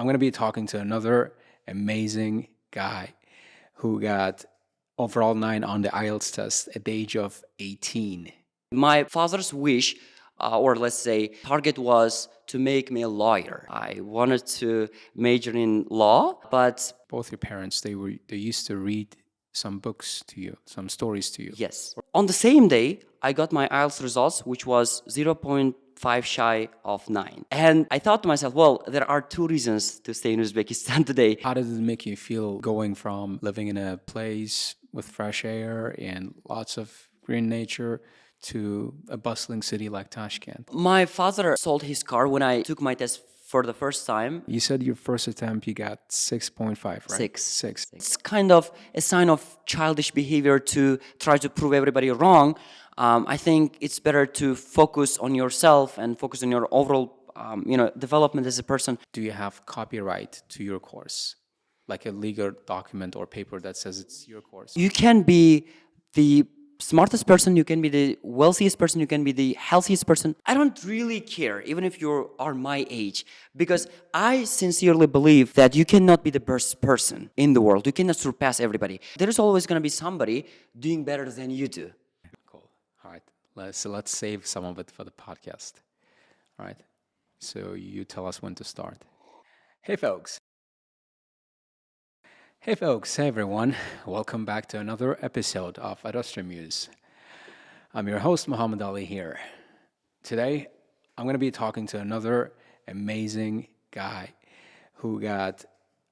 I'm going to be talking to another amazing guy who got overall 9 on the IELTS test at the age of 18. My father's wish, or let's say target, was to make me a lawyer. I wanted to major in law, but Both your parents, they used to read some books to you, some stories to you. yes. On the same day, I got my IELTS results, which was 0.5 shy of 9. And I thought to myself, well, there are 2 reasons to stay in Uzbekistan today. How did it make you feel going from living in a place with fresh air and lots of green nature to a bustling city like Tashkent? My father sold his car when I took my test for the first time. You said your first attempt you got 6.5, right? 6. 6. It's kind of a sign of childish behavior to try to prove everybody wrong. I think it's better to focus on yourself and focus on your overall, development as a person. Do you have copyright to your course? Like a legal document or paper that says it's your course? You can be the smartest person, you can be the wealthiest person, you can be the healthiest person. I don't really care, even if you are my age, because I sincerely believe that you cannot be the best person in the world. You cannot surpass everybody. There is always going to be somebody doing better than you do. Cool. All right. Let's save some of it for the podcast. All right. So you tell us when to start. Hey, folks. Hey everyone, welcome back to another episode of Astra Muse. I'm your host, Muhammad Ali here. Today, I'm going to be talking to another amazing guy who got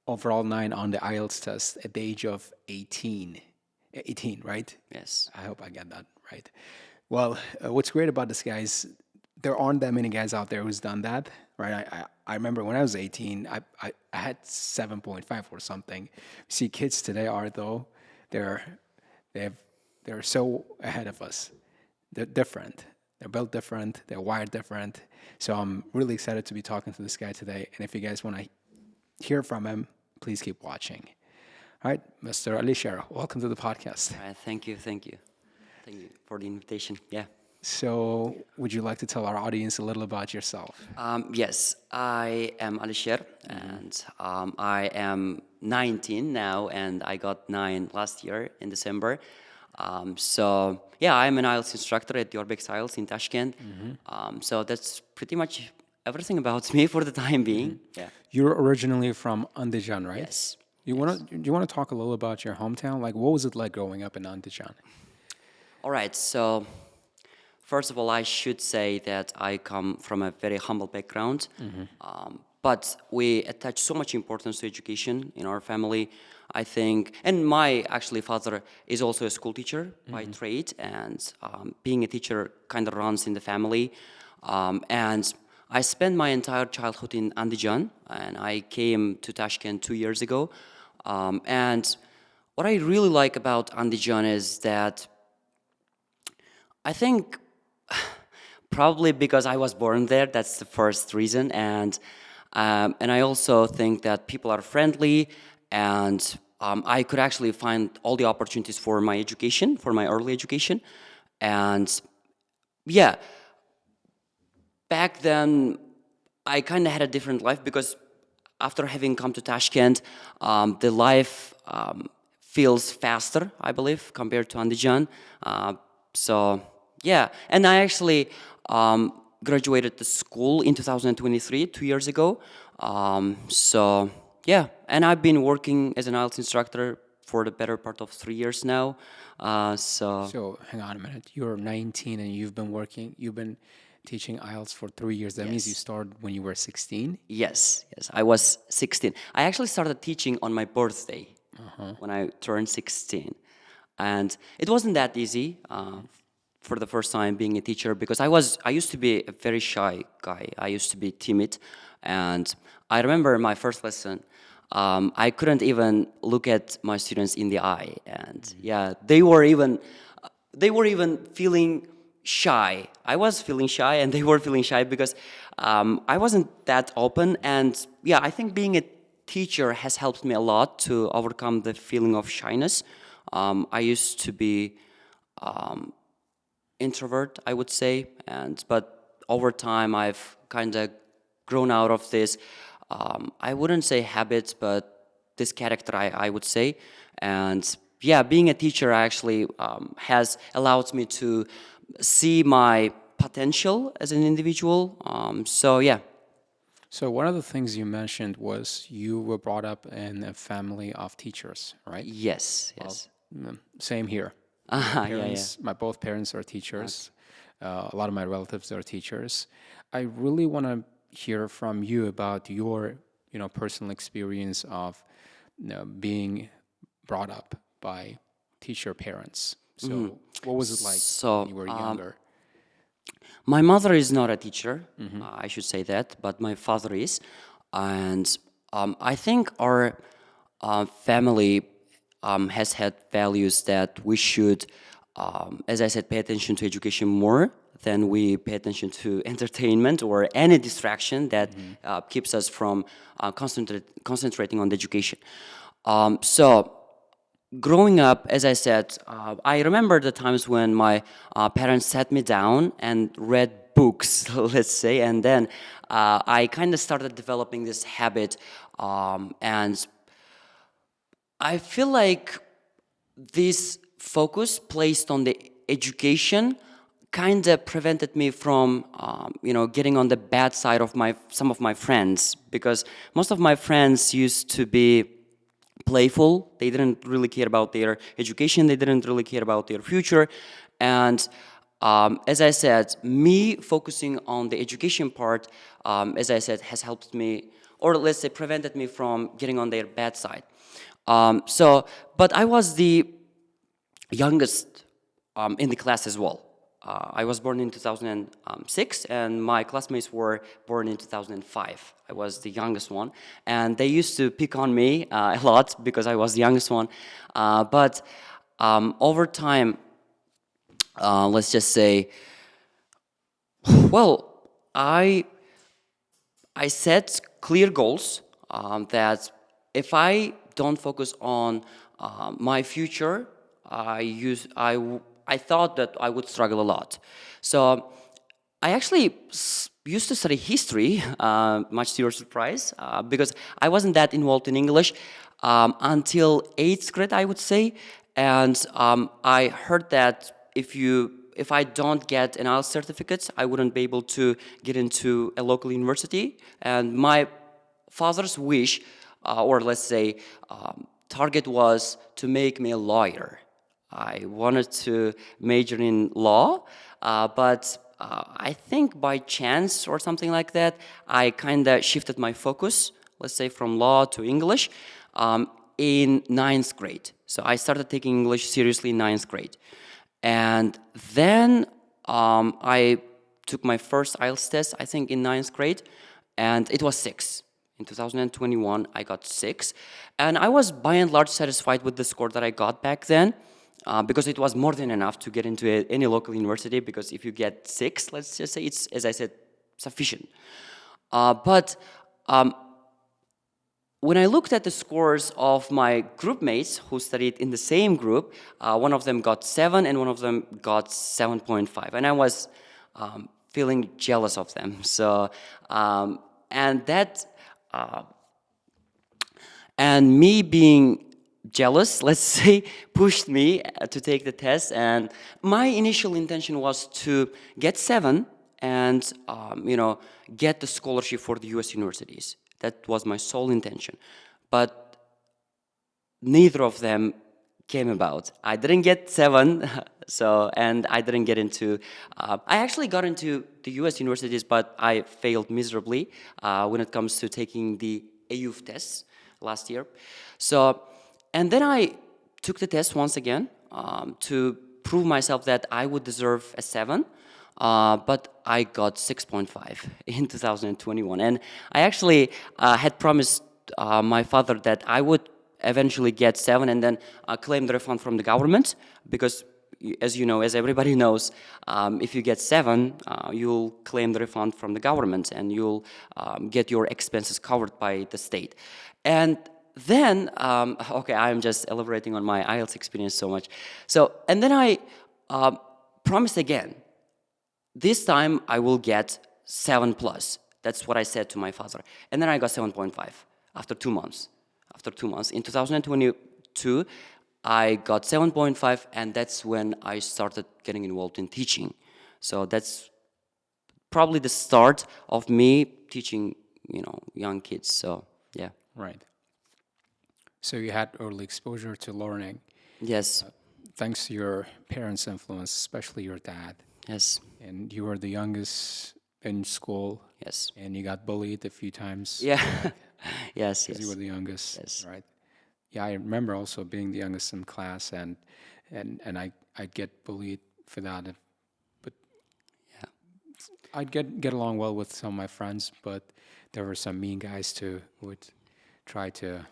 overall 9 on the IELTS test at the age of 18. 18, right? Yes. I hope I got that right. Well, what's great about this guy is there aren't that many guys out there who's done that, right? I remember when I was 18, I had 7.5 or something. See, kids today are though, they're so ahead of us. They're different. They're built different. They're wired different. So I'm really excited to be talking to this guy today. And if you guys want to hear from him, please keep watching. All right, Mr. Alisher, welcome to the podcast. All right, thank you for the invitation. Yeah. So, would you like to tell our audience a little about yourself? Yes, I am Alisher, and I am 19 now, and I got 9 last year in December. So, yeah, I'm an IELTS instructor at Diyorbek IELTS in Tashkent. So that's pretty much everything about me for the time being. Yeah. You're originally from Andijan, right? Yes. Do you want to talk a little about your hometown? Like, what was it like growing up in Andijan? All right, so first of all, I should say that I come from a very humble background, but we attach so much importance to education in our family, I think. And my actually father is also a school teacher by trade, and being a teacher kind of runs in the family. And I spent my entire childhood in Andijan, and I came to Tashkent 2 years ago. And what I really like about Andijan is that I think probably because I was born there, that's the first reason, and I also think that people are friendly, and I could actually find all the opportunities for my education, for my early education, and yeah, back then I kind of had a different life because after having come to Tashkent, the life feels faster, I believe, compared to Andijan. So yeah, and I actually graduated the school in 2023, 2 years ago. So yeah, and I've been working as an IELTS instructor for the better part of 3 years now. So hang on a minute. You're 19 and you've been teaching IELTS for 3 years. That means you started when you were 16? Yes, I was 16. I actually started teaching on my birthday when I turned 16. And it wasn't that easy for the first time being a teacher because I used to be a very shy guy. I used to be timid. And I remember my first lesson, I couldn't even look at my students in the eye. And yeah, they were even feeling shy. I was feeling shy and they were feeling shy because I wasn't that open. And yeah, I think being a teacher has helped me a lot to overcome the feeling of shyness. I used to be introvert, I would say, but over time I've kind of grown out of this. I wouldn't say habits, but this character I would say. And yeah, being a teacher actually has allowed me to see my potential as an individual. So yeah. So one of the things you mentioned was you were brought up in a family of teachers, right? Yes, yes. Same here. Yeah, yeah. Both parents are teachers. A lot of my relatives are teachers. I really want to hear from you about your, personal experience of, being brought up by teacher parents. So, what was it like when So, you were younger? my mother is not a teacher, I should say that, but my father is. And I think our family has had values that we should, as I said, pay attention to education more than we pay attention to entertainment or any distraction that keeps us from concentrating on the education. So, growing up, as I said, I remember the times when my parents sat me down and read books, let's say, and then I kind of started developing this habit, and I feel like this focus placed on the education kind of prevented me from, getting on the bad side of some of my friends, because most of my friends used to be playful. They didn't really care about their education. They didn't really care about their future. And as I said, me focusing on the education part, as I said, has helped me, or let's say prevented me from getting on their bad side. But I was the youngest in the class as well. I was born in 2006, and my classmates were born in 2005. I was the youngest one, and they used to pick on me a lot because I was the youngest one. But over time, let's just say, well, I set clear goals that if I don't focus on my future, I thought that I would struggle a lot. So I actually used to study history, much to your surprise, because I wasn't that involved in English until 8th grade, I would say. And I heard that if I don't get an IELTS certificate, I wouldn't be able to get into a local university. And my father's wish, or let's say target, was to make me a lawyer. I wanted to major in law, but I think by chance or something like that, I kind of shifted my focus, let's say from law to English, in 9th grade. So I started taking English seriously in 9th grade. And then I took my first IELTS test, I think in 9th grade, and it was 6. In 2021, I got 6. And I was by and large satisfied with the score that I got back then. Because it was more than enough to get into any local university, because if you get 6, let's just say, it's, as I said, sufficient. But when I looked at the scores of my group mates who studied in the same group, one of them got 7 and one of them got 7.5. And I was feeling jealous of them. So, and me being jealous, let's say, pushed me to take the test. And my initial intention was to get 7 and get the scholarship for the US universities. That was my sole intention. But neither of them came about. I didn't get 7, and I didn't get into, I actually got into the US universities, but I failed miserably when it comes to taking the AUF tests last year. So, and then I took the test once again to prove myself that I would deserve a 7, but I got 6.5 in 2021. And I actually had promised my father that I would eventually get 7 and then claim the refund from the government, because as you know, as everybody knows, if you get 7, you'll claim the refund from the government and you'll get your expenses covered by the state. And then, okay, I'm just elaborating on my IELTS experience so much. So, and then I promised again, this time I will get 7+. That's what I said to my father. And then I got 7.5 after 2 months. After 2 months. In 2022, I got 7.5, and that's when I started getting involved in teaching. So that's probably the start of me teaching, young kids. So, yeah. Right. So you had early exposure to learning Yes. thanks to your parents' influence, especially your dad. Yes. And you were the youngest in school, Yes. and you got bullied a few times Yeah. Yes. because you were Yes. the youngest, Yes. right? Yeah, I remember also being the youngest in class, and I'd get bullied for that. But Yeah. I'd get along well with some of my friends, but there were some mean guys too who would try to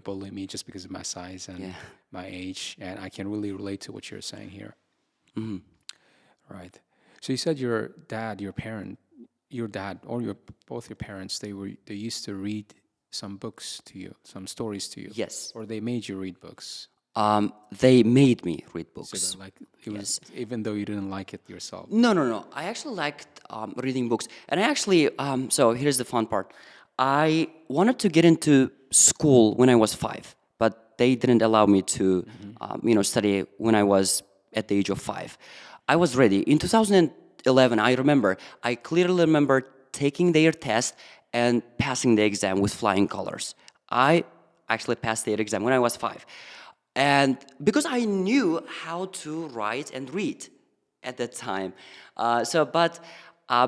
bully me just because of my size and Yeah. my age, and I can really relate to what you're saying here. Hmm. Right. So you said your dad, your dad, or both your parents, they used to read some books to you, some stories to you, Yes. or they made you read books. They made me read So books. they're like it was, Yes. even though you didn't like it yourself. No, no, no. I actually liked reading books. And I actually, so here's the fun part. I wanted to get into school when I was 5, but they didn't allow me to, study when I was at the age of 5. I was ready. In 2011, I clearly remember taking their test and passing the exam with flying colors. I actually passed their exam when I was 5. And because I knew how to write and read at that time. But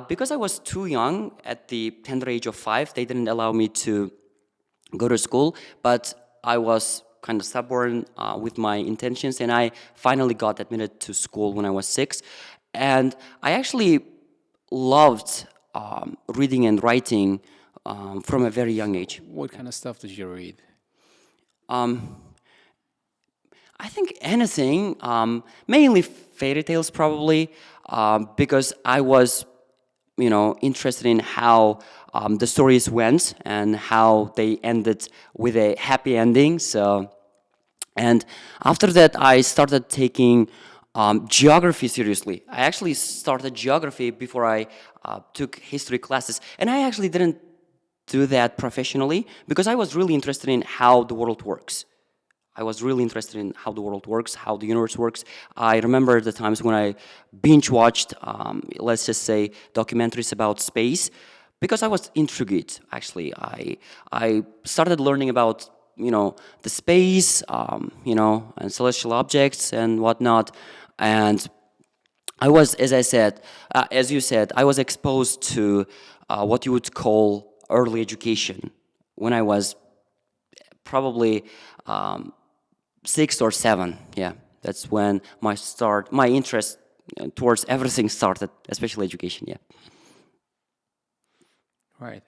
because I was too young at the tender age of 5, they didn't allow me to go to school. But I was kind of stubborn with my intentions, and I finally got admitted to school when I was 6. And I actually loved reading and writing from a very young age. What kind of stuff did you read? I think anything, mainly fairy tales probably, because I was, interested in how the stories went and how they ended with a happy ending. So, and after that, I started taking geography seriously. I actually started geography before I took history classes, and I actually didn't do that professionally because I was really interested in how the world works. I was really interested in how the world works, how the universe works. I remember the times when I binge watched, let's just say, documentaries about space, because I was intrigued. Actually, I started learning about the space, and celestial objects and whatnot, and I was, as I said, as you said, I was exposed to what you would call early education when I was probably 6 or 7. Yeah, that's when my interest towards everything started, especially education. Yeah. Right.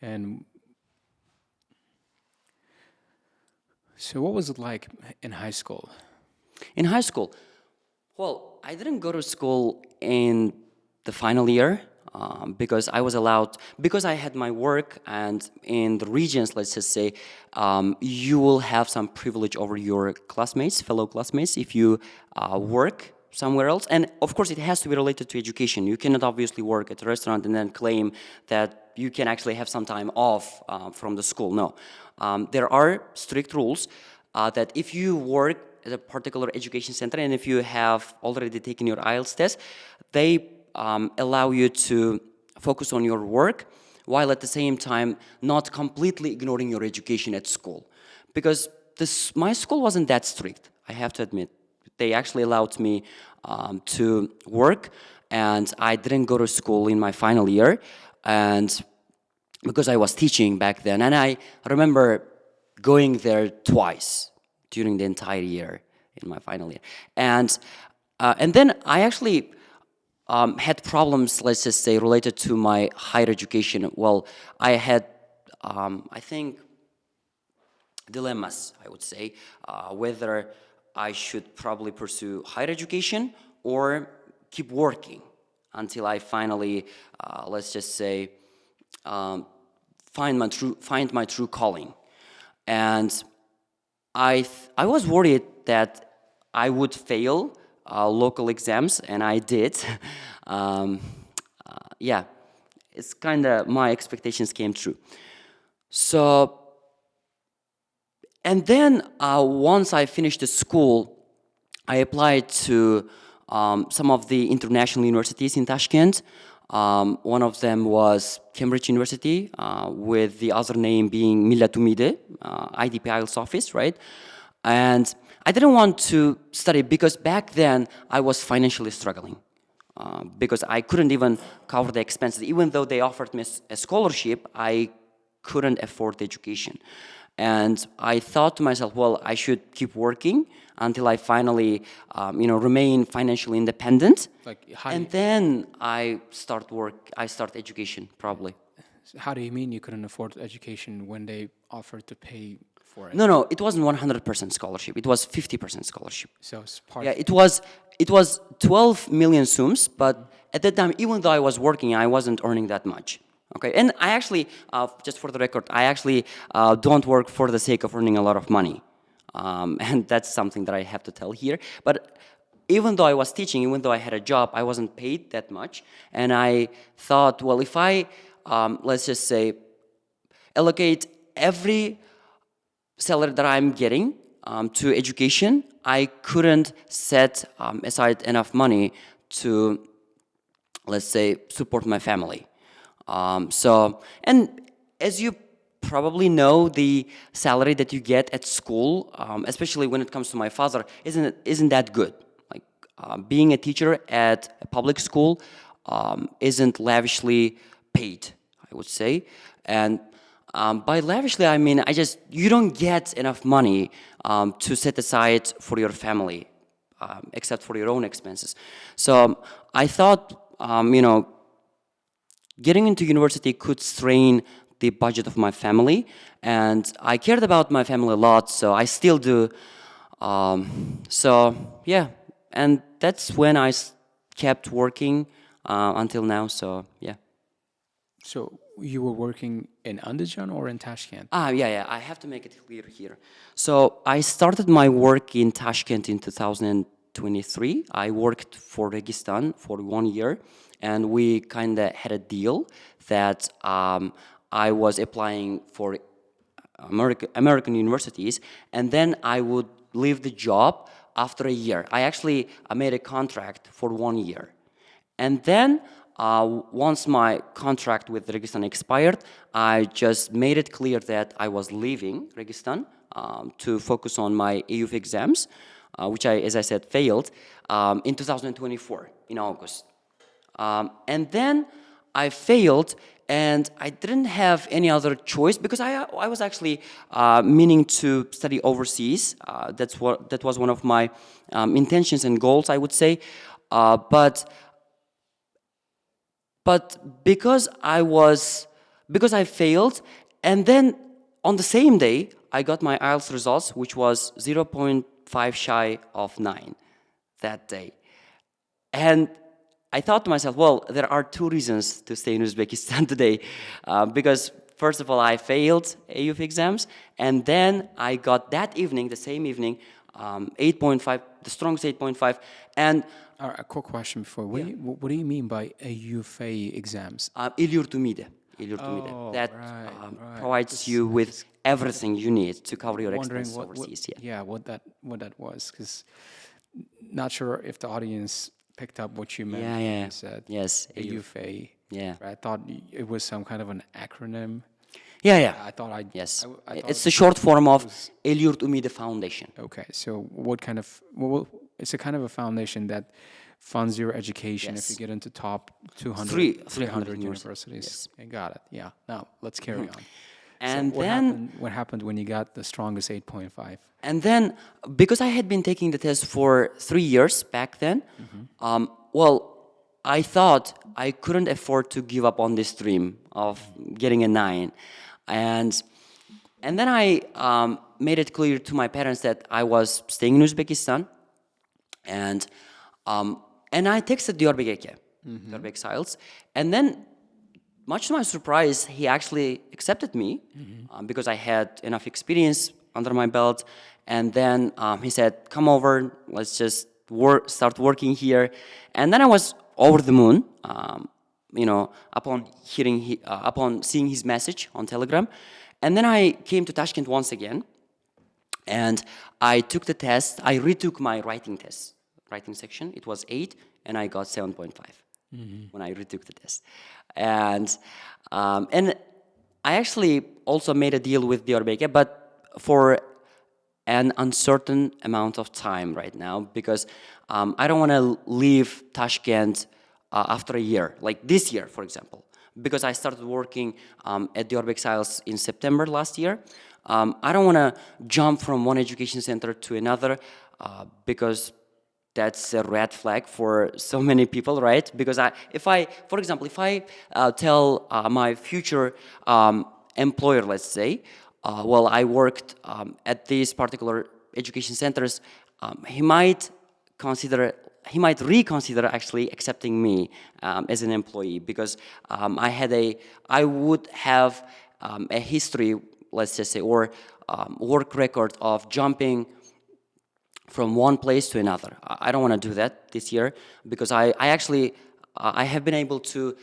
And so what was it like in high school? In high school, well, I didn't go to school in the final year because I was allowed, because I had my work, and in the regions, let's just say, you will have some privilege over your classmates, fellow classmates, if you work somewhere else. And of course, it has to be related to education. You cannot obviously work at a restaurant and then claim that you can actually have some time off from the school. No. There are strict rules that if you work at a particular education center and if you have already taken your IELTS test, they allow you to focus on your work while at the same time not completely ignoring your education at school. Because my school wasn't that strict, I have to admit. They actually allowed me to work, and I didn't go to school in my final year, and because I was teaching back then, and I remember going there twice during the entire year in my final year. And then I actually had problems, let's just say, related to my higher education. Well, I had, I think, dilemmas, I would say, whether I should probably pursue higher education or keep working until I finally, let's just say, find my true calling. And I was worried that I would fail local exams, and I did. Yeah, it's kind of my expectations came true. So, and then once I finished the school, I applied to some of the international universities in Tashkent. One of them was Cambridge University, with the other name being Millat Umide, IDP IELTS office, right? And I didn't want to study because back then I was financially struggling. Because I couldn't even cover the expenses. Even though they offered me a scholarship, I couldn't afford the education. And I thought to myself, well, I should keep working until I finally, remain financially independent. And then I start education, probably. How do you mean you couldn't afford education when they offered to pay for it? No, it wasn't 100% scholarship. It was 50% scholarship. So it's part. Yeah, it was 12 million sums, but at that time, even though I was working, I wasn't earning that much. Okay, and I actually, just for the record, I actually don't work for the sake of earning a lot of money. And that's something that I have to tell here. But even though I was teaching, even though I had a job, I wasn't paid that much. And I thought, well, if I, let's just say, allocate every salary that I'm getting to education, I couldn't set aside enough money to, let's say, support my family. And as you probably know, the salary that you get at school, especially when it comes to my father, isn't that good. Like being a teacher at a public school isn't lavishly paid, I would say. And by lavishly, I mean you don't get enough money to set aside for your family, except for your own expenses. So I thought, getting into university could strain the budget of my family, and I cared about my family a lot, so I still do. So yeah, and that's when I kept working until now. So yeah. So you were working in Andijan or in Tashkent? Yeah. I have to make it clear here. So I started my work in Tashkent in 2023. I worked for Registan for 1 year, and we kind of had a deal that I was applying for American universities, and then I would leave the job after a year. I actually made a contract for 1 year. And then once my contract with Registan expired, I just made it clear that I was leaving Registan to focus on my EUF exams, which I, as I said, failed in 2024 in August. And then I failed, and I didn't have any other choice because I was actually meaning to study overseas. That was one of my intentions and goals, I would say. But because I failed, and then on the same day I got my IELTS results, which was 0.5 shy of 9 that day, and I thought to myself, well, there are two reasons to stay in Uzbekistan today, because first of all, I failed EUF exams, and then I got that evening, the same evening, 8.5, the strongest 8.5, and a quick question before. What do you mean by EUF exams? İlyurt Umide. That provides you with everything you need to cover your expenses overseas. What that was, because not sure if the audience picked up what you meant when you said EUF. Yeah. I thought it was some kind of an acronym. Yeah. I thought Yes. It's the short form of İlyurt Umide Foundation. Okay, so what kind of? It's a kind of a foundation that funds your education if you get into top 200, 300 universities. Yes. I got it. Yeah. Now let's carry on. And so then what happened when you got the strongest 8.5? And then, because I had been taking the test for 3 years back then, I thought I couldn't afford to give up on this dream of getting a 9. And then I made it clear to my parents that I was staying in Uzbekistan, and I texted Diyorbek, Diyorbek IELTS, and then, much to my surprise, he actually accepted me because I had enough experience under my belt. And then he said, "Come over, let's just start working here." And then I was over the moon. upon upon seeing his message on Telegram. And then I came to Tashkent once again, and I took the test. I retook my writing test, writing section. It was 8, and I got 7.5 when I retook the test. And I actually also made a deal with Diyorbek, but for an uncertain amount of time right now, because I don't want to leave Tashkent after a year, like this year, for example, because I started working at Diyorbek IELTS in September last year. I don't want to jump from one education center to another because that's a red flag for so many people, right? Because for example, if I tell my future employer, let's say, well, I worked at these particular education centers, he might reconsider actually accepting me as an employee, because I would have a history, let's just say, or work record of jumping from one place to another. I don't want to do that this year, because I have been able to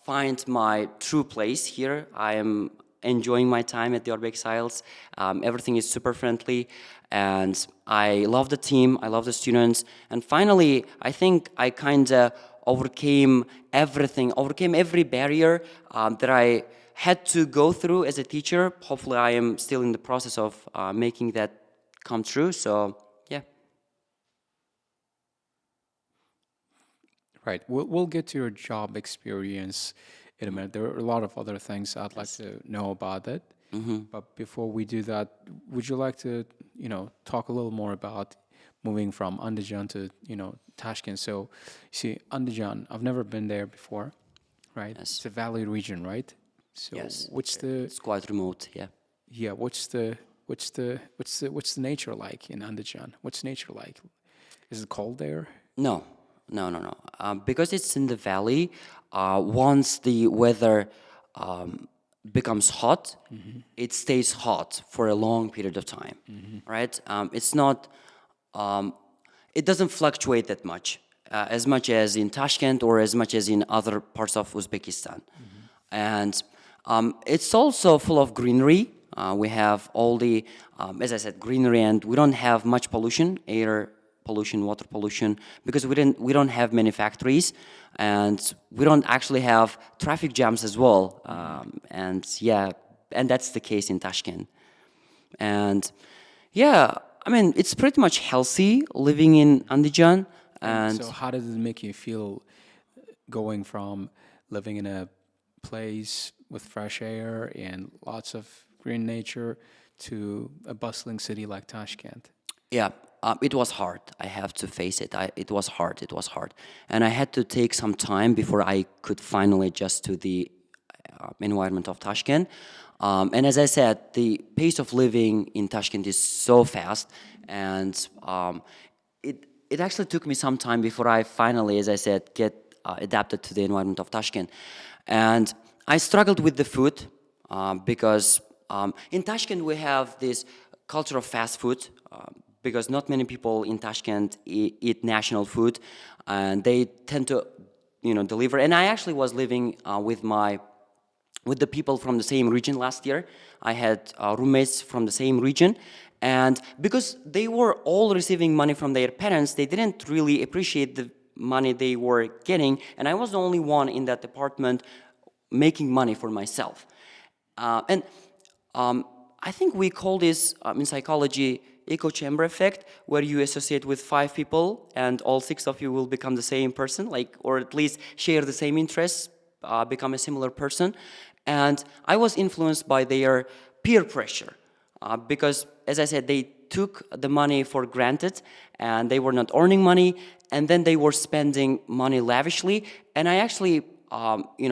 find my true place here. I am enjoying my time at Diyorbek IELTS. Everything is super friendly, and I love the team, I love the students, and finally, I think I kind of overcame every barrier that I had to go through as a teacher. Hopefully, I am still in the process of making that come true, so yeah. Right. We'll get to your job experience in a minute. There are a lot of other things I'd like to know about it. But before we do that, would you like to, talk a little more about moving from Andijan to, Tashkent? So, you see, Andijan, I've never been there before, right? Yes. It's a valley region, right? So, Yes. It's quite remote, yeah. Yeah. What's the nature like in Andijan? What's nature like? Is it cold there? No. Because it's in the valley, once the weather becomes hot, it stays hot for a long period of time, right? It's not, it doesn't fluctuate that much as in Tashkent or as much as in other parts of Uzbekistan. And it's also full of greenery. We have all the, as I said, greenery, and we don't have much pollution, air pollution, water pollution, because we don't have many factories, and we don't actually have traffic jams as well. And that's the case in Tashkent. And yeah, I mean, it's pretty much healthy living in Andijan. And so how does it make you feel going from living in a place with fresh air and lots of green nature to a bustling city like Tashkent? Yeah, it was hard. I have to face it. It was hard. And I had to take some time before I could finally adjust to the environment of Tashkent. And as I said, the pace of living in Tashkent is so fast, and it actually took me some time before I finally, as I said, get adapted to the environment of Tashkent. And I struggled with the food because in Tashkent we have this culture of fast food, because not many people in Tashkent eat national food, and they tend to, deliver. And I actually was living with the people from the same region last year. I had roommates from the same region, and because they were all receiving money from their parents, they didn't really appreciate the money they were getting, and I was the only one in that apartment making money for myself. And I think we call this in psychology echo chamber effect, where you associate with 5 people and all 6 of you will become the same person, or at least share the same interests, become a similar person. And I was influenced by their peer pressure because, as I said, they took the money for granted and they were not earning money, and then they were spending money lavishly. And I actually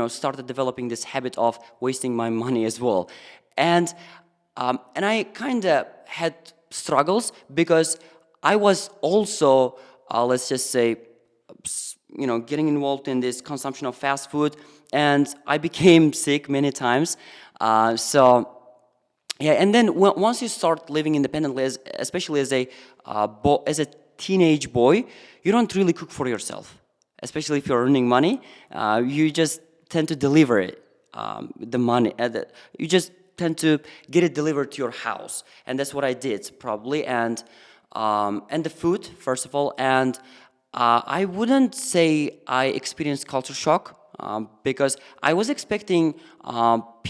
started developing this habit of wasting my money as well. And I kind of had struggles because I was also, let's just say, getting involved in this consumption of fast food, and I became sick many times. And then once you start living independently, especially as a teenage boy, you don't really cook for yourself. especially if you're earning money, you just tend to deliver it, the money. You just tend to get it delivered to your house, and that's what I did probably. And the food, first of all, and I wouldn't say I experienced culture shock because I was expecting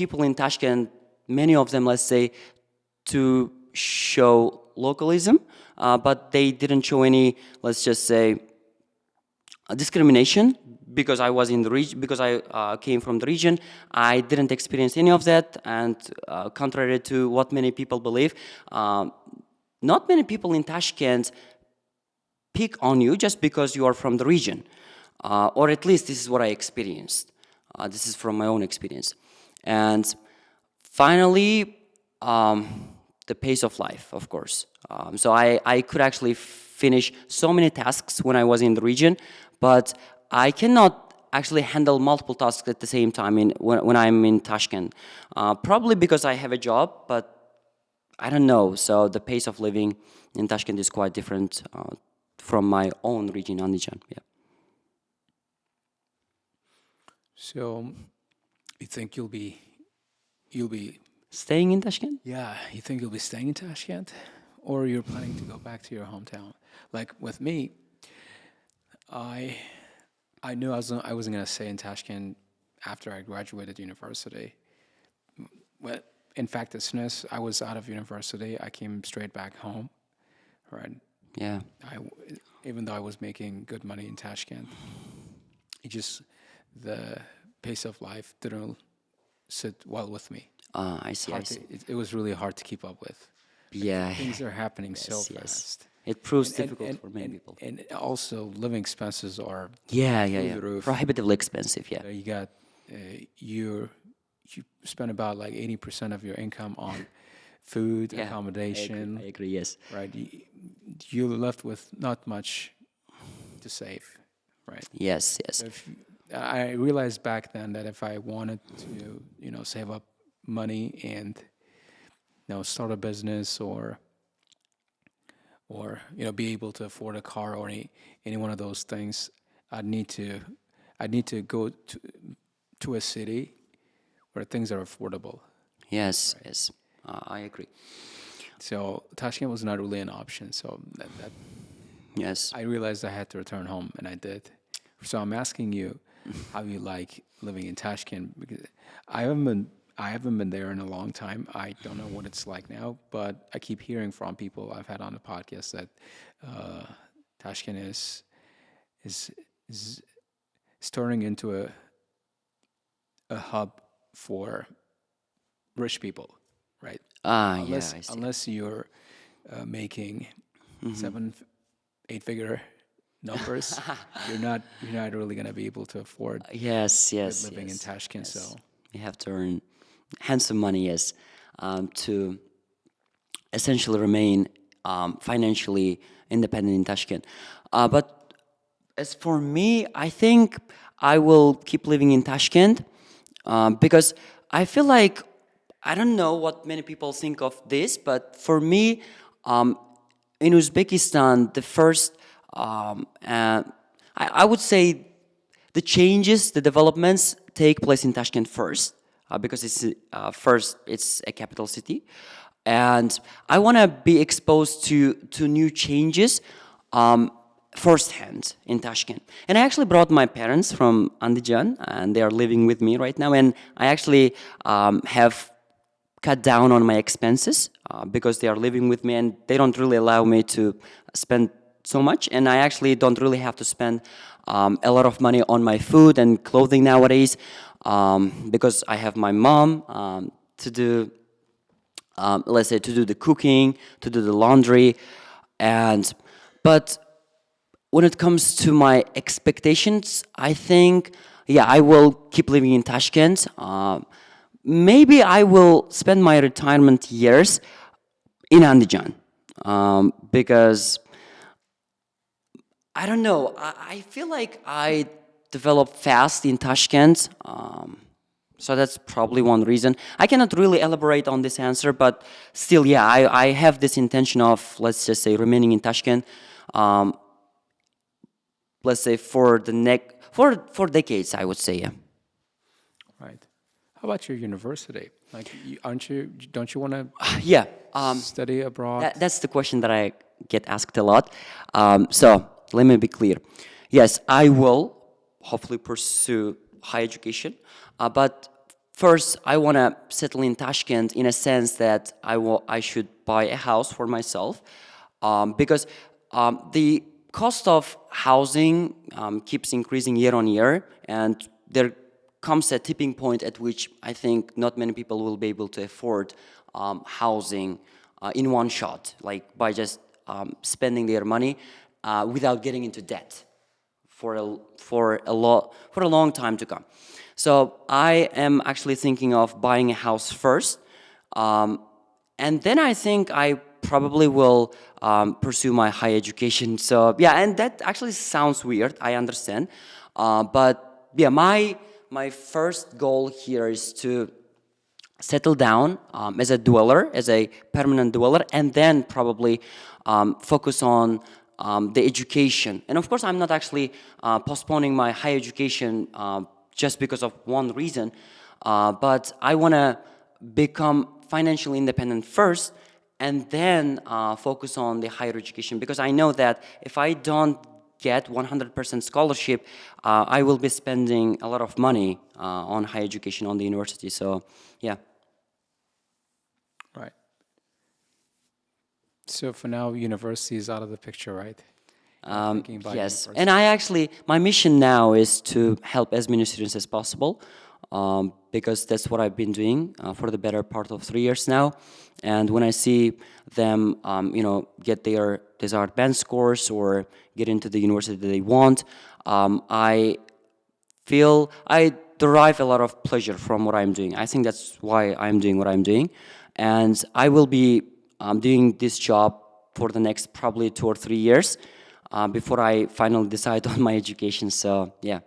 people in Tashkent, many of them, let's say, to show localism, but they didn't show any, let's just say, discrimination because I was in the region, because I came from the region. I didn't experience any of that, and contrary to what many people believe, not many people in Tashkent pick on you just because you are from the region, or at least this is what I experienced. This is from my own experience. And finally, the pace of life, of course. So I could actually finish so many tasks when I was in the region, but I cannot actually handle multiple tasks at the same time when I'm in Tashkent. Probably because I have a job, but I don't know. So the pace of living in Tashkent is quite different from my own region, Andijan. Yeah. So, you think you'll be Staying in Tashkent? yeah, you think you'll be staying in Tashkent, or you're planning to go back to your hometown? Like with me, I knew I wasn't gonna stay in Tashkent after I graduated university. Well, in fact, as soon as I was out of university, I came straight back home. Right, Yeah. even though I was making good money in Tashkent, the pace of life didn't sit well with me. I see. I Hard see. it was really hard to keep up with. Yeah. Things are happening so Yes, yes. fast. It proves difficult for many people. And also, living expenses are Yeah, through yeah. the roof. Prohibitively expensive, yeah. You got you spend about like 80% of your income on food, Yeah, accommodation, I agree, yes. right? You're left with not much to save, right? Yes, yes. I realized back then that if I wanted to, save up money and, start a business or be able to afford a car or any one of those things, I'd need to go to a city where things are affordable. Yes, yes. I agree. So Tashkent was not really an option. So that Yes. I realized I had to return home, and I did. So I'm asking you how you like living in Tashkent, because I haven't been there in a long time. I don't know what it's like now, but I keep hearing from people I've had on the podcast that Tashkent is turning into a hub for rich people, right? Yeah, I see. Unless you're making 7-8 figure numbers, you're not really gonna be able to afford Yes, yes, living in yes, Tashkent. yes. So You have to earn handsome money, yes, to essentially remain financially independent in Tashkent. But as for me, I think I will keep living in Tashkent because I feel like, I don't know what many people think of this, but for me, in Uzbekistan, the first, I would say the changes, the developments take place in Tashkent first, because it's a capital city. And I want to be exposed to new changes firsthand in Tashkent. And I actually brought my parents from Andijan, and they are living with me right now. And I actually have cut down on my expenses because they are living with me, and they don't really allow me to spend so much. And I actually don't really have to spend a lot of money on my food and clothing nowadays because I have my mom to do, let's say, to do the cooking, to do the laundry. But when it comes to my expectations, I think, yeah, I will keep living in Tashkent. Maybe I will spend my retirement years in Andijan because I don't know. I feel like I developed fast in Tashkent, so that's probably one reason. I cannot really elaborate on this answer, but still, yeah, I have this intention of, let's just say, remaining in Tashkent. let's say for the next for decades, I would say. Yeah. Right. How about your university? Like, don't you want to Yeah. study abroad? That's the question that I get asked a lot. So let me be clear. Yes, I will hopefully pursue higher education, but first I want to settle in Tashkent in a sense that I should buy a house for myself, because the cost of housing keeps increasing year on year, and there comes a tipping point at which I think not many people will be able to afford housing in one shot, like by just spending their money without getting into debt for a long time to come. So I am actually thinking of buying a house first, and then I think I probably will pursue my higher education. So yeah, and that actually sounds weird, I understand, but yeah, my first goal here is to settle down as a dweller, as a permanent dweller, and then probably focus on the education. And of course, I'm not actually postponing my higher education just because of one reason, but I want to become financially independent first, and then focus on the higher education, because I know that if I don't get 100% scholarship, I will be spending a lot of money on higher education on the university. So, yeah. Right. So for now, university is out of the picture, right? Thinking about Yes, university. and my mission now is to help as many students as possible, because that's what I've been doing for the better part of 3 years now. And when I see them, get their desired band scores or get into the university that they want, I derive a lot of pleasure from what I'm doing. I think that's why I'm doing what I'm doing, and I will be doing this job for the next probably 2 or 3 years before I finally decide on my education. So yeah.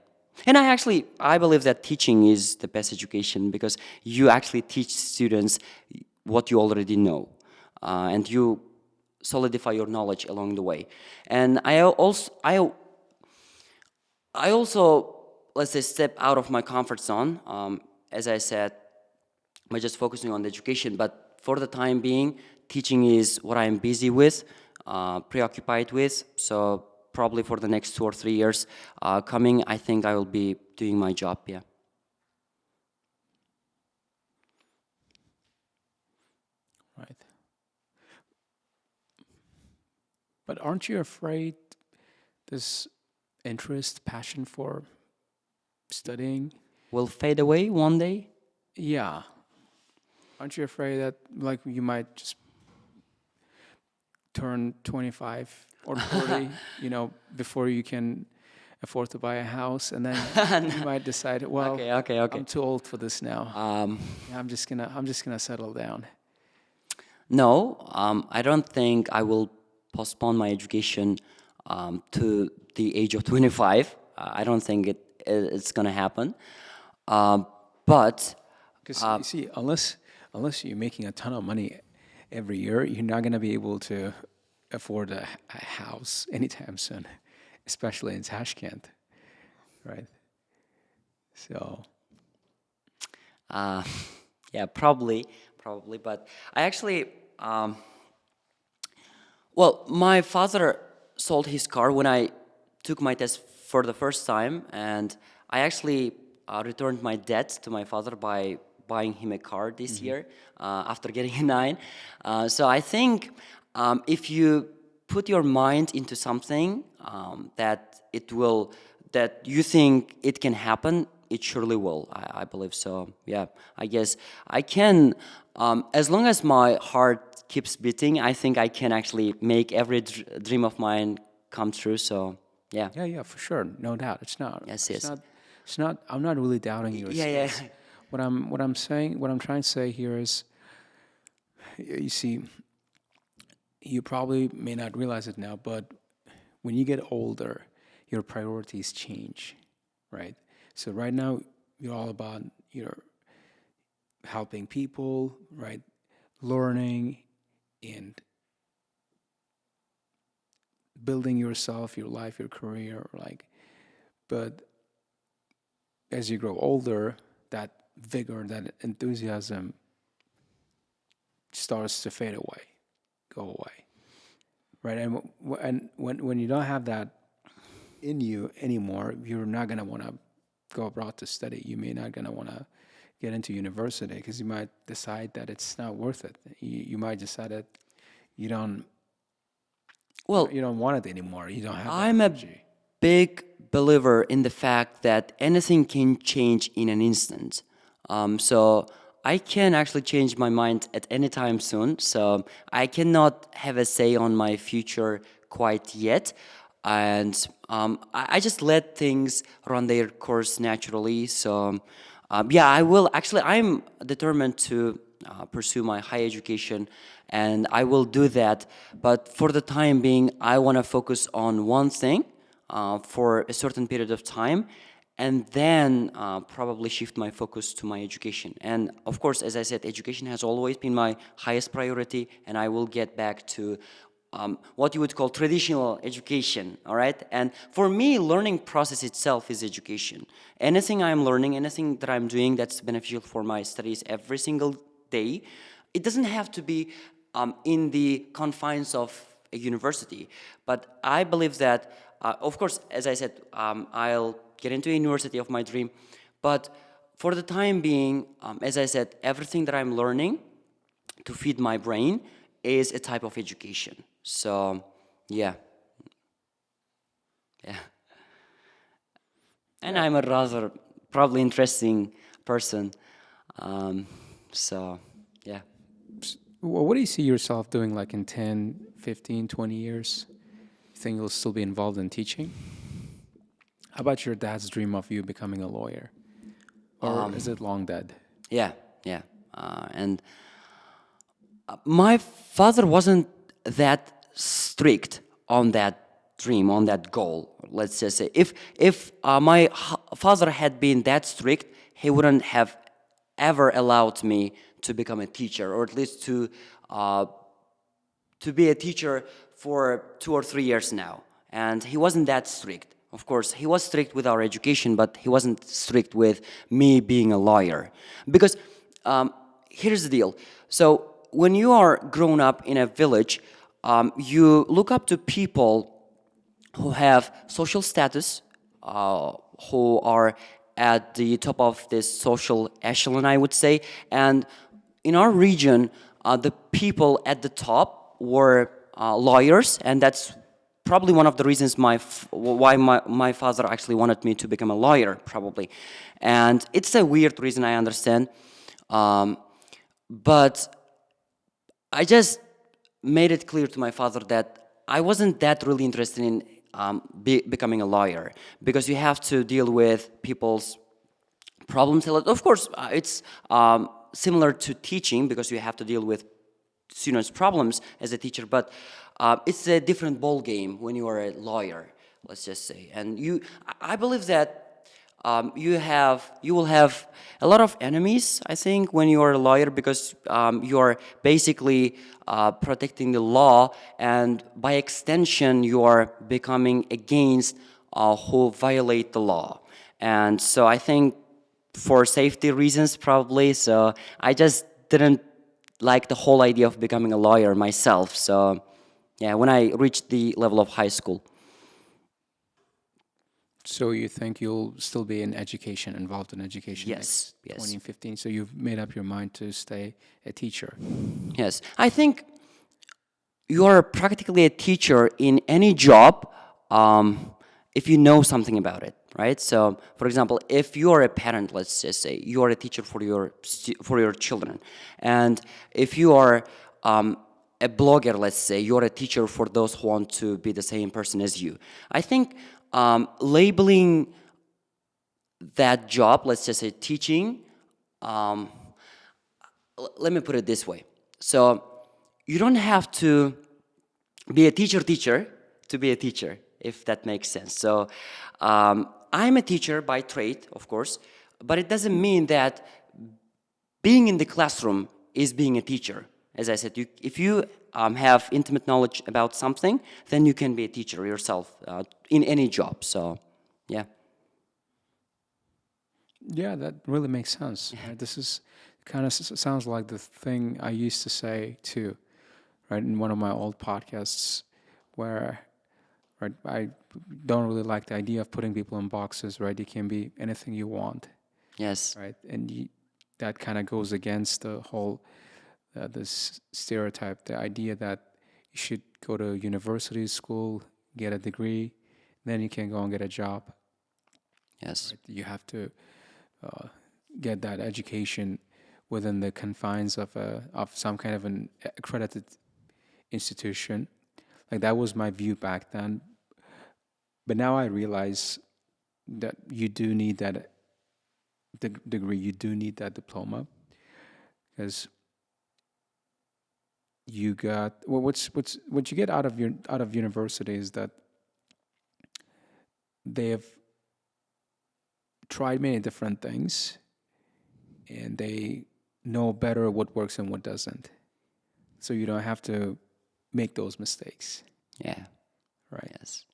And I believe that teaching is the best education, because you actually teach students what you already know, and you solidify your knowledge along the way. And I also, let's say, step out of my comfort zone, as I said, by just focusing on the education. But for the time being, teaching is what I'm busy with, preoccupied with. So probably for the next 2 or 3 years coming, I think I will be doing my job, yeah. Right. But aren't you afraid this interest, passion for studying? Will fade away one day? Yeah. Aren't you afraid that like you might just turn 25 or 40, before you can afford to buy a house, and then you might decide, well, Okay. I'm too old for this now. I'm just gonna settle down. No, I don't think I will postpone my education to the age of 25. I don't think it's gonna happen. But Because you see, unless you're making a ton of money every year, you're not gonna be able to afford a house anytime soon, especially in Tashkent, right? So yeah, probably. But I actually, well, my father sold his car when I took my test for the first time, and I actually returned my debt to my father by buying him a car this year after getting a 9. So I think if you put your mind into something that you think it can happen, it surely will. I believe so. Yeah, I guess I can. As long as my heart keeps beating, I think I can actually make every dream of mine come true. So yeah. yeah, for sure, no doubt. It's not. Yes, It's yes. not. It's not. I'm not really doubting your Yeah. skills. What I'm trying to say here is, you see, you probably may not realize it now, but when you get older, your priorities change, right? So right now, you're all about helping people, right? Learning and building yourself, your life, your career, like But as you grow older, that vigor, that enthusiasm starts to fade away, go away, right? And when you don't have that in you anymore, you're not gonna want to go abroad to study. You may not gonna want to get into university because you might decide that it's not worth it. You might decide that you don't Well, you don't want it anymore. You don't have that I'm a energy. big believer in the fact that anything can change in an instant. So I can actually change my mind at any time soon. So I cannot have a say on my future quite yet. And I just let things run their course naturally. So yeah, I will actually, I'm determined to pursue my higher education, and I will do that. But for the time being, I want to focus on one thing for a certain period of time, and then probably shift my focus to my education. And of course, as I said, education has always been my highest priority, and I will get back to what you would call traditional education, all right? And for me, learning process itself is education. Anything I'm learning, anything that I'm doing that's beneficial for my studies every single day, it doesn't have to be in the confines of a university. But I believe that, of course, as I said, I'll get into a university of my dream. But for the time being, as I said, everything that I'm learning to feed my brain is a type of education. So, yeah. Yeah. And I'm a rather probably interesting person. So, yeah. Well, what do you see yourself doing like in 10, 15, 20 years? You think you'll still be involved in teaching? How about your dad's dream of you becoming a lawyer? Or is it long dead? Yeah, yeah. And my father wasn't that strict on that dream, on that goal. Let's just say, if my father had been that strict, he wouldn't have ever allowed me to become a teacher, or at least to be a teacher for 2 or 3 years now. And he wasn't that strict. Of course, he was strict with our education, but he wasn't strict with me being a lawyer. Because here's the deal. So when you are grown up in a village, you look up to people who have social status, who are at the top of this social echelon, I would say. And in our region, the people at the top were lawyers, and that's probably one of the reasons why my father actually wanted me to become a lawyer, probably. And it's a weird reason, I understand. But I just made it clear to my father that I wasn't that really interested in becoming a lawyer, because you have to deal with people's problems a lot. Of course, it's similar to teaching, because you have to deal with students' problems as a teacher, but it's a different ball game when you are a lawyer, let's just say. And I believe that you will have a lot of enemies, I think, when you are a lawyer, because you are basically protecting the law, and by extension, you are becoming against who violate the law. And so I think for safety reasons, probably, so I just didn't like the whole idea of becoming a lawyer myself. So yeah, when I reached the level of high school. So you think you'll still be in education, involved in education Yes, next yes. 2015? So you've made up your mind to stay a teacher. Yes, I think you are practically a teacher in any job if you know something about it, right? So, for example, if you are a parent, let's just say, you are a teacher for your children, and if you are a blogger, let's say, you are a teacher for those who want to be the same person as you. I think labeling that job, let's just say teaching, let me put it this way. So you don't have to be a teacher to be a teacher, if that makes sense. So I'm a teacher by trade, of course, but it doesn't mean that being in the classroom is being a teacher. As I said, if you have intimate knowledge about something, then you can be a teacher yourself in any job. So, yeah. Yeah, that really makes sense. Right? This is kind of sounds like the thing I used to say too, right? In one of my old podcasts, where right, I don't really like the idea of putting people in boxes. Right, you can be anything you want. Yes. Right, and that kind of goes against the whole this stereotype, the idea that you should go to university, school, get a degree, then you can go and get a job. Yes. Right? You have to get that education within the confines of some kind of an accredited institution. Like that was my view back then. But now I realize that you do need that degree, you do need that diploma, because you got what you get out of university is that they have tried many different things and they know better what works and what doesn't. So you don't have to make those mistakes, Yeah. right? Yes.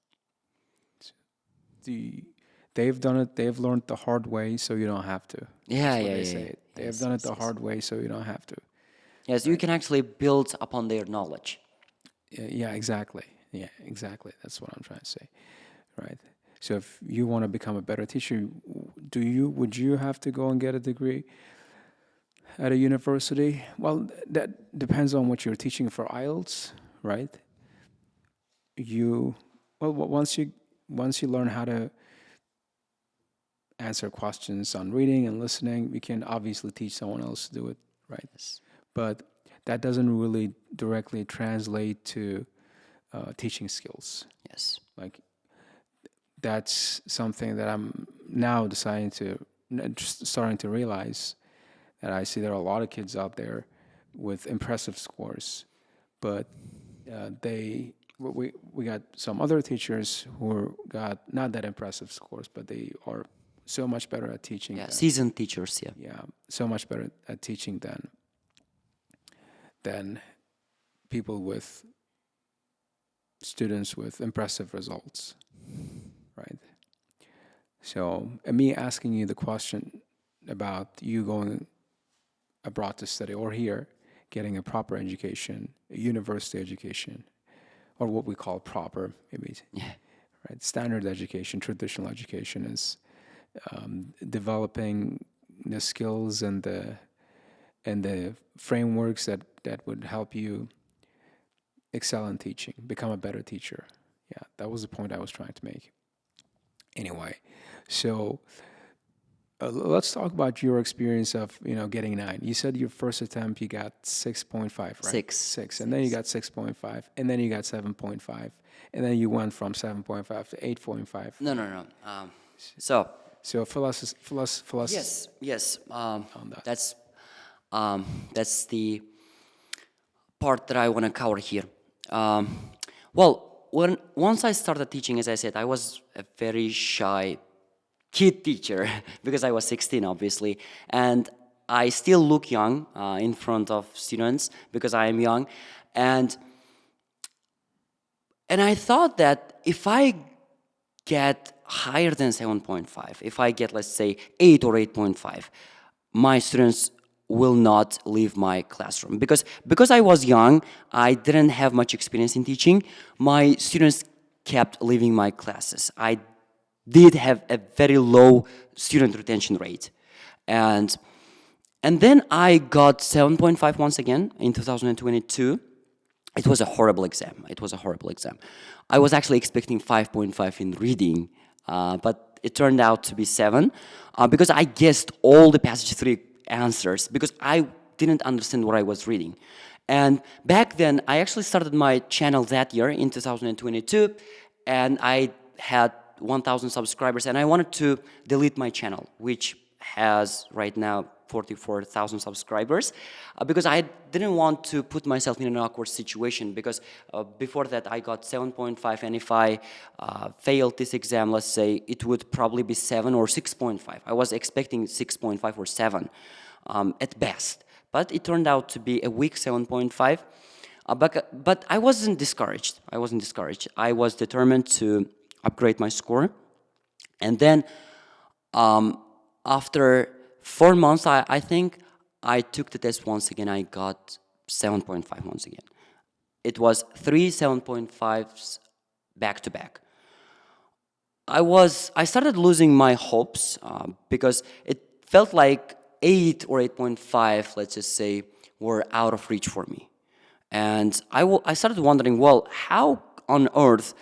They've done it, they've learned the hard way, so you don't have to. Yeah, That's what yeah, they yeah, say. yeah. They've Yes, done it yes, the yes. hard way, so you don't have to. Yes, you can actually build upon their knowledge. Yeah, exactly. Yeah, exactly. That's what I'm trying to say, right? So if you want to become a better teacher, would you have to go and get a degree at a university? Well, that depends on what you're teaching for IELTS, right? You well once you learn how to answer questions on reading and listening, you can obviously teach someone else to do it, right? Yes. But that doesn't really directly translate to teaching skills. Yes. Like that's something that I'm now deciding to just starting to realize, that I see there are a lot of kids out there with impressive scores, but we got some other teachers who got not that impressive scores, but they are so much better at teaching. Yeah. Seasoned teachers. Yeah. Yeah, so much better at teaching than people with students with impressive results, right? So, me asking you the question about you going abroad to study or here, getting a proper education, a university education, or what we call proper, maybe, Yeah. right? Standard education, traditional education is developing the skills and the frameworks that would help you excel in teaching, become a better teacher. Yeah, that was the point I was trying to make. Anyway, so let's talk about your experience of getting 9. You said your first attempt you got 6.5, right? Six. And then you got 6.5, and then you got 7.5, and then you went from 7.5 to 8.5. No. So. So fill us. Yes. On that. That's the part that I want to cover here. Well, once I started teaching, as I said, I was a very shy kid teacher because I was 16, obviously, and I still look young in front of students because I am young, and I thought that if I get higher than 7.5, if I get, let's say, 8 or 8.5, my students will not leave my classroom. Because I was young, I didn't have much experience in teaching, my students kept leaving my classes. I did have a very low student retention rate. And then I got 7.5 once again in 2022. It was a horrible exam. I was actually expecting 5.5 in reading, but it turned out to be 7 because I guessed all the passage 3 answers because I didn't understand what I was reading. And back then, I actually started my channel that year in 2022, and I had 1,000 subscribers, and I wanted to delete my channel, which has right now 44,000 subscribers, because I didn't want to put myself in an awkward situation, because before that I got 7.5, and if I failed this exam, let's say, it would probably be 7 or 6.5. I was expecting 6.5 or 7 at best, but it turned out to be a weak 7.5. But I wasn't discouraged. I was determined to upgrade my score, and then After 4 months, I think, I took the test once again. I got 7.5 once again. It was 3 7.5s back to back. I started losing my hopes because it felt like 8 or 8.5, let's just say, were out of reach for me. And I started wondering, well, how on earth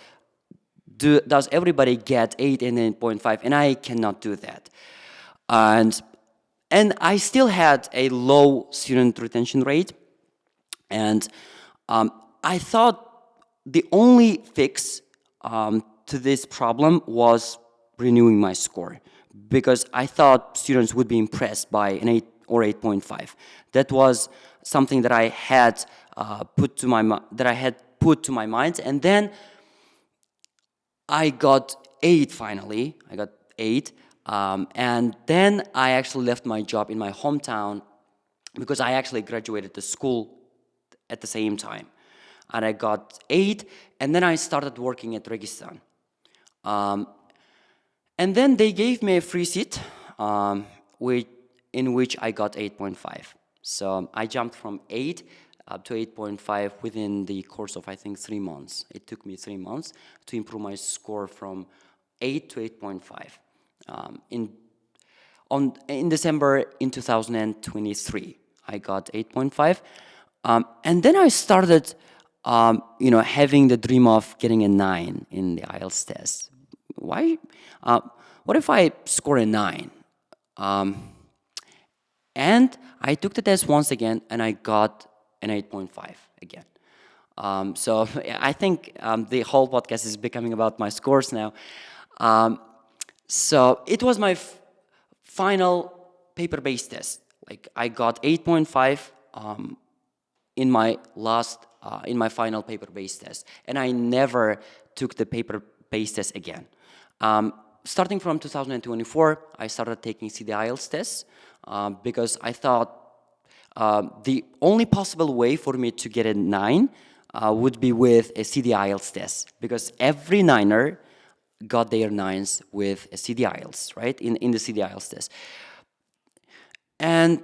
does everybody get 8 and 8.5, and I cannot do that. And I still had a low student retention rate, and I thought the only fix to this problem was renewing my score, because I thought students would be impressed by an 8 or 8.5. That was something that I had put to my mind, and then I got 8 finally. I got 8, and then I actually left my job in my hometown because I actually graduated the school at the same time, and I got 8, and then I started working at Registan. And then they gave me a free seat, in which I got 8.5. So I jumped from 8 up to 8.5 within the course of, I think, 3 months. It took me 3 months to improve my score from 8 to 8.5. In December in 2023, I got 8.5. And then I started, having the dream of getting a 9 in the IELTS test. Why? What if I score a 9? And I took the test once again, and I got an 8.5 again. So I think the whole podcast is becoming about my scores now. So it was my final paper-based test. Like, I got 8.5 in my final paper-based test, and I never took the paper-based test again. Starting from 2024, I started taking CD IELTS tests because I thought the only possible way for me to get a 9 would be with a CD IELTS test, because every niner got their 9s with a CD IELTS, right, in the CD IELTS test. And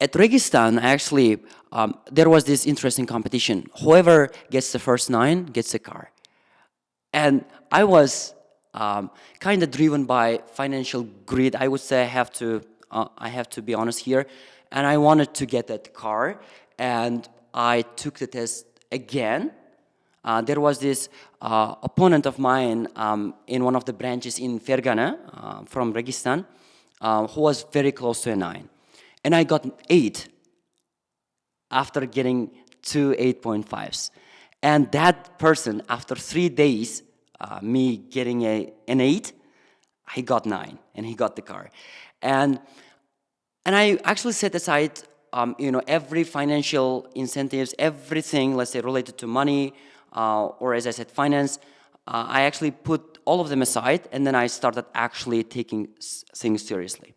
at Registan, actually, there was this interesting competition. Whoever gets the first 9 gets a car. And I was kind of driven by financial greed. I would say I have to be honest here. And I wanted to get that car. And I took the test again. There was this opponent of mine in one of the branches in Fergana from Registan who was very close to a 9. And I got 8 after getting 2 8.5s. And that person, after 3 days, me getting an 8, he got 9, and he got the car. And I actually set aside, every financial incentives, everything, let's say, related to money, or as I said, finance. I actually put all of them aside, and then I started actually taking things seriously.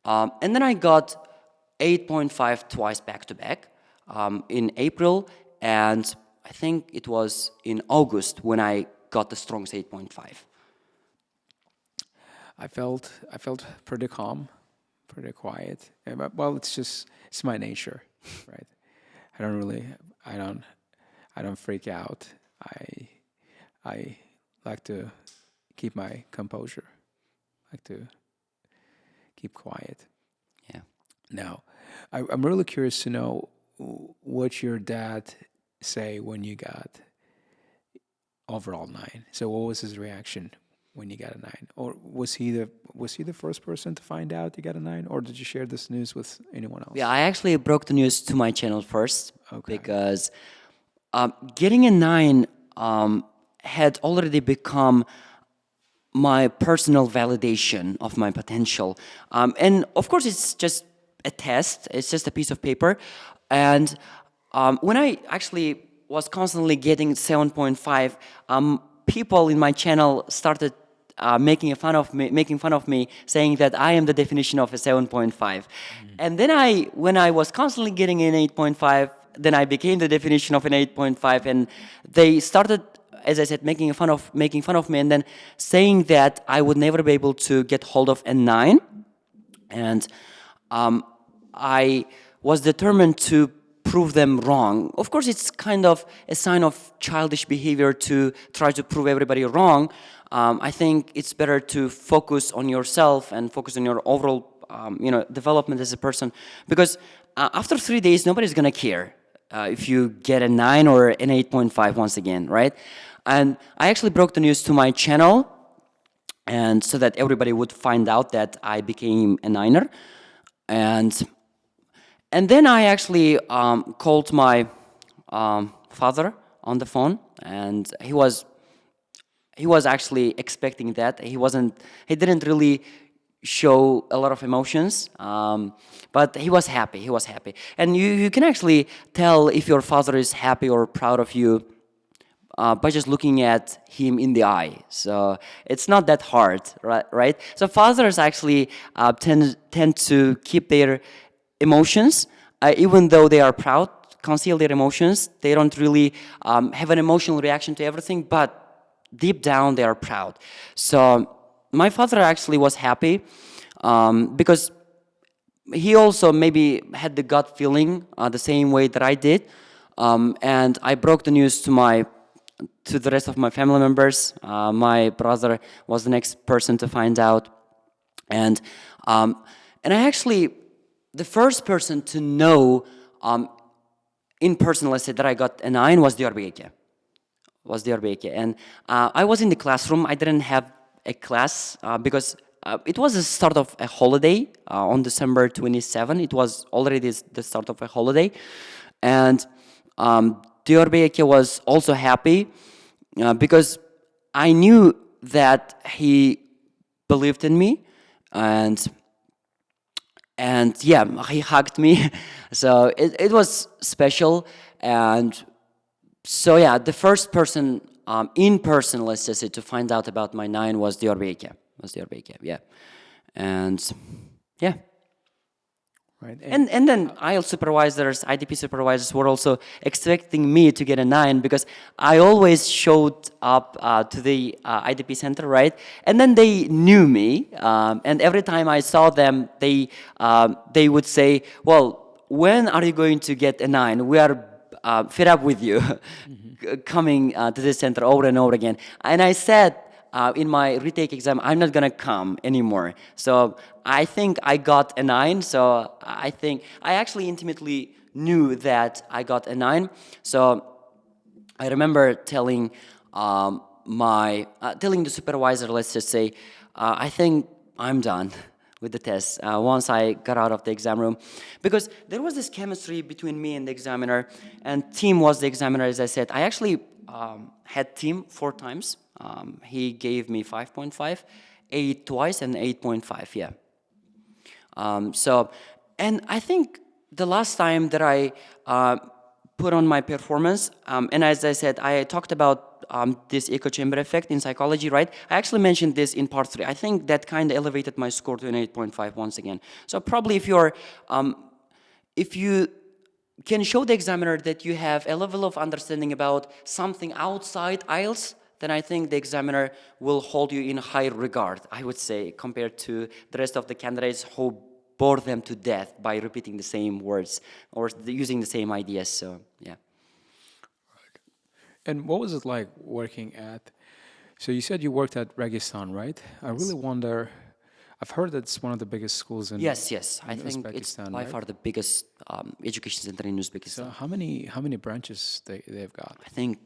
And then I got 8.5 twice back to back in April, and I think it was in August when I got the strongest 8.5. I felt pretty calm, pretty quiet. Well, it's my nature, right? I don't freak out. I like to keep my composure. Like to keep quiet. Yeah. Now, I'm really curious to know what your dad say when you got overall 9. So what was his reaction when you got a 9? Or was he the first person to find out you got a 9, or did you share this news with anyone else? Yeah, I actually broke the news to my channel first. Okay. Because getting a 9 had already become my personal validation of my potential. And of course, it's just a test. It's just a piece of paper. And when I actually was constantly getting 7.5, people in my channel started making fun of me, saying that I am the definition of a 7.5. And then when I was constantly getting an 8.5, then I became the definition of an 8.5, and they started as I said, making fun of me, and then saying that I would never be able to get hold of a 9. And I was determined to prove them wrong. Of course, it's kind of a sign of childish behavior to try to prove everybody wrong. I think it's better to focus on yourself and focus on your overall, development as a person. Because after 3 days, nobody's gonna care if you get a 9 or an 8.5 once again, right? And I actually broke the news to my channel, and so that everybody would find out that I became a 9er. And then I actually called my father on the phone, and he was actually expecting that. He didn't really show a lot of emotions, but he was happy. And you can actually tell if your father is happy or proud of you by just looking at him in the eye. So it's not that hard, right? So fathers actually tend to keep their emotions, even though they are proud, conceal their emotions. They don't really have an emotional reaction to everything, but deep down they are proud. So my father actually was happy because he also maybe had the gut feeling the same way that I did. And I broke the news to the rest of my family members. My brother was the next person to find out. And I actually, the first person to know in person, let's say, that I got a 9 was Diyorbek. And I was in the classroom. I didn't have a class because it was the start of a holiday on December 27. It was already the start of a holiday. And Diyorbek was also happy because I knew that he believed in me, and yeah, he hugged me. So it was special. And so yeah, the first person in person, let's just say, to find out about my 9 was Diyorbek. Yeah. And yeah. Right. And then IELTS supervisors, IDP supervisors were also expecting me to get a 9 because I always showed up to the IDP center, right? And then they knew me, and every time I saw them, they would say, "Well, when are you going to get a 9? We are fed up with you coming to this center over and over again." And I said, in my retake exam, I'm not gonna come anymore. So I think I got a 9. So I think I actually intimately knew that I got a 9. So I remember telling telling the supervisor, let's just say, I think I'm done with the test once I got out of the exam room, because there was this chemistry between me and the examiner, and Tim was the examiner, as I said. I actually had Tim 4 times. He gave me 5.5, 8 twice, and 8.5, yeah. And I think the last time that I put on my performance, and as I said, I talked about this echo chamber effect in psychology, right? I actually mentioned this in part 3. I think that kind of elevated my score to an 8.5 once again. So probably if you can show the examiner that you have a level of understanding about something outside IELTS, then I think the examiner will hold you in high regard, I would say, compared to the rest of the candidates who bore them to death by repeating the same words or using the same ideas. So, yeah. Right. And what was it like working at, so you said you worked at Registan, right? I really wonder, I've heard that it's one of the biggest schools in Yes. I think it's Uzbekistan, by right? far the biggest education center in Uzbekistan. So how many branches they've got? I think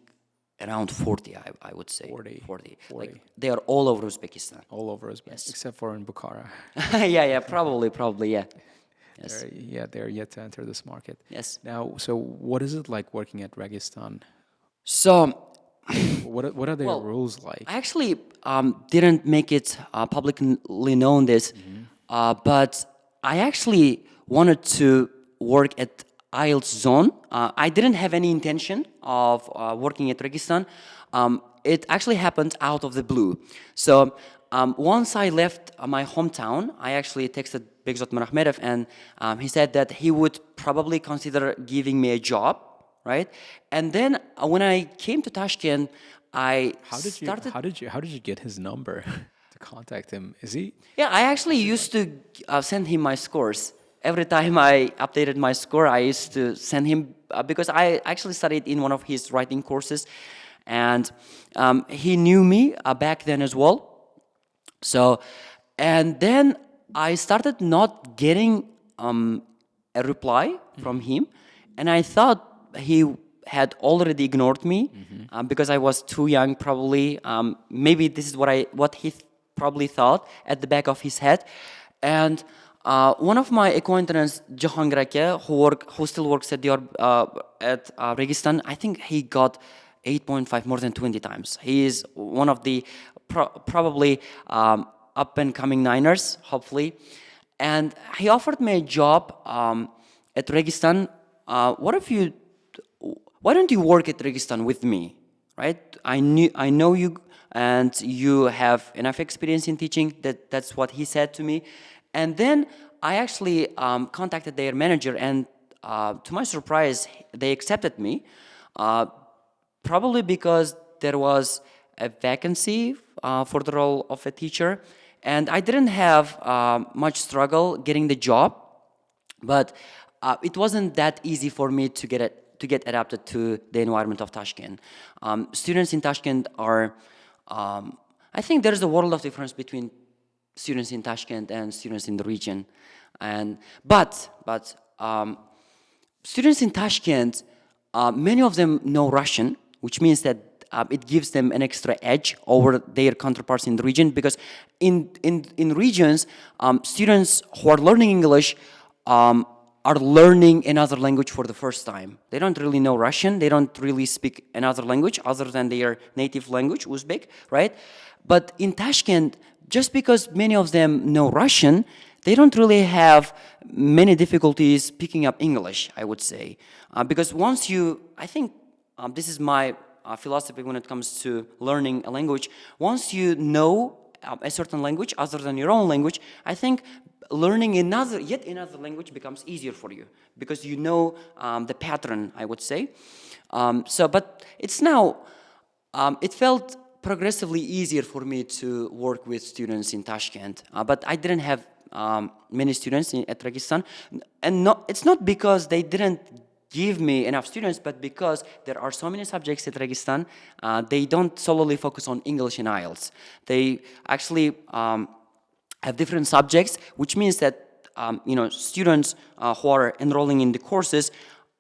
around 40, I would say. 40. Like, they are all over Uzbekistan. All over Uzbekistan, Yes. except for in Bukhara. yeah, probably, yeah. Yes. They're yet to enter this market. Yes. Now, so what is it like working at Registan? So, What are their well, rules like? I actually didn't make it publicly known this, but I actually wanted to work at IELTS zone. I didn't have any intention of working at Registan. It actually happened out of the blue. So once I left my hometown, I actually texted Begzod Mirahmedov, and he said that he would probably consider giving me a job right? And then when I came to Tashkent, I started. How did you get his number to contact him? Is he? Yeah, I actually used to send him my scores. Every time I updated my score, I used to send him because I actually studied in one of his writing courses, and he knew me back then as well. So, and then I started not getting a reply from him, and I thought he had already ignored me because I was too young, probably. Maybe this is what he probably thought at the back of his head. And one of my acquaintances, Jahangir Aka, who still works at Registan, I think he got 8.5 more than 20 times. He is one of the probably up and coming Niners, hopefully. And he offered me a job at Registan. Why don't you work at Registan with me, right? I know you, and you have enough experience in teaching. That's what he said to me. And then I actually contacted their manager, and to my surprise, they accepted me. Probably because there was a vacancy for the role of a teacher, and I didn't have much struggle getting the job, but it wasn't that easy for me to get adapted to the environment of Tashkent. Students in Tashkent are, I think there's a world of difference between students in Tashkent and students in the region, but students in Tashkent, many of them know Russian, which means that it gives them an extra edge over their counterparts in the region, because in regions, students who are learning English are learning another language for the first time. They don't really know Russian. They don't really speak another language other than their native language, Uzbek, right? But in Tashkent, just because many of them know Russian, they don't really have many difficulties picking up English, I would say. Because once you, I think this is my philosophy when it comes to learning a language. Once you know a certain language other than your own language, I think learning yet another language becomes easier for you, because you know the pattern, I would say. But it's now, it felt progressively easier for me to work with students in Tashkent. But I didn't have many students at Registan. And it's not because they didn't give me enough students, but because there are so many subjects at Registan, they don't solely focus on English and IELTS. They actually have different subjects, which means that students who are enrolling in the courses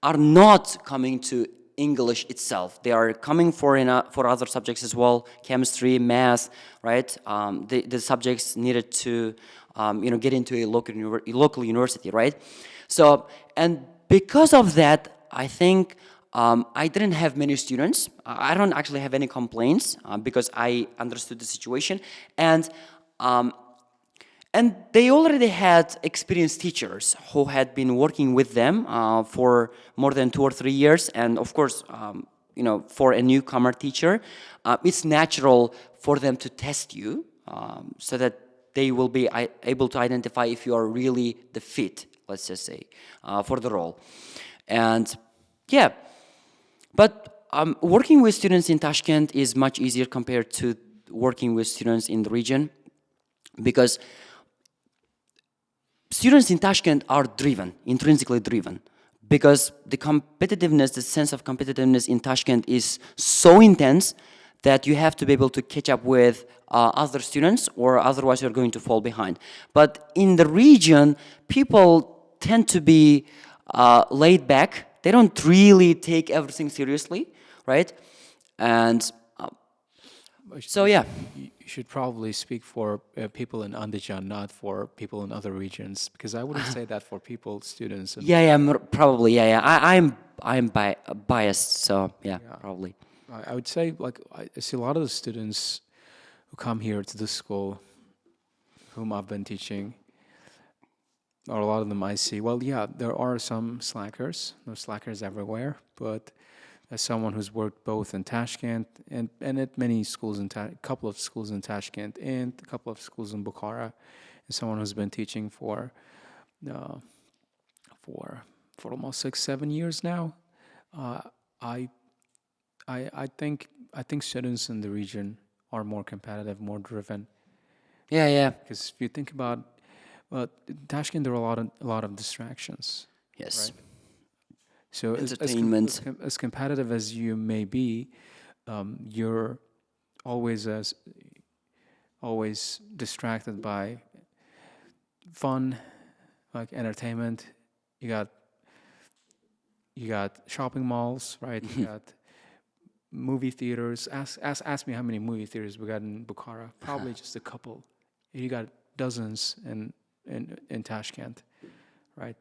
are not coming to English itself. They are coming for other subjects as well, chemistry, math, right? The subjects needed to get into a local university, right? So, and because of that, I think I didn't have many students. I don't actually have any complaints because I understood the situation, and they already had experienced teachers who had been working with them for more than 2 or 3 years. And of course, for a newcomer teacher, it's natural for them to test you so that they will be able to identify if you are really the fit, let's just say, for the role. And yeah, but working with students in Tashkent is much easier compared to working with students in the region, because students in Tashkent are driven, intrinsically driven, because the competitiveness, the sense of competitiveness in Tashkent is so intense that you have to be able to catch up with other students, or otherwise you're going to fall behind. But in the region, people tend to be laid back. They don't really take everything seriously, right? And so, yeah. You should probably speak for people in Andijan, not for people in other regions, because I wouldn't say that for students. Probably, yeah. I'm biased, so yeah, probably. I would say, like, I see a lot of the students who come here to this school, whom I've been teaching, or a lot of them I see. Well, yeah, there are some slackers. There's slackers everywhere, but as someone who's worked both in Tashkent and at many schools a couple of schools in Tashkent and a couple of schools in Bukhara, and someone who's been teaching for almost 6-7 years now, Uh, I, I think students in the region are more competitive, more driven. Yeah, yeah. Because if you think about, well, Tashkent, there are a lot of distractions, Yes. right? So Entertainment. as competitive as you may be, you're always as always distracted by fun, like entertainment. You got you got shopping malls, right? You got movie theaters. Ask me how many movie theaters we got in Bukhara. Probably just a couple. You got dozens in Tashkent, right?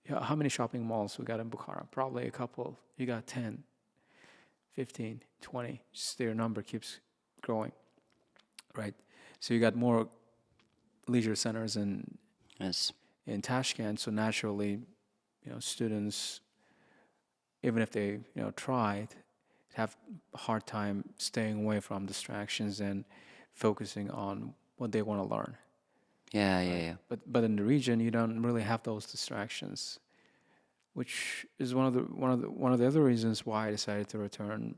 Yeah, how many shopping malls we got in Bukhara? Probably a couple. You got 10, 15, 20. Just their number keeps growing, right? So you got more leisure centers Yes. in Tashkent. So naturally, students, even if they tried, have a hard time staying away from distractions and focusing on what they want to learn. Yeah, yeah, yeah. But in the region, you don't really have those distractions, which is one of the other reasons why I decided to return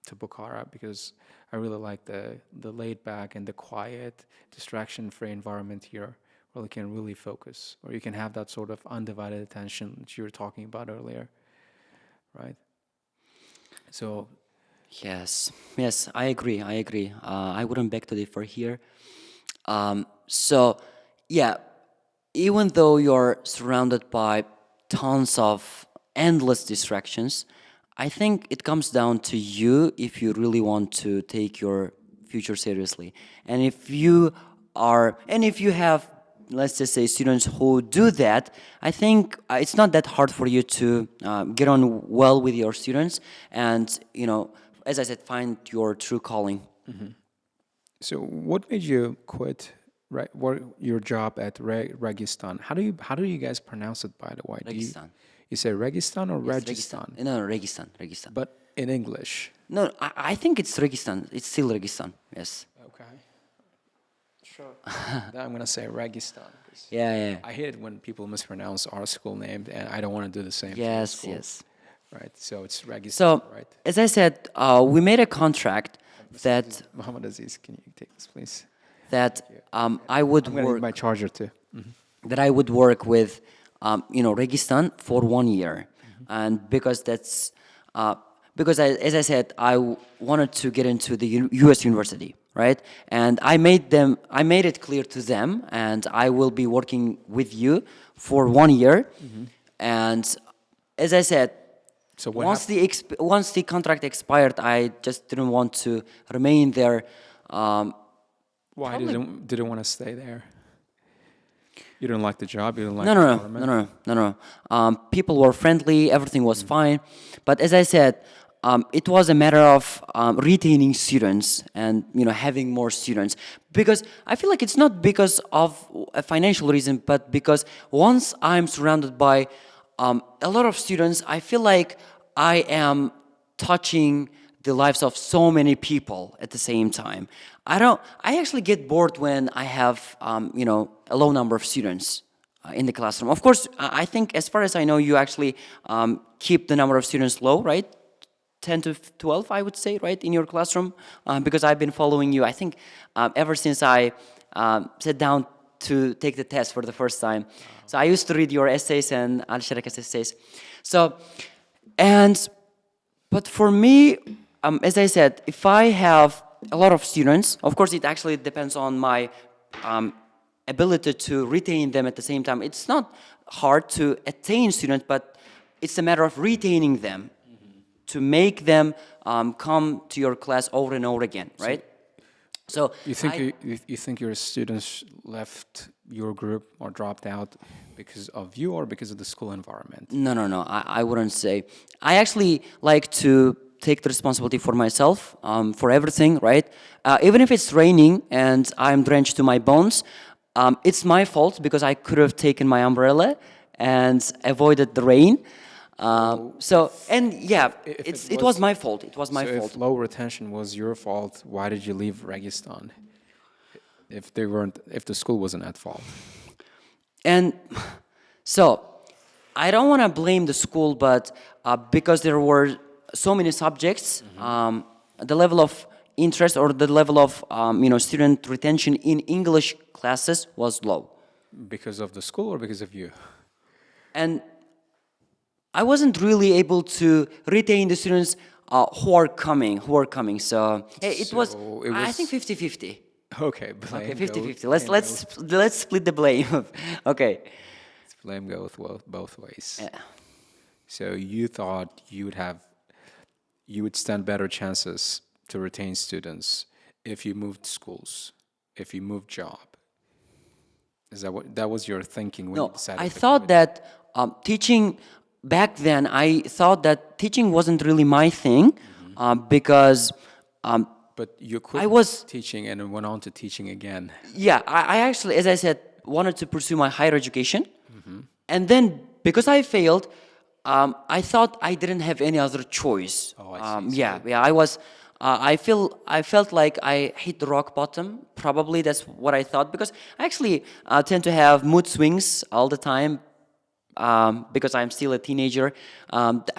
to Bukhara, because I really like the laid back and the quiet, distraction free environment here, where you can really focus, or you can have that sort of undivided attention that you were talking about earlier, right? So Yes, yes, I agree. I agree. I wouldn't beg to differ here. So, yeah, even though you're surrounded by tons of endless distractions, I think it comes down to you if you really want to take your future seriously. And if you have, let's just say, students who do that, I think it's not that hard for you to get on well with your students and, as I said, find your true calling. So, what made you quit your job at Registan? How do you guys pronounce it, by the way? Registan. You say Registan or Yes, Registan? No, Registan, Registan. But in English. No, I think it's Registan. It's still Registan. Yes. Okay. Sure. Then I'm gonna say Registan. 'Cause Yeah, yeah. I hate it when people mispronounce our school name, and I don't want to do the same. To the Yes, school, yes. Right. So it's Registan, So, right? as I said, we made a contract that Muhammad Aziz, can you take this, please? I would I'm gonna work need my charger too. with Registan for 1 year, and because as I said, wanted to get into the U.S. university, right? And I made it clear to them, and I will be working with you for 1 year, and as I said. So what Once the contract expired, I just didn't want to remain there. Why didn't want to stay there? You didn't like the job. You didn't like No, the no, no, environment? no, no, no, no. People were friendly. Everything was fine. But as I said, it was a matter of retaining students and having more students, because I feel like it's not because of a financial reason, but because once I'm surrounded by a lot of students, I feel like I am touching the lives of so many people at the same time. I actually get bored when I have, a low number of students in the classroom. Of course, I think, as far as I know, you actually keep the number of students low, right? 10 to 12, I would say, right, in your classroom, because I've been following you, I think, ever since I sat down to take the test for the first time. So I used to read your essays and Alisher's essays. But for me, as I said, if I have a lot of students, of course, it actually depends on my ability to retain them at the same time. It's not hard to attain students, but it's a matter of retaining them, to make them come to your class over and over again, right? So you think your students left your group or dropped out because of you or because of the school environment? No, no, no. I wouldn't say. I actually like to take the responsibility for myself, for everything, right? Even if it's raining and I'm drenched to my bones, it's my fault because I could have taken my umbrella and avoided the rain. It was my fault. It was my fault. If low retention was your fault, why did you leave Registan? If the school wasn't at fault? And so, I don't want to blame the school, but because there were so many subjects, the level of interest or the level of student retention in English classes was low. Because of the school or because of you? And I wasn't really able to retain the students who are coming. So it was, I think 50-50. Okay, blame Okay, 50-50. goes, Let's split the blame. Okay. blame goes both ways. Yeah. So you thought you would stand better chances to retain students if you moved schools, if you moved job. Is that was your thinking when you No, decided I to thought quit? that teaching back then. I thought that teaching wasn't really my thing because But you quit I was teaching and went on to teaching again. yeah. I actually, as I said, wanted to pursue my higher education, and then because I failed, I thought I didn't have any other choice. Oh, I see. Yeah. I was. I felt like I hit the rock bottom. Probably that's what I thought because I actually tend to have mood swings all the time. Because I'm still a teenager,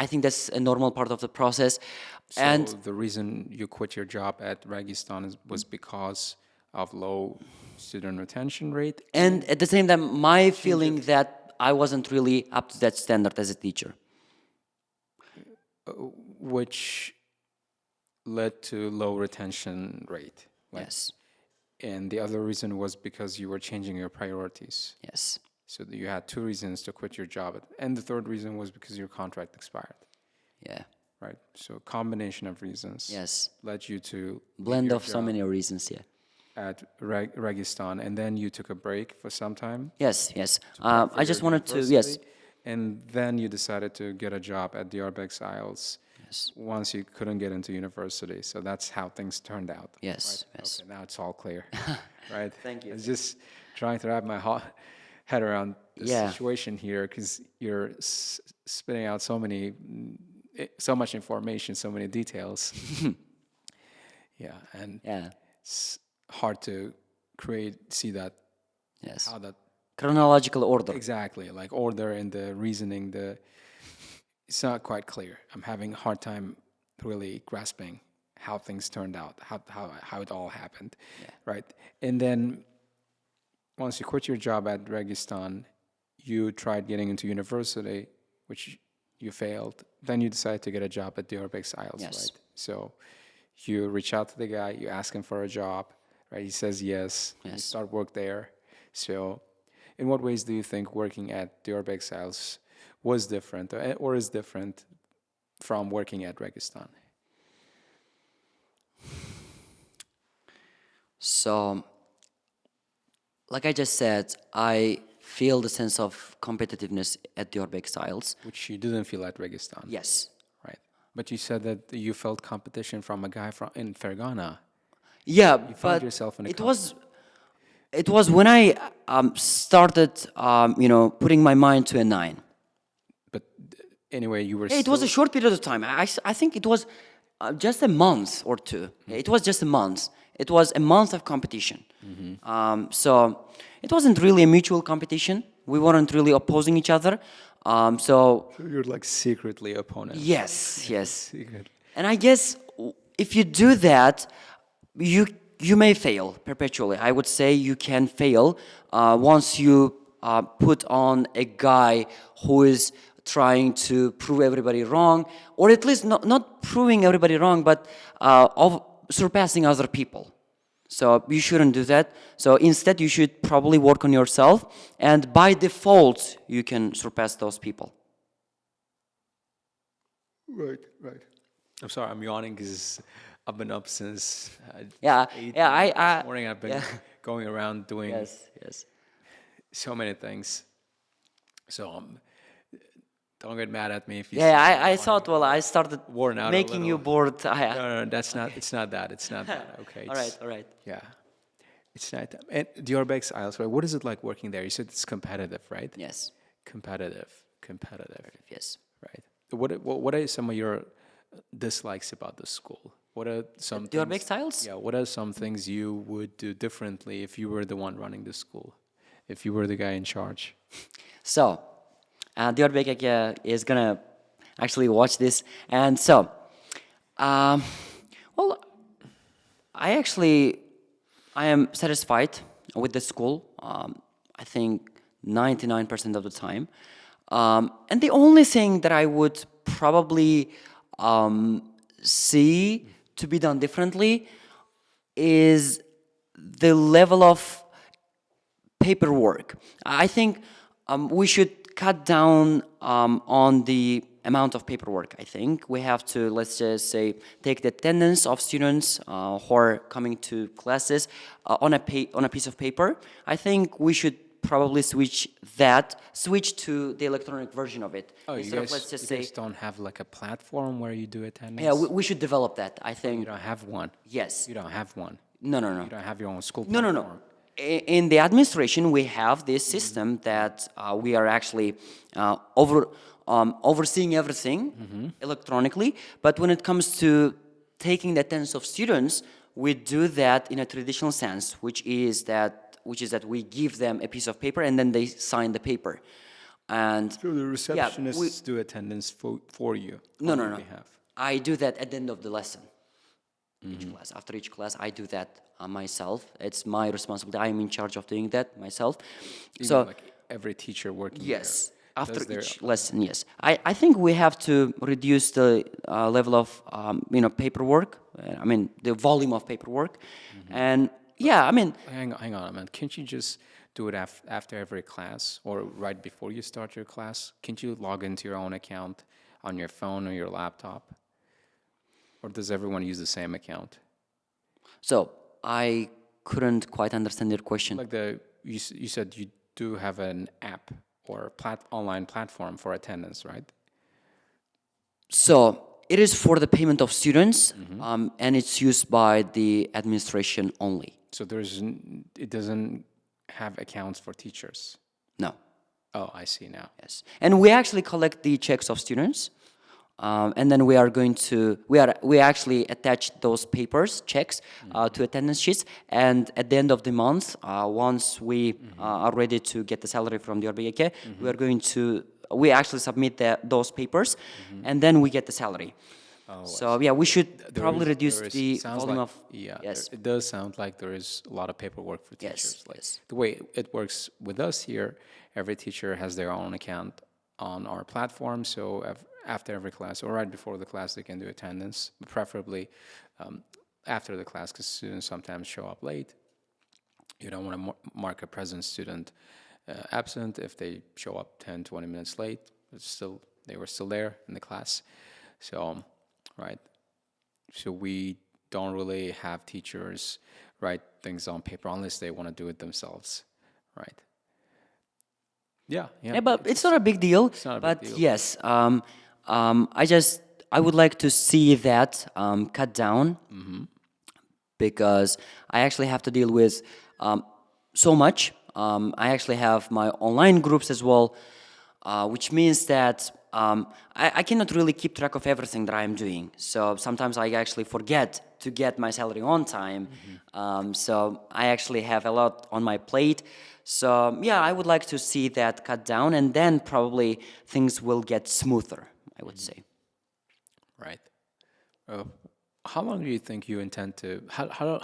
I think that's a normal part of the process. So And the reason you quit your job at Registan was because of low student retention rate. and at the same time, my feeling that I wasn't really up to that standard as a teacher. Which led to low retention rate. Yes, And the other reason was because you were changing your priorities. yes, So that you had two reasons to quit your job. And the third reason was because your contract expired, yeah, right? So combination of reasons yes. led you to leave Blend your of so job many reasons. Yeah. at Registan. And then you took a break for some time. Yes, yes. for I just your wanted to. Yes, university, And then you decided to get a job at Diyorbek IELTS yes, once you couldn't get into university. So that's how things turned out. yes, Right? yes. Okay, now it's all clear. Right? Thank you. I was just trying to wrap my head around the Yeah. situation here because you're spitting out so much information, so many details. Yeah, and Yeah, it's hard to see that yes. how that Chronological order. exactly like order and the reasoning. It's not quite clear. I'm having a hard time really grasping how things turned out, how it all happened, right? And then once you quit your job at Registan, you tried getting into university, which you failed. Then you decided to get a job at Diyorbek IELTS, Yes. right? So you reach out to the guy, you ask him for a job, right? He says yes. You Yes. start work there. So in what ways do you think working at Diyorbek IELTS was different or is different from working at Registan? So, like I just said, I feel the sense of competitiveness at Diyorbek IELTS. Which you didn't feel at Registan. Yes. Right. But you said that you felt competition from a guy in Fergana. Yeah, found but yourself in a it was when I started, putting my mind to a 9. But anyway, you were It was a short period of time. I think it was just a month or two. It was just a month. It was a month of competition. So it wasn't really a mutual competition. We weren't really opposing each other. So you're like secretly opponents. yes, yes. Secret. And I guess if you do that, you may fail perpetually. I would say you can fail once you put on a guy who is trying to prove everybody wrong, or at least not proving everybody wrong, but of surpassing other people. So you shouldn't do that. So instead, you should probably work on yourself, and by default, you can surpass those people. Right, right. I'm sorry, I'm yawning because I've been up since Yeah, 8 yeah. this morning. I've been going around doing Yes. so many things. So don't get mad at me if you. Yeah, see me I yawning. thought. Well, I started Worn out a making you little. bored. No, that's not. It's not that. It's not that. Okay. All right. Yeah. It's not that. And Diyorbek IELTS, right? What is it like working there? You said it's competitive, right? Yes. Competitive. Yes. Right. What are some of your dislikes about the school? What are some Diyorbek things? IELTS? Yeah. What are some things you would do differently if you were the one running the school, if you were the guy in charge? So, Diyorbek is gonna actually watch this, and so, um, well, I am satisfied with the school. I think 99% of the time, and the only thing that I would probably see to be done differently is the level of paperwork. I think we should cut down on the amount of paperwork. I think we have to, let's just say, take the attendance of students who are coming to classes on a piece of paper. I think we should probably switch to the electronic version of it. Oh, Instead of, let's just you say, guys don't have like a platform where you do attendance? yeah, we should develop that. I You think don't have one. yes. You don't have one. No. You don't have your own school No, platform. no, no. In the administration, we have this system that we are actually overseeing everything electronically. But when it comes to taking the attendance of students, we do that in a traditional sense, which is that we give them a piece of paper and then they sign the paper. And So the receptionists we- do attendance for you. no, on no, your no. behalf. I do that at the end of the lesson. Each class. After each class, I do that myself. It's my responsibility. I am in charge of doing that myself. You So mean like every teacher working yes, there after does their- each lesson, yes. I think we have to reduce the level of paperwork. I mean the volume of paperwork, and yeah, I mean Hang on, man. Can't you just do it after every class or right before you start your class? Can't you log into your own account on your phone or your laptop? Or does everyone use the same account? so I couldn't quite understand your question. Like you said you do have an app or online platform for attendance, right? So it is for the payment of students, and it's used by the administration only. So it doesn't have accounts for teachers. No. Oh, I see now. Yes, and we actually collect the checks of students, and then we actually attach those checks, to attendance sheets, and at the end of the month, once we are ready to get the salary from the Diyorbek, we actually submit those papers, and then we get the salary. So yeah, we should probably reduce the volume of yes. It does sound like there is a lot of paperwork for teachers. Yes, Like yes. the way it works with us here, every teacher has their own account on our platform. So after every class or right before the class, they can do attendance, but preferably after the class, because students sometimes show up late. You don't want to mark a present student absent if they show up 10, 20 minutes late. But they were still there in the class. So. Right. So we don't really have teachers write things on paper unless they want to do it themselves. Right. Yeah. Yeah, but it's not a big deal. It's not a but big deal. yes, I would like to see that cut down, because I actually have to deal with so much. I actually have my online groups as well, which means that I cannot really keep track of everything that I am doing. So sometimes I actually forget to get my salary on time. So I actually have a lot on my plate. So yeah, I would like to see that cut down, and then probably things will get smoother, I would say. Right. How long do you think you intend to? How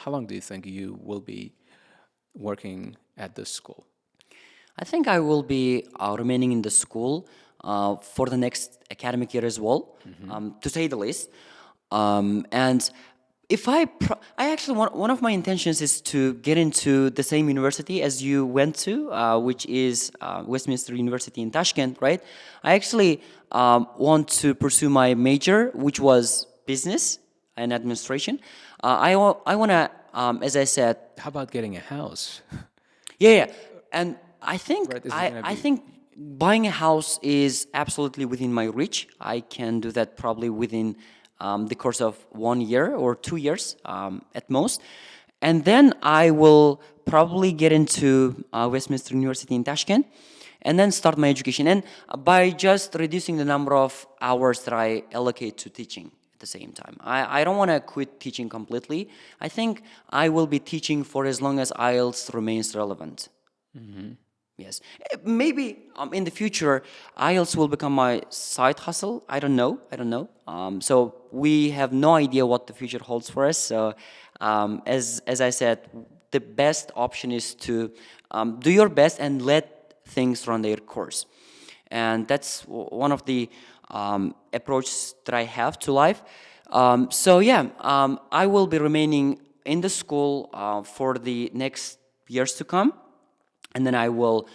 long do you think you will be working at this school? I think I will be remaining in the school for the next academic year as well, to say the least. And if I actually one of my intentions is to get into the same university as you went to, which is Westminster University in Tashkent, right? I actually want to pursue my major, which was business and administration. I want to, as I said. How about getting a house? Yeah, and I think Right, I think buying a house is absolutely within my reach. I can do that probably within the course of 1 year or 2 years at most, and then I will probably get into Westminster University in Tashkent, and then start my education. And by just reducing the number of hours that I allocate to teaching at the same time, I don't want to quit teaching completely. I think I will be teaching for as long as IELTS remains relevant. Yes. Maybe in the future, IELTS will become my side hustle. I don't know. I don't know. So we have no idea what the future holds for us. So as I said, the best option is to do your best and let things run their course. And that's one of the approaches that I have to life. So yeah, I will be remaining in the school for the next years to come. And then I will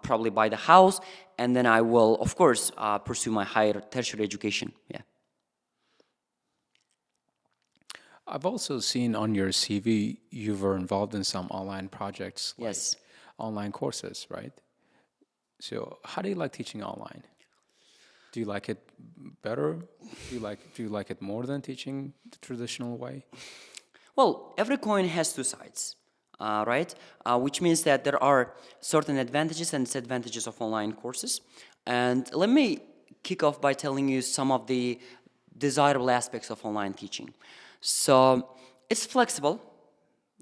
probably buy the house, and then I will, of course, pursue my higher tertiary education. Yeah. I've also seen on your CV you were involved in some online projects, like Yes. online courses, right? So how do you like teaching online? Do you like it better? Do you like it more than teaching the traditional way? Well, every coin has two sides, right? Which means that there are certain advantages and disadvantages of online courses. And let me kick off by telling you some of the desirable aspects of online teaching. So it's flexible.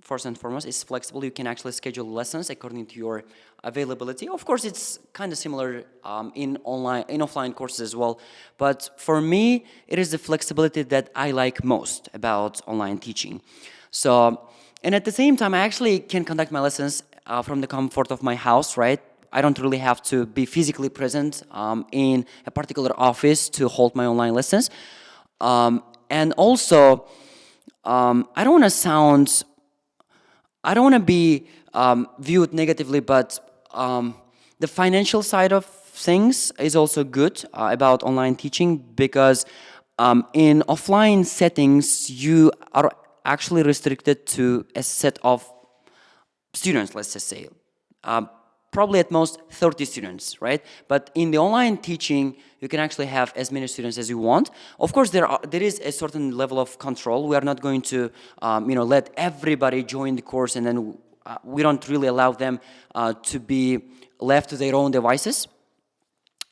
First and foremost, it's flexible. You can actually schedule lessons according to your availability. Of course, it's kind of similar in offline courses as well. But for me, it is the flexibility that I like most about online teaching. So, and at the same time, I actually can conduct my lessons from the comfort of my house, right? I don't really have to be physically present in a particular office to hold my online lessons. And also, I don't want to be viewed negatively, but the financial side of things is also good about online teaching, because in offline settings, you are actually restricted to a set of students, let's just say. Probably at most 30 students, right? But in the online teaching, you can actually have as many students as you want. Of course, there is a certain level of control. We are not going to, let everybody join the course, and then we don't really allow them to be left to their own devices.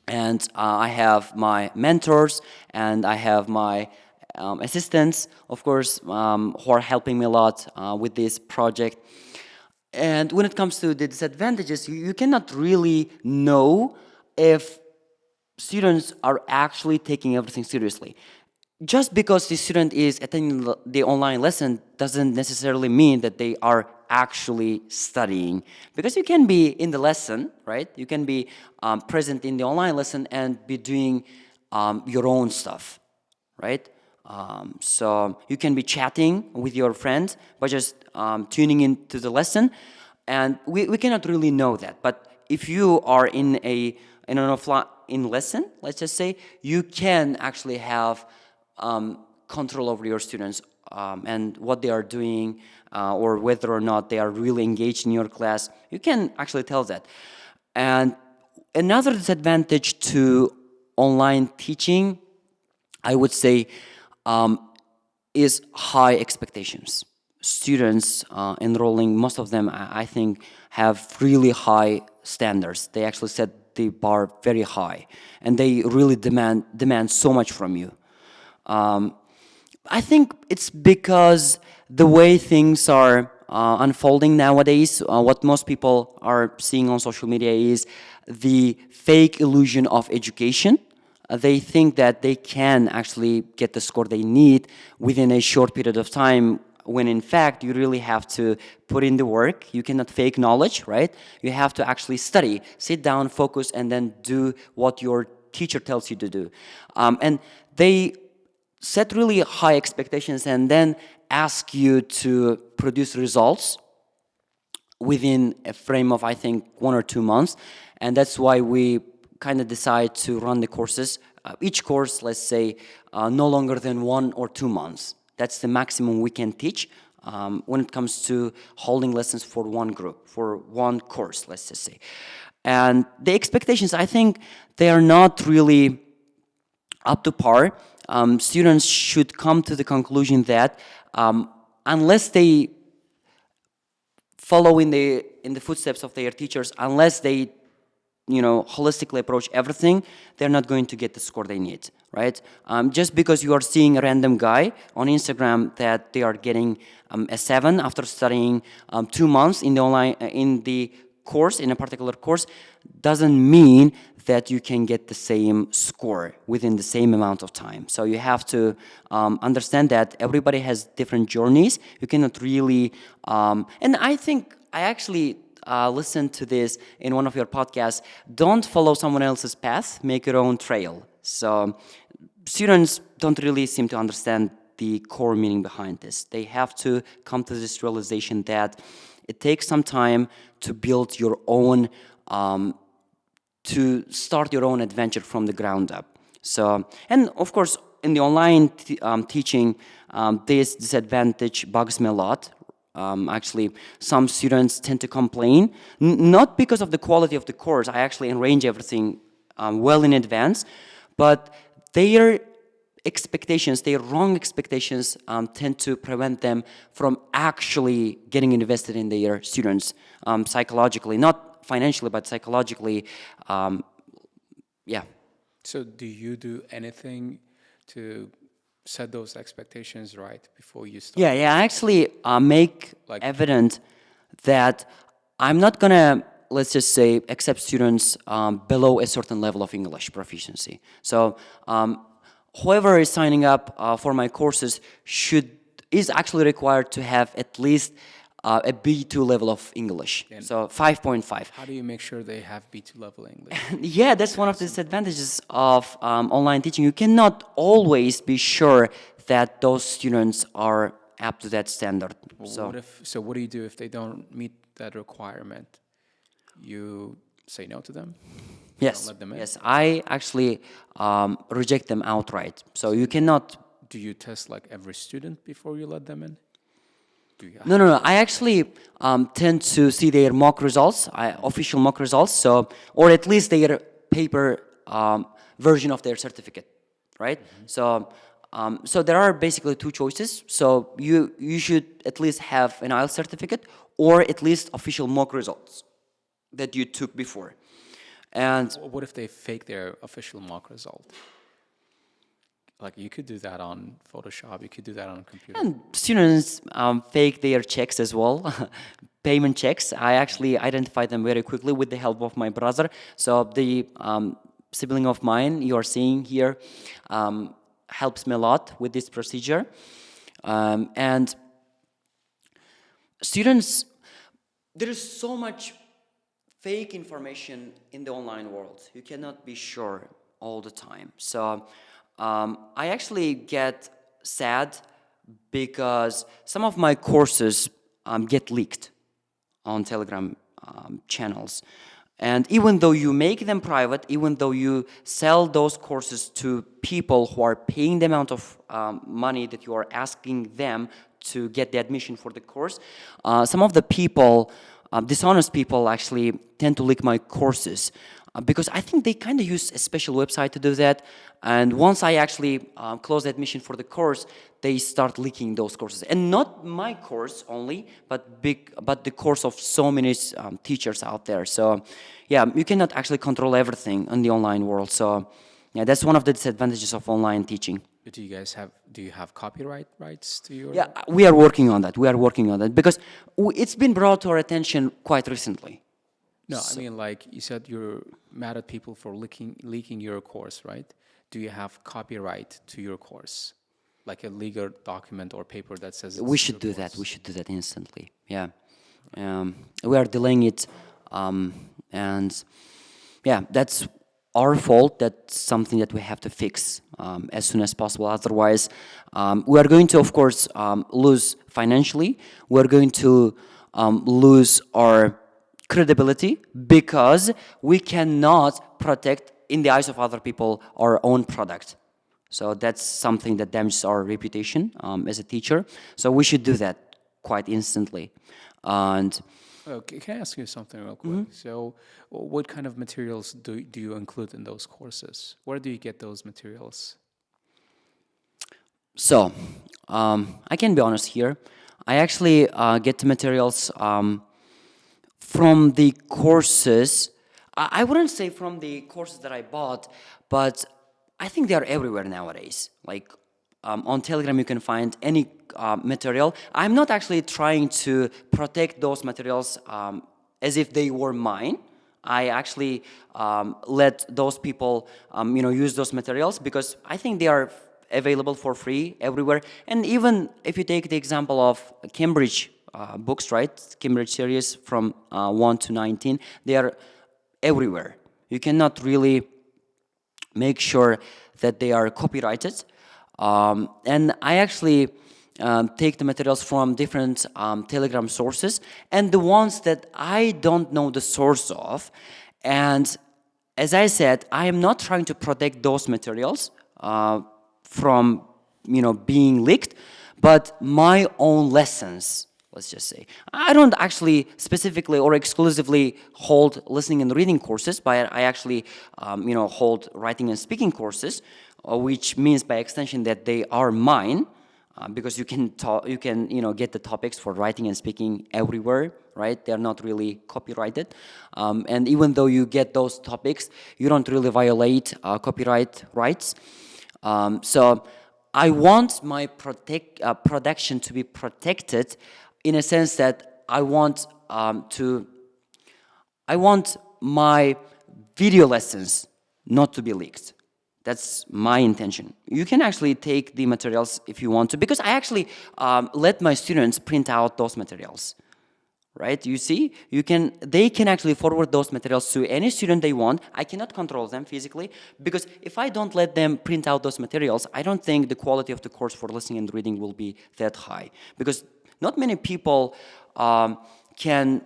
And I have my mentors, and I have my assistants, of course, who are helping me a lot with this project. And when it comes to the disadvantages, you cannot really know if students are actually taking everything seriously. Just because the student is attending the online lesson doesn't necessarily mean that they are actually studying. Because you can be in the lesson, right? You can be present in the online lesson and be doing your own stuff, right? So you can be chatting with your friends by just tuning into the lesson, and we cannot really know that. But if you are in an offline lesson, let's just say, you can actually have control over your students and what they are doing, or whether or not they are really engaged in your class. You can actually tell that. And another disadvantage to online teaching, I would say, is high expectations. Students enrolling, most of them, I think, have really high standards. They actually set the bar very high, and they really demand so much from you. I think it's because the way things are unfolding nowadays, what most people are seeing on social media is the fake illusion of education. They think that they can actually get the score they need within a short period of time, when in fact you really have to put in the work. You cannot fake knowledge, right? You have to actually study, sit down, focus, and then do what your teacher tells you to do. And they set really high expectations and then ask you to produce results within a frame of, I think, 1 or 2 months. And that's why we kind of decide to run the courses. Each course, let's say, no longer than 1 or 2 months. That's the maximum we can teach when it comes to holding lessons for one group, for one course, let's just say. And the expectations, I think, they are not really up to par. Students should come to the conclusion that unless they follow in the footsteps of their teachers, unless they holistically approach everything, they're not going to get the score they need, right? Just because you are seeing a random guy on Instagram that they are getting a 7 after studying 2 months in the course, in a particular course, doesn't mean that you can get the same score within the same amount of time. So you have to understand that everybody has different journeys. You cannot really, and I think I actually listened to this in one of your podcasts. Don't follow someone else's path, make your own trail. So students don't really seem to understand the core meaning behind this. They have to come to this realization that it takes some time to build your own, to start your own adventure from the ground up. So, and of course, in the online teaching, this disadvantage bugs me a lot. Actually, some students tend to complain, not because of the quality of the course. I actually arrange everything well in advance, but their expectations, their wrong expectations, tend to prevent them from actually getting invested in their students psychologically, not financially, but psychologically. Yeah. So do you do anything to set those expectations right before you start? Yeah, I actually make evident that I'm not gonna, let's just say, accept students below a certain level of English proficiency. So whoever is signing up for my courses is actually required to have at least a B2 level of English, so 5.5. How do you make sure they have B2 level English? Yeah, that's one of the disadvantages of online teaching. You cannot always be sure that those students are up to that standard. Well, what do you do if they don't meet that requirement? You say no to them? Yes, Don't let them in? yes. I actually reject them outright. So you cannot. Do you test like every student before you let them in? No. I actually tend to see their mock results, official mock results. So, or at least their paper version of their certificate, right? So, so there are basically two choices. So you should at least have an IELTS certificate or at least official mock results that you took before. And what if they fake their official mock result? Like you could do that on Photoshop, you could do that on a computer. And students fake their checks as well, payment checks. I actually identify them very quickly with the help of my brother. So the sibling of mine you are seeing here helps me a lot with this procedure. And students, there is so much fake information in the online world. You cannot be sure all the time. So I actually get sad because some of my courses get leaked on Telegram channels. And even though you make them private, even though you sell those courses to people who are paying the amount of money that you are asking them to get the admission for the course, some of the people, dishonest people, actually tend to leak my courses. Because I think they kind of use a special website to do that. And once I actually close the admission for the course, they start leaking those courses. And not my course only, but the course of so many teachers out there. So yeah, you cannot actually control everything in the online world. So yeah, that's one of the disadvantages of online teaching. Do you have copyright rights to your? Yeah, we are working on that. We are working on that because it's been brought to our attention quite recently. No, I mean, like you said, you're mad at people for leaking your course, right? Do you have copyright to your course, like a legal document or paper that says? We should do that. We should do that instantly. Yeah, we are delaying it, and yeah, that's our fault. That's something that we have to fix as soon as possible. Otherwise, we are going to, of course, lose financially. We are going to lose our credibility because we cannot protect, in the eyes of other people, our own product. So that's something that damages our reputation as a teacher. So we should do that quite instantly. And can I ask you something real quick? So what kind of materials do you include in those courses? Where do you get those materials? So I can be honest here. I actually get the materials from the courses. I wouldn't say from the courses that I bought, but I think they are everywhere nowadays. Like on Telegram, you can find any material. I'm not actually trying to protect those materials as if they were mine. I actually let those people, use those materials because I think they are available for free everywhere. And even if you take the example of Cambridge books, right? Cambridge series from 1 to 19, they are everywhere. You cannot really make sure that they are copyrighted. And I actually take the materials from different Telegram sources, and the ones that I don't know the source of. And as I said, I am not trying to protect those materials from being leaked, but my own lessons, let's just say. I don't actually specifically or exclusively hold listening and reading courses, but I actually hold writing and speaking courses, which means by extension that they are mine. Because you can get the topics for writing and speaking everywhere, right? They're not really copyrighted, and even though you get those topics, you don't really violate copyright rights. So I want my production to be protected, in a sense that I want my video lessons not to be leaked. That's my intention. You can actually take the materials if you want to, because I actually let my students print out those materials, right? You see, they can actually forward those materials to any student they want. I cannot control them physically, because if I don't let them print out those materials, I don't think the quality of the course for listening and reading will be that high, because not many people can,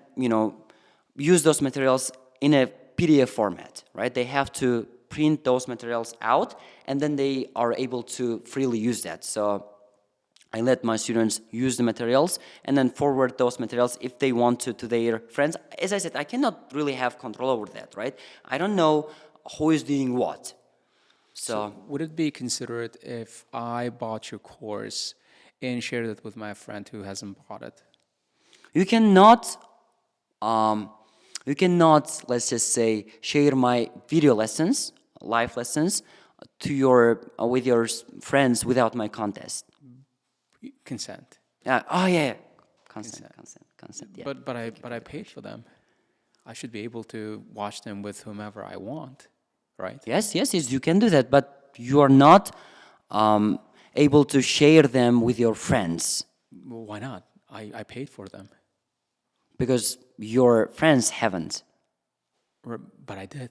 use those materials in a PDF format, right? They have to print those materials out, and then they are able to freely use that. So I let my students use the materials and then forward those materials if they want to their friends. As I said, I cannot really have control over that, right? I don't know who is doing what. So would it be considerate if I bought your course and shared it with my friend who hasn't bought it? You cannot, let's just say, share my video lessons, live lessons, with your friends without my consent. Consent. Yeah. Consent. Yeah. But I paid for them. I should be able to watch them with whomever I want, right? Yes, you can do that, but you are not able to share them with your friends. Well, why not? I paid for them. Because your friends haven't. But I did.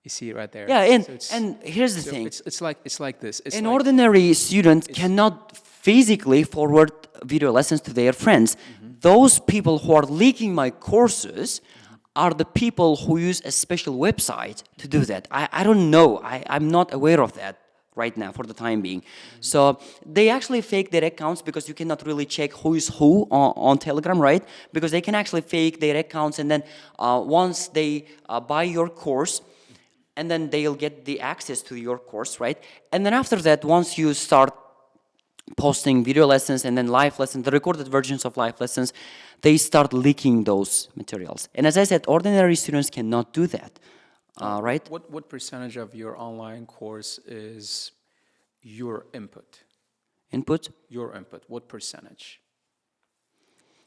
You see it right there. Yeah, So and here's the thing. It's like this. An ordinary student cannot physically forward video lessons to their friends. Those people who are leaking my courses are the people who use a special website to do that. I don't know. I'm not aware of that right now for the time being. So they actually fake their accounts, because you cannot really check who is who on Telegram, right? Because they can actually fake their accounts, and then once they buy your course, and then they'll get the access to your course, right? And then after that, once you start posting video lessons and then live lessons, the recorded versions of live lessons, they start leaking those materials. And as I said, ordinary students cannot do that, right? What percentage of your online course is your input? Input? Your input. What percentage?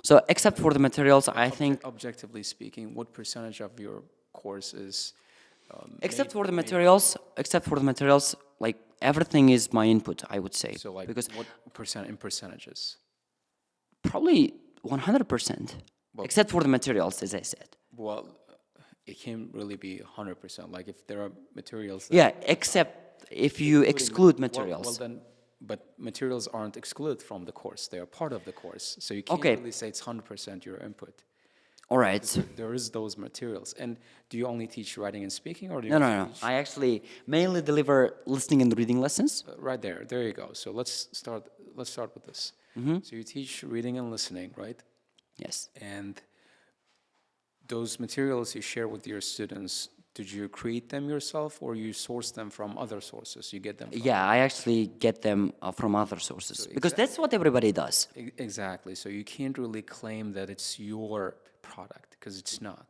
So except for the materials, I think... Objectively speaking, what percentage of your course is... Except for the materials, like everything is my input, I would say. So like because what percent in percentages? Probably 100%, except for the materials, as I said. Well, it can't really be 100%. Like if there are materials... Yeah, except if you exclude materials. Well then, but materials aren't excluded from the course. They are part of the course. So you can't really say it's 100% your input. All right. There is those materials. And do you only teach writing and speaking, or do you No. I actually mainly deliver listening and reading lessons. Right there. There you go. So let's start with this. So you teach reading and listening, right? Yes. And those materials you share with your students, did you create them yourself, or you source them from other sources? You get them from... Yeah, I actually get them from other sources, because that's what everybody does. Exactly. So you can't really claim that it's your product, because it's not.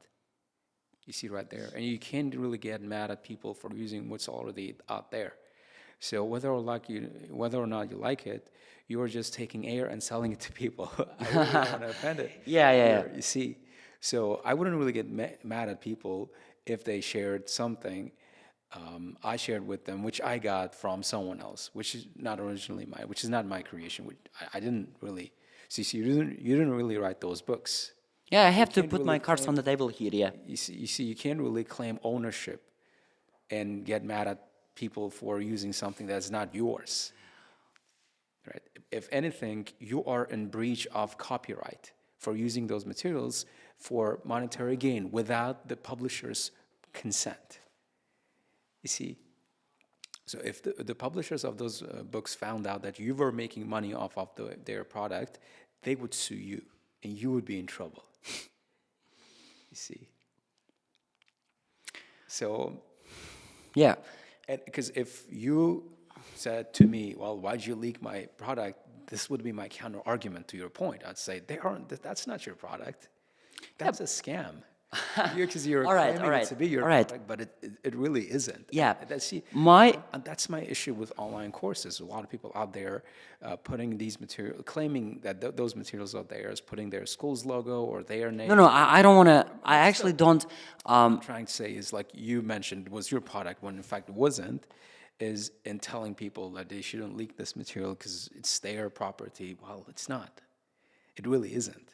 You see right there. And you can't really get mad at people for using what's already out there. So whether or not you like it, you are just taking air and selling it to people. I really don't want to offend it. Yeah. You see. So I wouldn't really get mad at people if they shared something I shared with them, which I got from someone else, which is not originally which is not my creation. Which I didn't really see. So you didn't really write those books. Yeah, I have to can't put really my cards on the table here. Yeah. You see, you can't really claim ownership and get mad at people for using something that's not yours. Right? If anything, you are in breach of copyright for using those materials for monetary gain without the publisher's consent. You see, so if the publishers of those books found out that you were making money off of their product, they would sue you, and you would be in trouble. You see. So, Yeah. because if you said to me, "Well, why'd you leak my product?" This would be my counter argument to your point. I'd say, That's not your product. That's a scam." Because you're claiming it to be your product, but it really isn't. Yeah. That's my issue with online courses. A lot of people out there putting these materials, claiming that those materials are theirs, putting their school's logo or their name. No, I don't want to. I actually don't. What I'm trying to say is, like you mentioned, was your product when in fact it wasn't. Is in telling people that they shouldn't leak this material because it's their property. Well, it's not. It really isn't.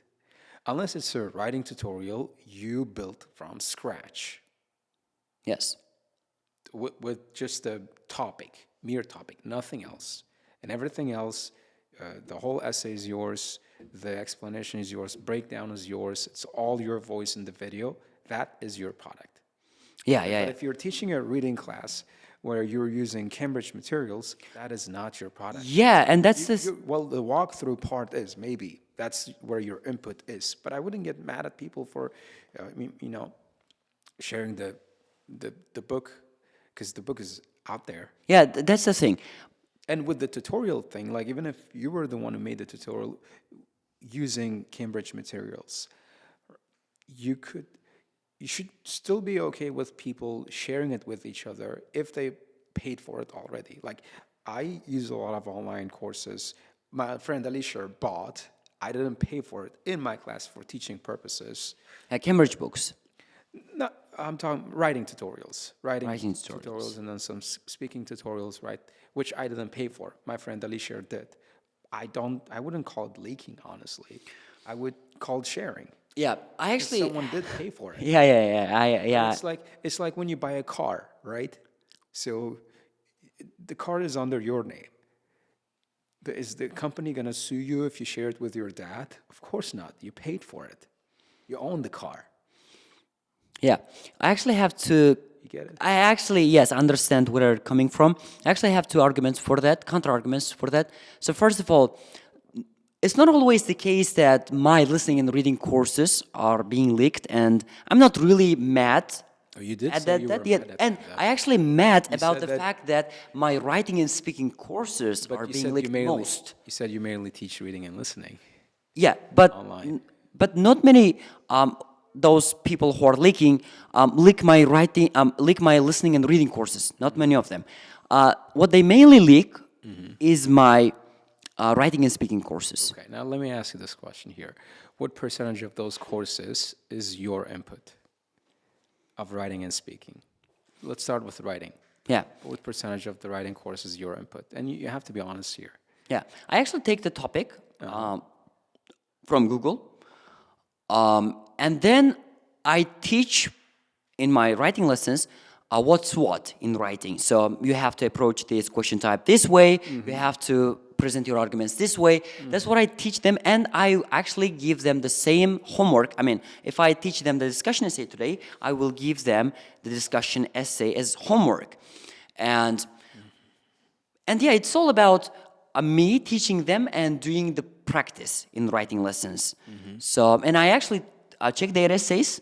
Unless it's a writing tutorial you built from scratch. Yes. With just a topic, mere topic, nothing else. And everything else, the whole essay is yours, the explanation is yours, breakdown is yours, it's all your voice in the video. That is your product. Yeah. But if you're teaching a reading class where you're using Cambridge materials, that is not your product. Yeah, and that's well, the walkthrough part is maybe. That's where your input is. But I wouldn't get mad at people for, sharing the book, because the book is out there. Yeah, that's the thing. And with the tutorial thing, like even if you were the one who made the tutorial using Cambridge materials, you should still be okay with people sharing it with each other if they paid for it already. Like I use a lot of online courses. My friend Alisher bought. I didn't pay for it in my class for teaching purposes. Cambridge books. No, I'm talking writing tutorials. Writing tutorials. tutorials and then some speaking tutorials, right? Which I didn't pay for. My friend Alisher did. I wouldn't call it leaking, honestly. I would call it sharing. Yeah, I actually. Someone did pay for it. Yeah. It's like when you buy a car, right? So the car is under your name. Is the company going to sue you if you share it with your dad? Of course not. You paid for it. You own the car. Yeah, I actually have to. You get it? I actually, yes, understand where you're coming from. I actually have two arguments for that, counter arguments for that. So first of all, it's not always the case that my listening and reading courses are being leaked, and I'm not really mad. Oh, you did at say that, you that were yet. mad at And that. I actually mad about said the that- fact that my writing and speaking courses But are you being said leaked you mainly, most. You said you mainly teach reading and listening. Yeah, but Online. but not many those people who are leaking leak my writing, leak my listening and reading courses. Not many of them. What they mainly leak is my writing and speaking courses. Okay, now let me ask you this question here. What percentage of those courses is your input of writing and speaking? Let's start with writing. Yeah, What percentage of the writing course is your input? And you have to be honest here. yeah. I actually take the topic from Google, and then I teach in my writing lessons what's what in writing. So you have to approach this question type this way. You have to present your arguments this way. That's what I teach them, and I actually give them the same homework. I mean, if I teach them the discussion essay today, I will give them the discussion essay as homework. And yeah, it's all about me teaching them and doing the practice in writing lessons. So, and I actually check their essays,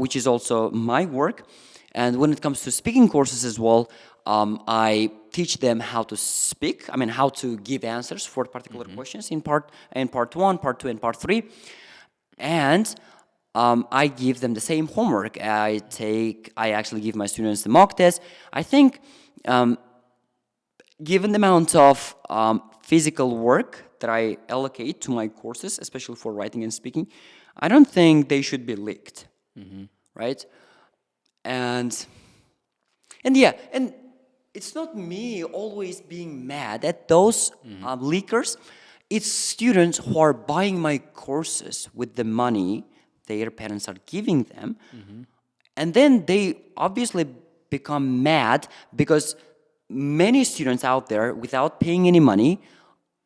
which is also my work. And when it comes to speaking courses as well, I teach them how to speak. I mean, how to give answers for particular questions in part 1, part 2, and part 3. And I give them the same homework. I actually give my students the mock test. I think, given the amount of physical work that I allocate to my courses, especially for writing and speaking, I don't think they should be leaked, right? And yeah, and it's not me always being mad at those leakers. It's students who are buying my courses with the money their parents are giving them. And then they obviously become mad because many students out there, without paying any money,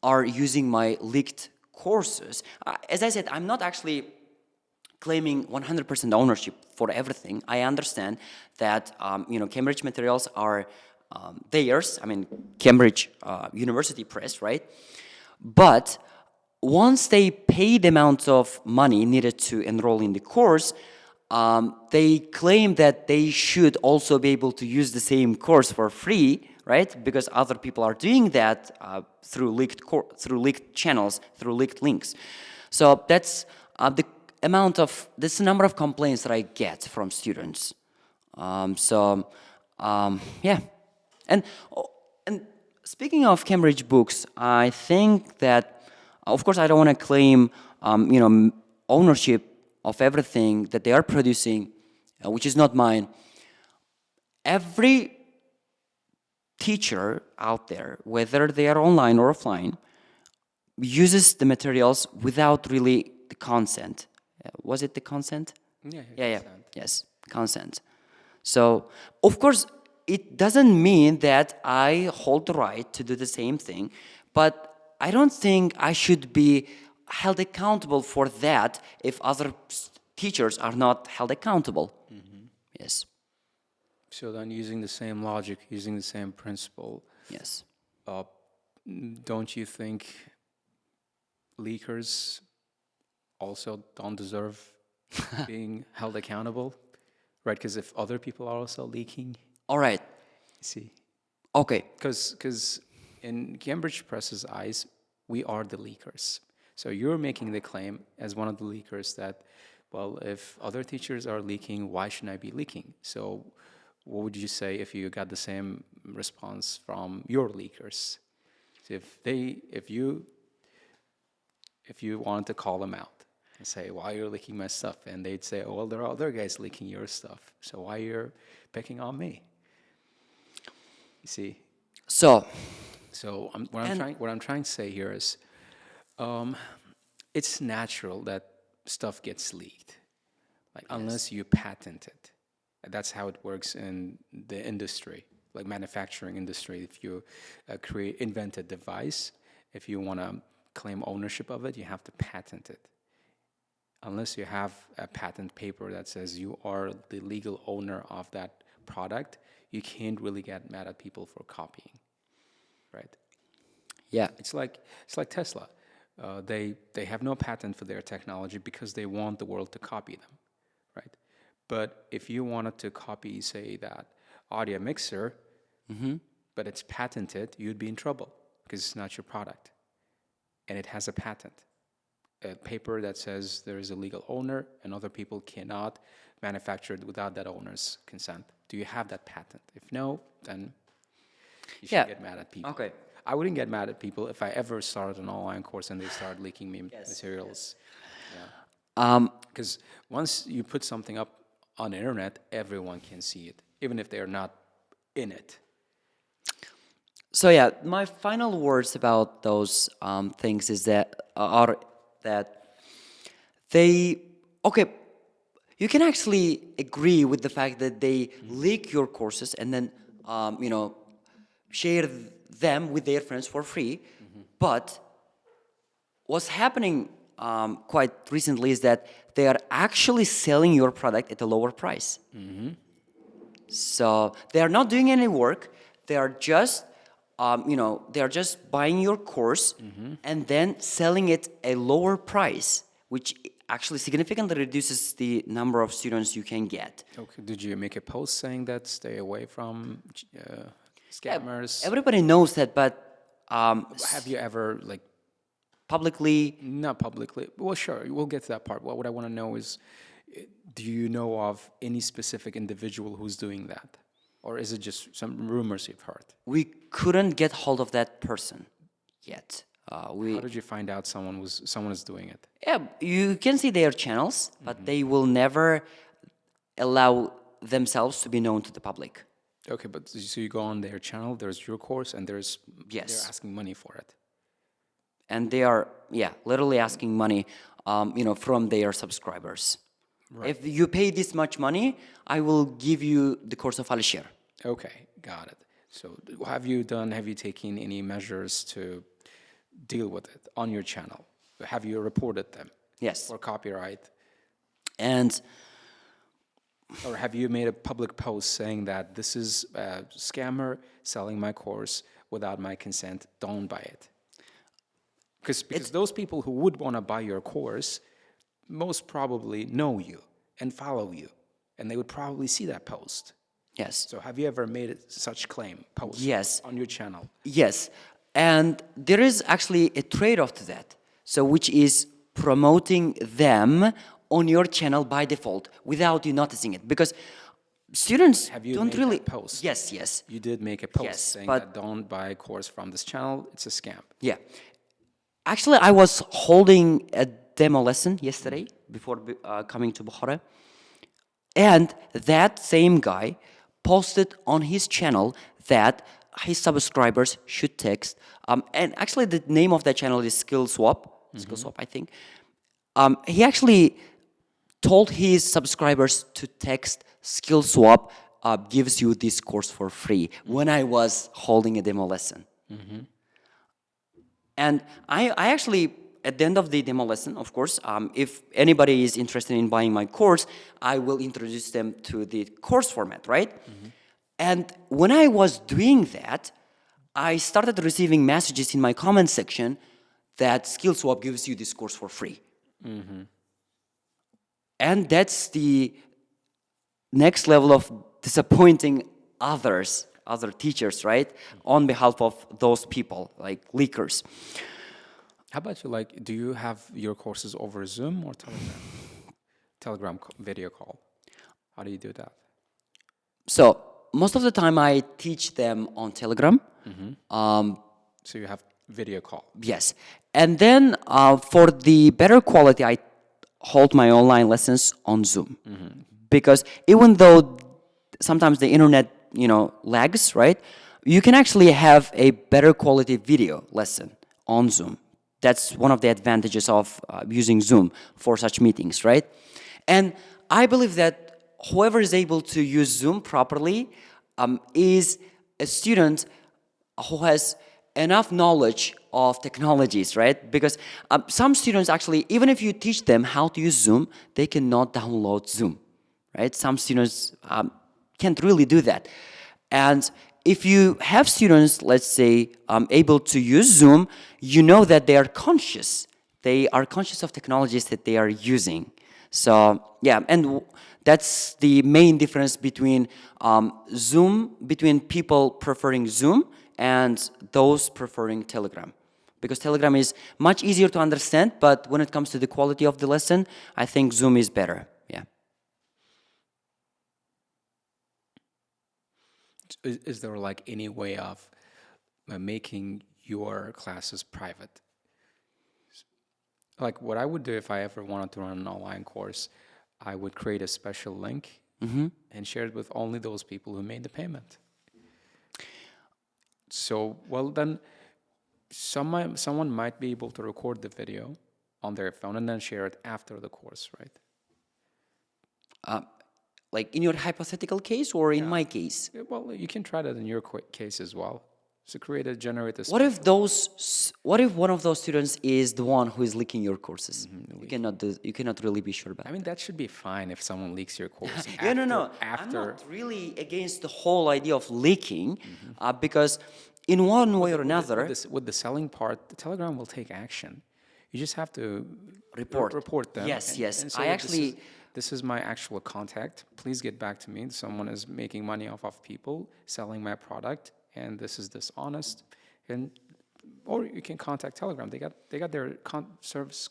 are using my leaked courses. As I said, I'm not actually claiming 100% ownership for everything. I understand that Cambridge materials are theirs. I mean, Cambridge University Press, right? But once they pay the amount of money needed to enroll in the course, they claim that they should also be able to use the same course for free, right? Because other people are doing that through leaked channels, through leaked links. So that's the number of complaints that I get from students. Yeah, and speaking of Cambridge books, I think that, of course, I don't want to claim, ownership of everything that they are producing, which is not mine. Every teacher out there, whether they are online or offline, uses the materials without really the consent. Was it the consent? Yeah. Yes, consent. So, of course, it doesn't mean that I hold the right to do the same thing, but I don't think I should be held accountable for that if other teachers are not held accountable. Yes. So then, using the same logic, using the same principle, Yes. don't you think leakers also don't deserve being held accountable? Right? Because if other people are also leaking, All right. see, Okay. because in Cambridge Press's eyes, we are the leakers. So you're making the claim as one of the leakers that, well, if other teachers are leaking, why shouldn't I be leaking? So what would you say if you got the same response from your leakers? So if you wanted to call them out and say, why are you leaking my stuff? And they'd say, oh, well, there are other guys leaking your stuff, so why you're picking on me? You see? So, What I'm trying to say here is, it's natural that stuff gets leaked, like unless you patent it. That's how it works in the industry, like manufacturing industry. If you invent a device, if you want to claim ownership of it, you have to patent it. Unless you have a patent paper that says you are the legal owner of that product, you can't really get mad at people for copying, right? yeah. It's like Tesla. They have no patent for their technology because they want the world to copy them, right? But if you wanted to copy, say, that audio mixer, but it's patented, you'd be in trouble because it's not your product, and it has a patent, a paper that says there is a legal owner, and other people cannot manufacture it without that owner's consent. Do you have that patent? If no, then you should get mad at people. Okay. I wouldn't get mad at people if I ever started an online course and they started leaking me materials. Yeah. Because once you put something up on the internet, everyone can see it, even if they're not in it. So yeah, my final words about those things is that are that you can actually agree with the fact that they leak your courses and then share them with their friends for free. But what's happening quite recently is that they are actually selling your product at a lower price. So they are not doing any work. They are just buying your course and then selling it a lower price, which actually significantly reduces the number of students you can get. Okay. Did you make a post saying that stay away from scammers? Everybody knows that, but Have you ever, like, publicly, not publicly? Well, sure, we'll get to that part. What I want to know is, do you know of any specific individual who's doing that? Or is it just some rumors you've heard? we couldn't get hold of that person yet. We How did you find out someone is doing it? Yeah, you can see their channels, but they will never allow themselves to be known to the public. Okay, but so you go on their channel. There's your course, and they're Yes. asking money for it. And they are, literally asking money, from their subscribers. Right. If you pay this much money, I will give you the course of Alisher. Okay, got it. So have you taken any measures to deal with it on your channel? Have you reported them Yes. for copyright? And Or have you made a public post saying that this is a scammer selling my course without my consent, don't buy it? Because those people who would want to buy your course most probably know you and follow you, and they would probably see that post. yes. So have you ever made such claim post Yes. on your channel? Yes, and there is actually a trade-off to that. So which is promoting them on your channel by default without you noticing it, because students Have you don't made really that post? Yes. You did make a post Yes, saying but- that don't buy a course from this channel, it's a scam. Yeah. Actually, I was holding a demo lesson yesterday before coming to Bukhara, and that same guy posted on his channel that his subscribers should text. And actually, the name of that channel is Skill Swap, I think. He actually told his subscribers to text Skill Swap gives you this course for free when I was holding a demo lesson. And I actually, at the end of the demo lesson, of course, if anybody is interested in buying my course, I will introduce them to the course format, right? And when I was doing that, I started receiving messages in my comment section that SkillSwap gives you this course for free. And that's the next level of disappointing other teachers, right? On behalf of those people, like leakers. How about you, do you have your courses over Zoom or Telegram? Telegram video call. How do you do that? So most of the time I teach them on Telegram. So you have video call. Yes. And then for the better quality, I hold my online lessons on Zoom. Because even though sometimes the internet, lags, right? You can actually have a better quality video lesson on Zoom. That's one of the advantages of using Zoom for such meetings, right? And I believe that whoever is able to use Zoom properly is a student who has enough knowledge of technologies, right? Because some students actually, even if you teach them how to use Zoom, they cannot download Zoom, right? Some students can't really do that. And if you have students, let's say, able to use Zoom, you know that they are conscious. They are conscious of technologies that they are using. So, yeah, and that's the main difference between between people preferring Zoom and those preferring Telegram. Because Telegram is much easier to understand, but when it comes to the quality of the lesson, I think Zoom is better, yeah. Is there any way of making your classes private? What I would do if I ever wanted to run an online course, I would create a special link and share it with only those people who made the payment. So, then someone might be able to record the video on their phone and then share it after the course, right? Like in your hypothetical case or in my case? Yeah, well, you can try that in your case as well. So generate this. What if one of those students is the one who is leaking your courses? You cannot really be sure about I mean, that should be fine if someone leaks your course. No. I'm not really against the whole idea of leaking, because in one way or another, with the selling part, the Telegram will take action. You just have to report them. Yes. And say, this is my actual contact. Please get back to me. Someone is making money off of people selling my product, and this is dishonest. Or you can contact Telegram. They got their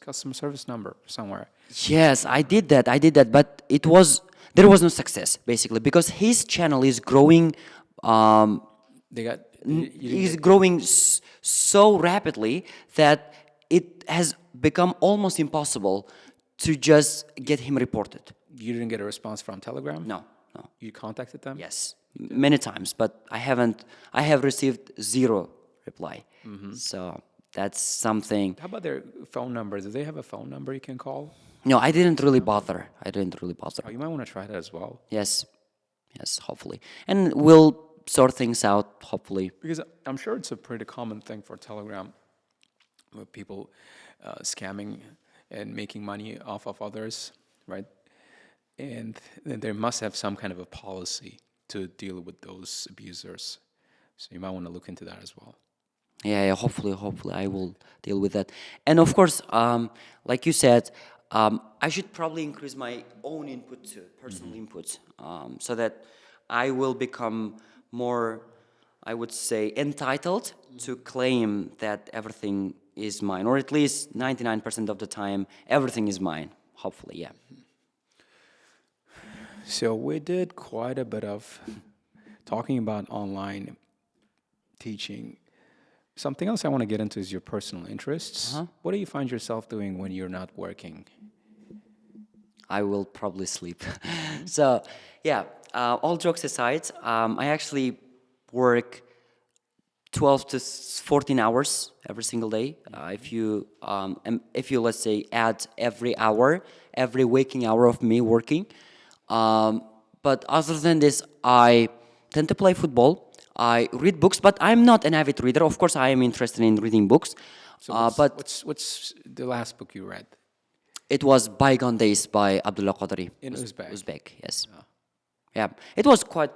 customer service number somewhere. Yes, I did that, but there was no success basically because his channel is growing. is growing so rapidly that it has become almost impossible to just get him reported. You didn't get a response from Telegram? No, no. You contacted them? Yes, many times, but I have received zero reply. So that's something. How about their phone number? Do they have a phone number you can call? No, I didn't really bother. Oh, you might want to try that as well. Yes, yes, hopefully. And we'll sort things out, hopefully. Because I'm sure it's a pretty common thing for Telegram, with people scamming and making money off of others, right? And then there must have some kind of a policy to deal with those abusers. So you might want to look into that as well. Yeah, hopefully I will deal with that. And of course, like you said, I should probably increase my own input too, personal input, so that I will become more, I would say, entitled to claim that everything is mine, or at least 99% of the time, everything is mine. Hopefully, yeah. So we did quite a bit of talking about online teaching. Something else I want to get into is your personal interests. What do you find yourself doing when you're not working? I will probably sleep. So, yeah, all jokes aside, I actually work 12 to 14 hours every single day. If you, let's say, add every hour, every waking hour of me working. But other than this, I tend to play football. I read books, but I'm not an avid reader. Of course, I am interested in reading books. So what's the last book you read? It was Bygone Days by Abdullah Qadri. In Uzbek? Uzbek, yes. Yeah, it was quite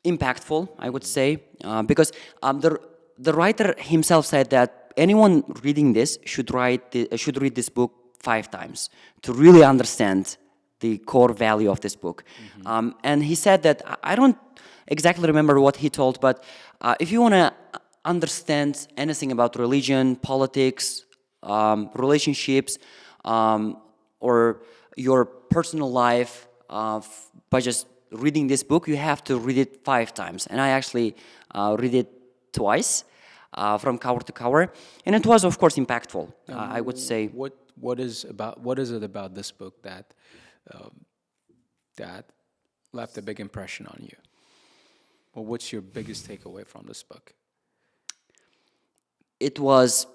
impactful, I would say, because the writer himself said that anyone reading this should read this book 5 times to really understand the core value of this book. And he said that, I don't exactly remember what he told, but if you want to understand anything about religion, politics, relationships, or your personal life, by just reading this book, you have to read it 5 times. And I actually read it twice, from cover to cover, and it was, of course, impactful. I would say. What is it about this book that that left a big impression on you? Well, what's your biggest takeaway from this book? It was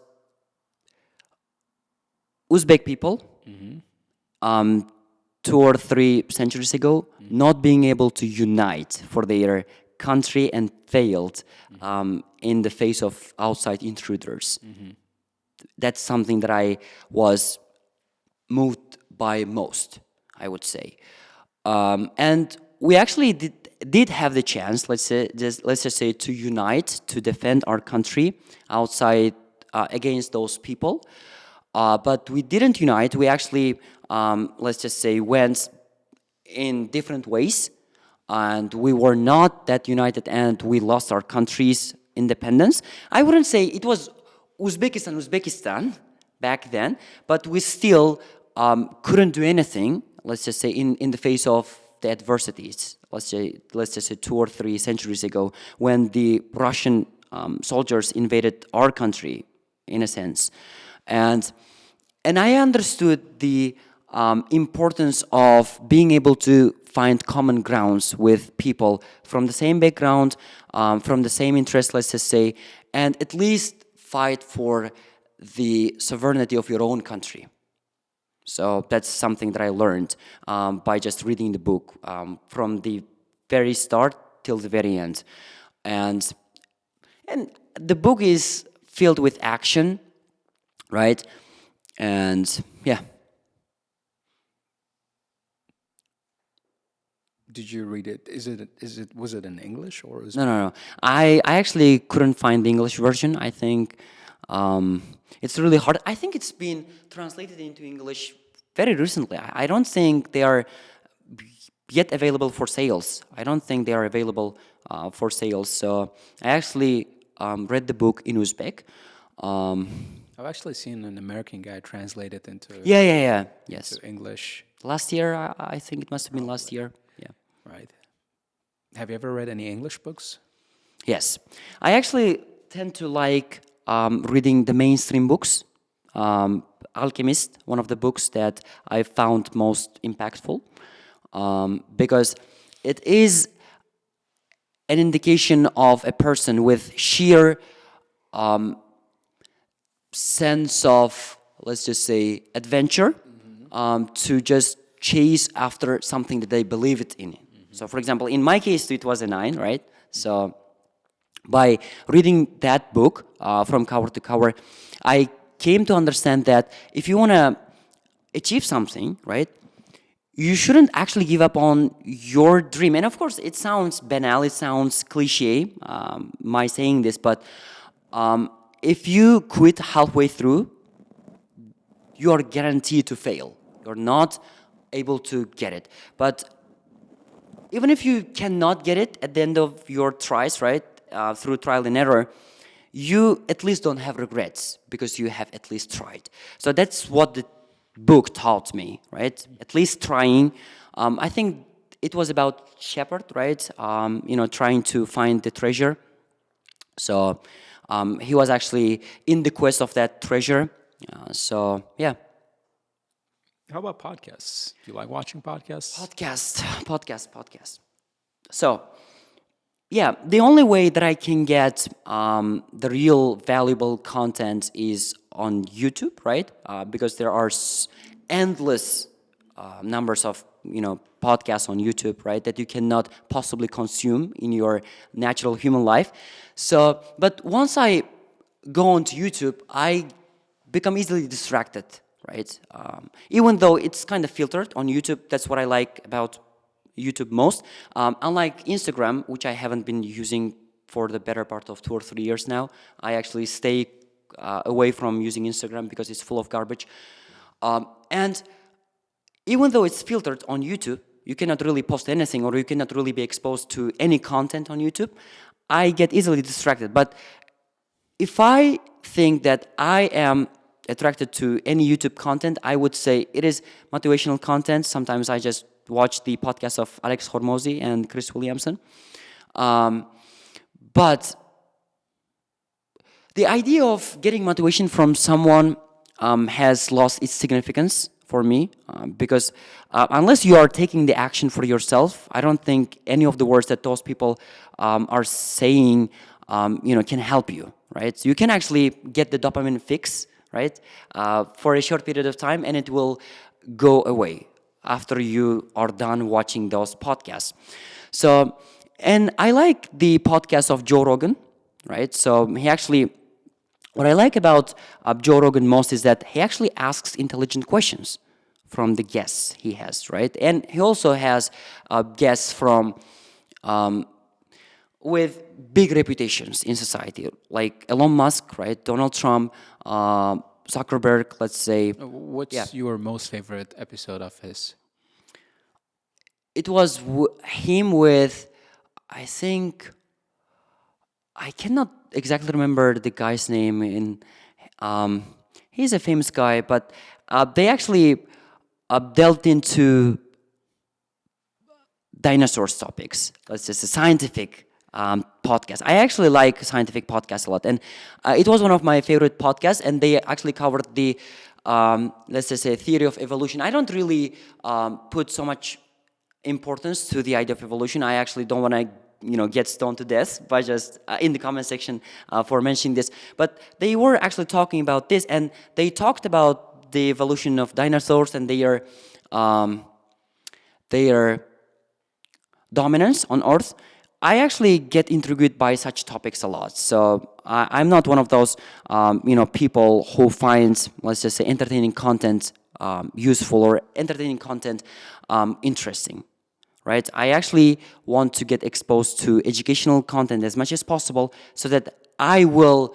Uzbek people, 2 or 3 centuries ago, not being able to unite for their country and failed in the face of outside intruders. That's something that I was moved by most, I would say. And we actually did have the chance, let's just say, to unite, to defend our country outside against those people. But we didn't unite. We actually, let's just say, went in different ways, and we were not that united, and we lost our country's independence. I wouldn't say it was Uzbekistan back then, but we still couldn't do anything, let's just say, in the face of the adversities. Let's just say 2 or 3 centuries ago, when the Russian soldiers invaded our country, in a sense. And I understood the importance of being able to find common grounds with people from the same background, from the same interest, let's just say, and at least fight for the sovereignty of your own country. So that's something that I learned by just reading the book from the very start till the very end. And the book is filled with action, right? And yeah. Did you read it? Was it in English or was No. I actually couldn't find the English version. I think it's really hard. I think it's been translated into English very recently. I don't think they are yet available for sales. I don't think they are available for sales. So I actually read the book in Uzbek. I've actually seen an American guy translate it into Yes. to English. Last year, I think it must have been last year. Yeah. Right. Have you ever read any English books? Yes. I actually tend to like reading the mainstream books. Alchemist, one of the books that I found most impactful, because it is an indication of a person with sheer sense of, let's just say, adventure, to just chase after something that they believe it in. So, for example, in my case, it was a 9, right? So, by reading that book from cover to cover, I came to understand that if you want to achieve something, right, you shouldn't actually give up on your dream. And of course, it sounds banal, it sounds cliche, my saying this, but if you quit halfway through, you are guaranteed to fail. You're not able to get it. But even if you cannot get it at the end of your tries, right, through trial and error, you at least don't have regrets because you have at least tried. So that's what the book taught me, right? At least trying. I think it was about shepherd, right? Trying to find the treasure. So he was actually in the quest of that treasure. So yeah. How about podcasts? Do you like watching podcasts? Podcast. So yeah, the only way that I can get the real valuable content is on YouTube, right? Because there are endless numbers of podcasts on YouTube, right? That you cannot possibly consume in your natural human life. So, but once I go onto YouTube, I become easily distracted, right? Even though it's kind of filtered on YouTube, that's what I like about YouTube most. Unlike Instagram, which I haven't been using for the better part of 2 or 3 years now, I actually stay away from using Instagram because it's full of garbage. And even though it's filtered on YouTube, you cannot really post anything or you cannot really be exposed to any content on YouTube. I get easily distracted. But if I think that I am attracted to any YouTube content, I would say it is motivational content. Sometimes I just watch the podcast of Alex Hormozy and Chris Williamson. But the idea of getting motivation from someone has lost its significance for me, because unless you are taking the action for yourself, I don't think any of the words that those people are saying can help you, right? So you can actually get the dopamine fix, right, for a short period of time, and it will go away after you are done watching those podcasts. So, and I like the podcast of Joe Rogan, right? So he actually, what I like about Joe Rogan most is that he actually asks intelligent questions from the guests he has, right? And he also has guests from with big reputations in society, like Elon Musk, right? Donald Trump, Zuckerberg, let's say. What's your most favorite episode of his? It was him with, I think, I cannot exactly remember the guy's name. He's a famous guy, but they actually delved into dinosaurs topics. Let's just say scientific podcast. I actually like scientific podcasts a lot, and it was one of my favorite podcasts. And they actually covered the, let's just say, theory of evolution. I don't really put so much importance to the idea of evolution. I actually don't want to get stoned to death by just in the comment section for mentioning this. But they were actually talking about this, and they talked about the evolution of dinosaurs and their dominance on Earth. I actually get intrigued by such topics a lot. So I'm not one of those people who finds, let's just say, entertaining content useful or entertaining content interesting. Right? I actually want to get exposed to educational content as much as possible so that I will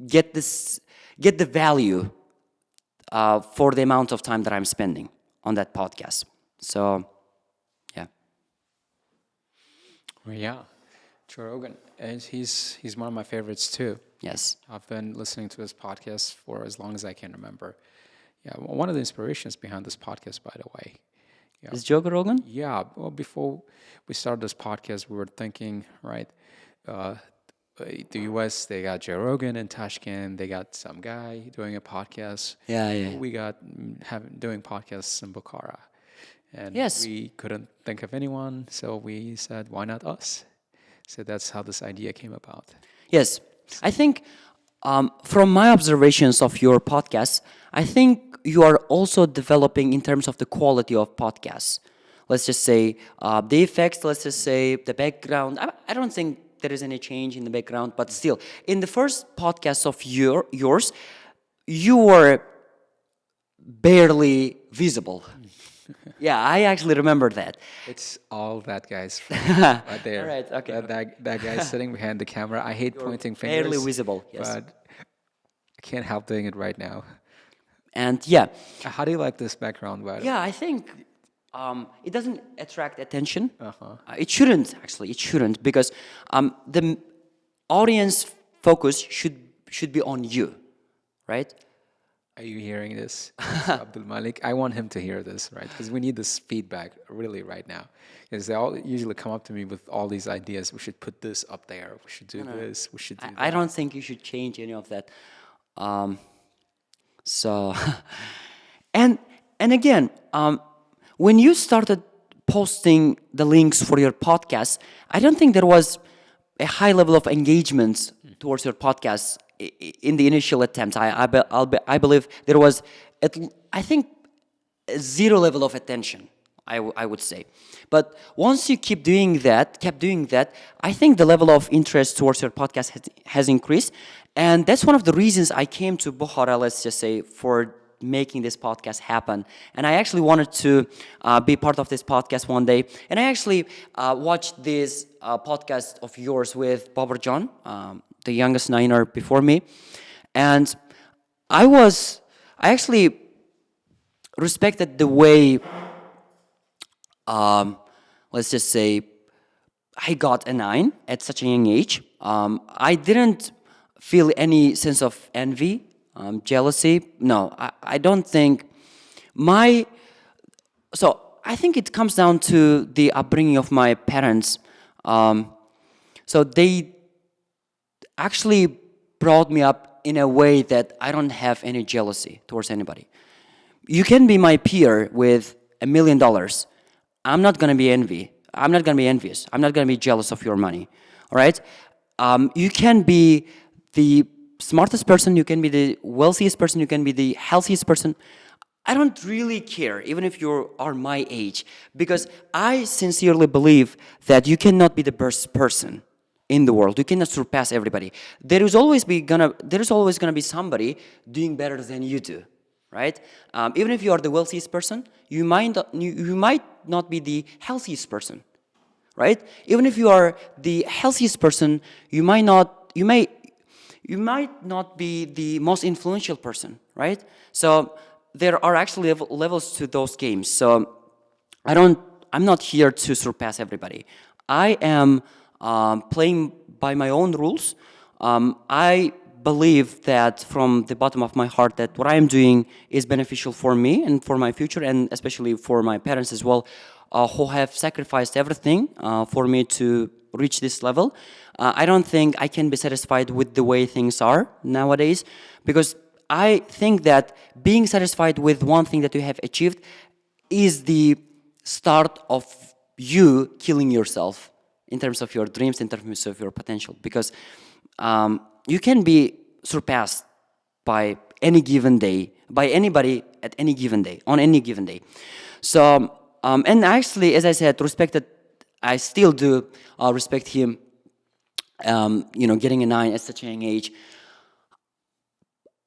get the value for the amount of time that I'm spending on that podcast. So, yeah. Well, yeah, Joe Rogan, and he's one of my favorites too. Yes. I've been listening to his podcast for as long as I can remember. Yeah, one of the inspirations behind this podcast, by the way. Yeah. Is Joe Rogan? Yeah. Well, before we started this podcast, we were thinking, right? the US, they got Joe Rogan in Tashkent. They got some guy doing a podcast. Yeah, yeah. We got doing podcasts in Bukhara. And Yes. we couldn't think of anyone, so we said, why not us? So that's how this idea came about. Yes, I think from my observations of your podcast, I think you are also developing in terms of the quality of podcasts. Let's just say the effects, let's just say the background. I don't think there is any change in the background, but still, in the first podcast of yours, you were barely visible. Yeah, I actually remember that. It's all that guy's fault right there. All right, okay. That guy sitting behind the camera. I hate pointing fingers. Barely visible, yes. But I can't help doing it right now. And yeah. How do you like this background, by the way? Yeah, I think it doesn't attract attention. It shouldn't, actually. It shouldn't, because the audience focus should be on you, right? Are you hearing this, Mr. Abdul Malik? I want him to hear this, right? Because we need this feedback really right now. Because they all usually come up to me with all these ideas. We should put this up there. We should do this. We should do that. I don't think you should change any of that. So, and again, when you started posting the links for your podcast, I don't think there was a high level of engagement towards your podcast in the initial attempt. I believe there was, I think, a zero level of attention, I would say. But once you kept doing that, I think the level of interest towards your podcast has increased. And that's one of the reasons I came to Bukhara, let's just say, for making this podcast happen. And I actually wanted to be part of this podcast one day. And I actually watched this podcast of yours with Babar John, the youngest niner before me. And I actually respected the way, let's just say, I got a 9 at such a young age. I didn't feel any sense of envy, jealousy. No, I don't think so I think it comes down to the upbringing of my parents. So they actually brought me up in a way that I don't have any jealousy towards anybody. You can be my peer with $1 million. I'm not going to be envious. I'm not going to be jealous of your money. All right? You can be the smartest person. You can be the wealthiest person. You can be the healthiest person. I don't really care, even if you are my age, because I sincerely believe that you cannot be the best person in the world. You cannot surpass everybody. There is always gonna be somebody doing better than you do, right? Even if you are the wealthiest person, you might not be the healthiest person, right? Even if you are the healthiest person, you might not be the most influential person, right? So there are actually levels to those games. So I'm not here to surpass everybody. I am playing by my own rules. I believe that from the bottom of my heart that what I am doing is beneficial for me and for my future, and especially for my parents as well, who have sacrificed everything for me to reach this level. I don't think I can be satisfied with the way things are nowadays, because I think that being satisfied with one thing that you have achieved is the start of you killing yourself in terms of your dreams, in terms of your potential. Because you can be surpassed by any given day, by anybody at any given day, on any given day. So, and actually, as I said, I still do respect him, getting a 9 at such a young age.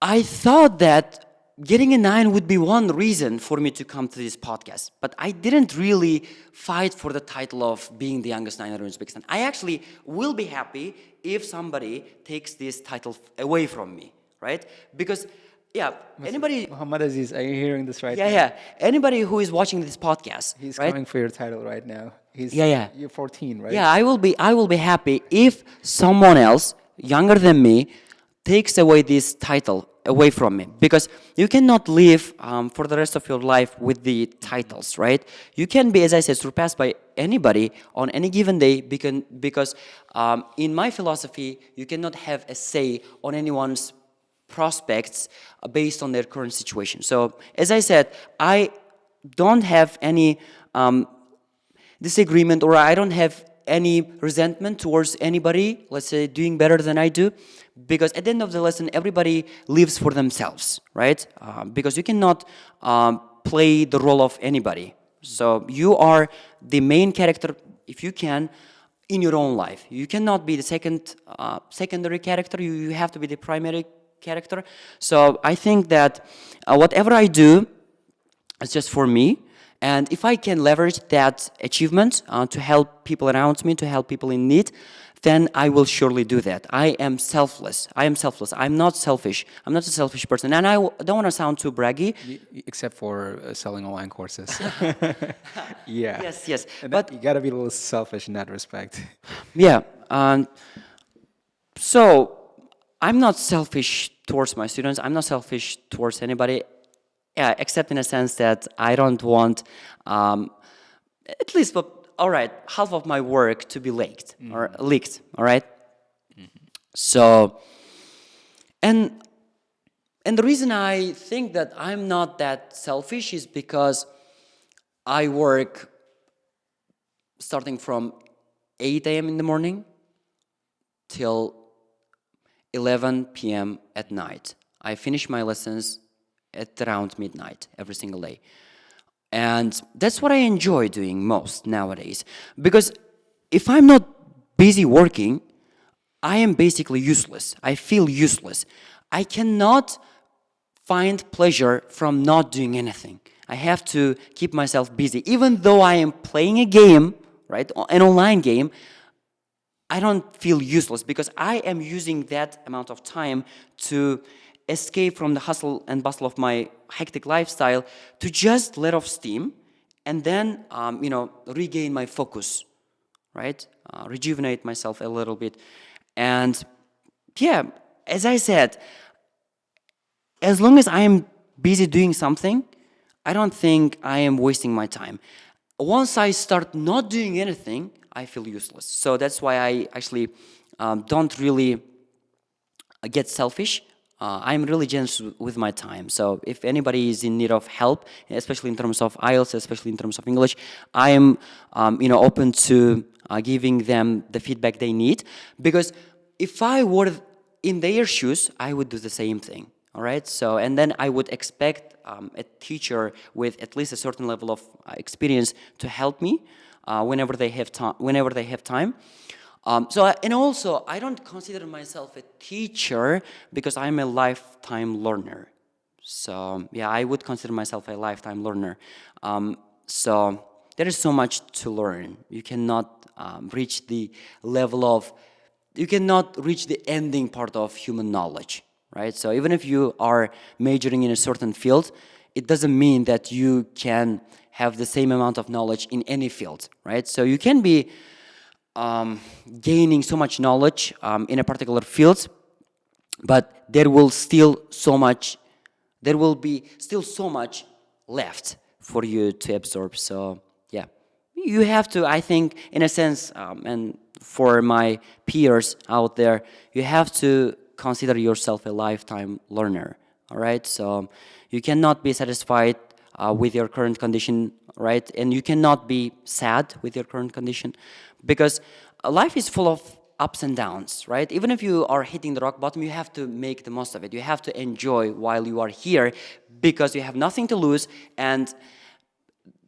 I thought that getting a 9 would be one reason for me to come to this podcast, but I didn't really fight for the title of being the youngest niner in Uzbekistan. I actually will be happy if somebody takes this title away from me, right? Because, anybody... Muhammad Aziz, are you hearing this right now? Yeah. Anybody who is watching this podcast, He's right? coming for your title right now. You're 14, right? Yeah, I will be happy if someone else, younger than me, takes away this title away from me, because you cannot live for the rest of your life with the titles, right? You can be, as I said, surpassed by anybody on any given day, because in my philosophy, you cannot have a say on anyone's prospects based on their current situation. So, as I said, I don't have any disagreement, or I don't have any resentment towards anybody, let's say, doing better than I do, because at the end of the lesson, everybody lives for themselves, right? Because you cannot play the role of anybody. So you are the main character, if you can, in your own life. You cannot be the secondary character. You have to be the primary character. So I think that whatever I do, it's just for me. And if I can leverage that achievement to help people around me, to help people in need, then I will surely do that. I am selfless. I'm not selfish. I'm not a selfish person. And I don't want to sound too braggy. Except for selling online courses. Yeah. Yes. But you got to be a little selfish in that respect. Yeah. So I'm not selfish towards my students. I'm not selfish towards anybody. Yeah, except in a sense that I don't want, at least, all right, half of my work to be leaked, all right? So, and the reason I think that I'm not that selfish is because I work starting from 8 a.m. in the morning till 11 p.m. at night. I finish my lessons at around midnight every single day. And that's what I enjoy doing most nowadays. Because if I'm not busy working, I am basically useless. I feel useless. I cannot find pleasure from not doing anything. I have to keep myself busy. Even though I am playing a game, right, an online game, I don't feel useless because I am using that amount of time to escape from the hustle and bustle of my hectic lifestyle, to just let off steam and then, regain my focus, right? Rejuvenate myself a little bit. And yeah, as I said, as long as I am busy doing something, I don't think I am wasting my time. Once I start not doing anything, I feel useless. So that's why I actually don't really get selfish. I'm really generous with my time. So if anybody is in need of help, especially in terms of IELTS, especially in terms of English, I am, open to giving them the feedback they need. Because if I were in their shoes, I would do the same thing. All right. So, and then I would expect a teacher with at least a certain level of experience to help me whenever they have time. And also, I don't consider myself a teacher because I'm a lifetime learner. So, yeah, I would consider myself a lifetime learner. So, there is so much to learn. You cannot reach the level of, you cannot reach the ending part of human knowledge, right? So, even if you are majoring in a certain field, it doesn't mean that you can have the same amount of knowledge in any field, right? So, you can be gaining so much knowledge in a particular field, but there will be still so much left for you to absorb. So yeah, you have to, I think, in a sense, and for my peers out there, you have to consider yourself a lifetime learner. All right, so you cannot be satisfied with your current condition, right? And you cannot be sad with your current condition, because life is full of ups and downs, right? Even if you are hitting the rock bottom, you have to make the most of it. You have to enjoy while you are here, because you have nothing to lose, and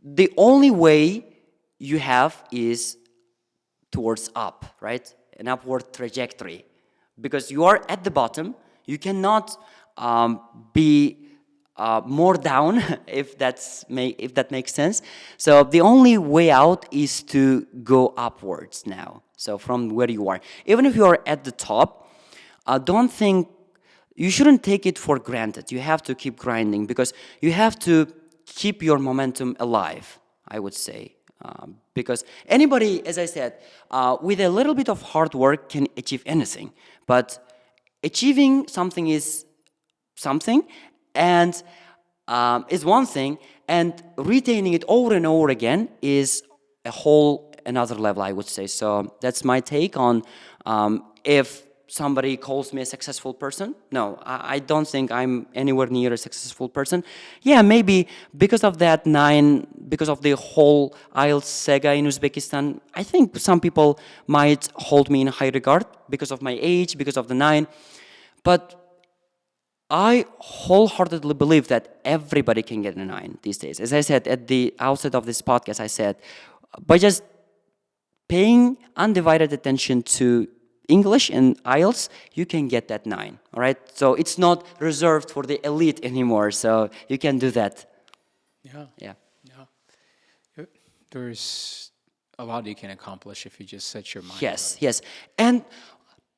the only way you have is towards up, right? An upward trajectory. Because you are at the bottom, you cannot be more down, if that makes sense. So the only way out is to go upwards now. So from where you are, even if you are at the top, you shouldn't take it for granted. You have to keep grinding, because you have to keep your momentum alive, I would say. Because anybody, as I said, with a little bit of hard work can achieve anything. But achieving something is something, and is one thing, and retaining it over and over again is a whole another level, I would say. So that's my take on if somebody calls me a successful person. No, I don't think I'm anywhere near a successful person. Yeah, maybe because of that 9, because of the whole IELTS saga in Uzbekistan, I think some people might hold me in high regard because of my age, because of the 9. But I wholeheartedly believe that everybody can get a 9 these days. As I said at the outset of this podcast, I said, by just paying undivided attention to English and IELTS, you can get that 9, all right? So it's not reserved for the elite anymore, so you can do that. Yeah. Yeah. Yeah. There's a lot you can accomplish if you just set your mind. Yes, yes. And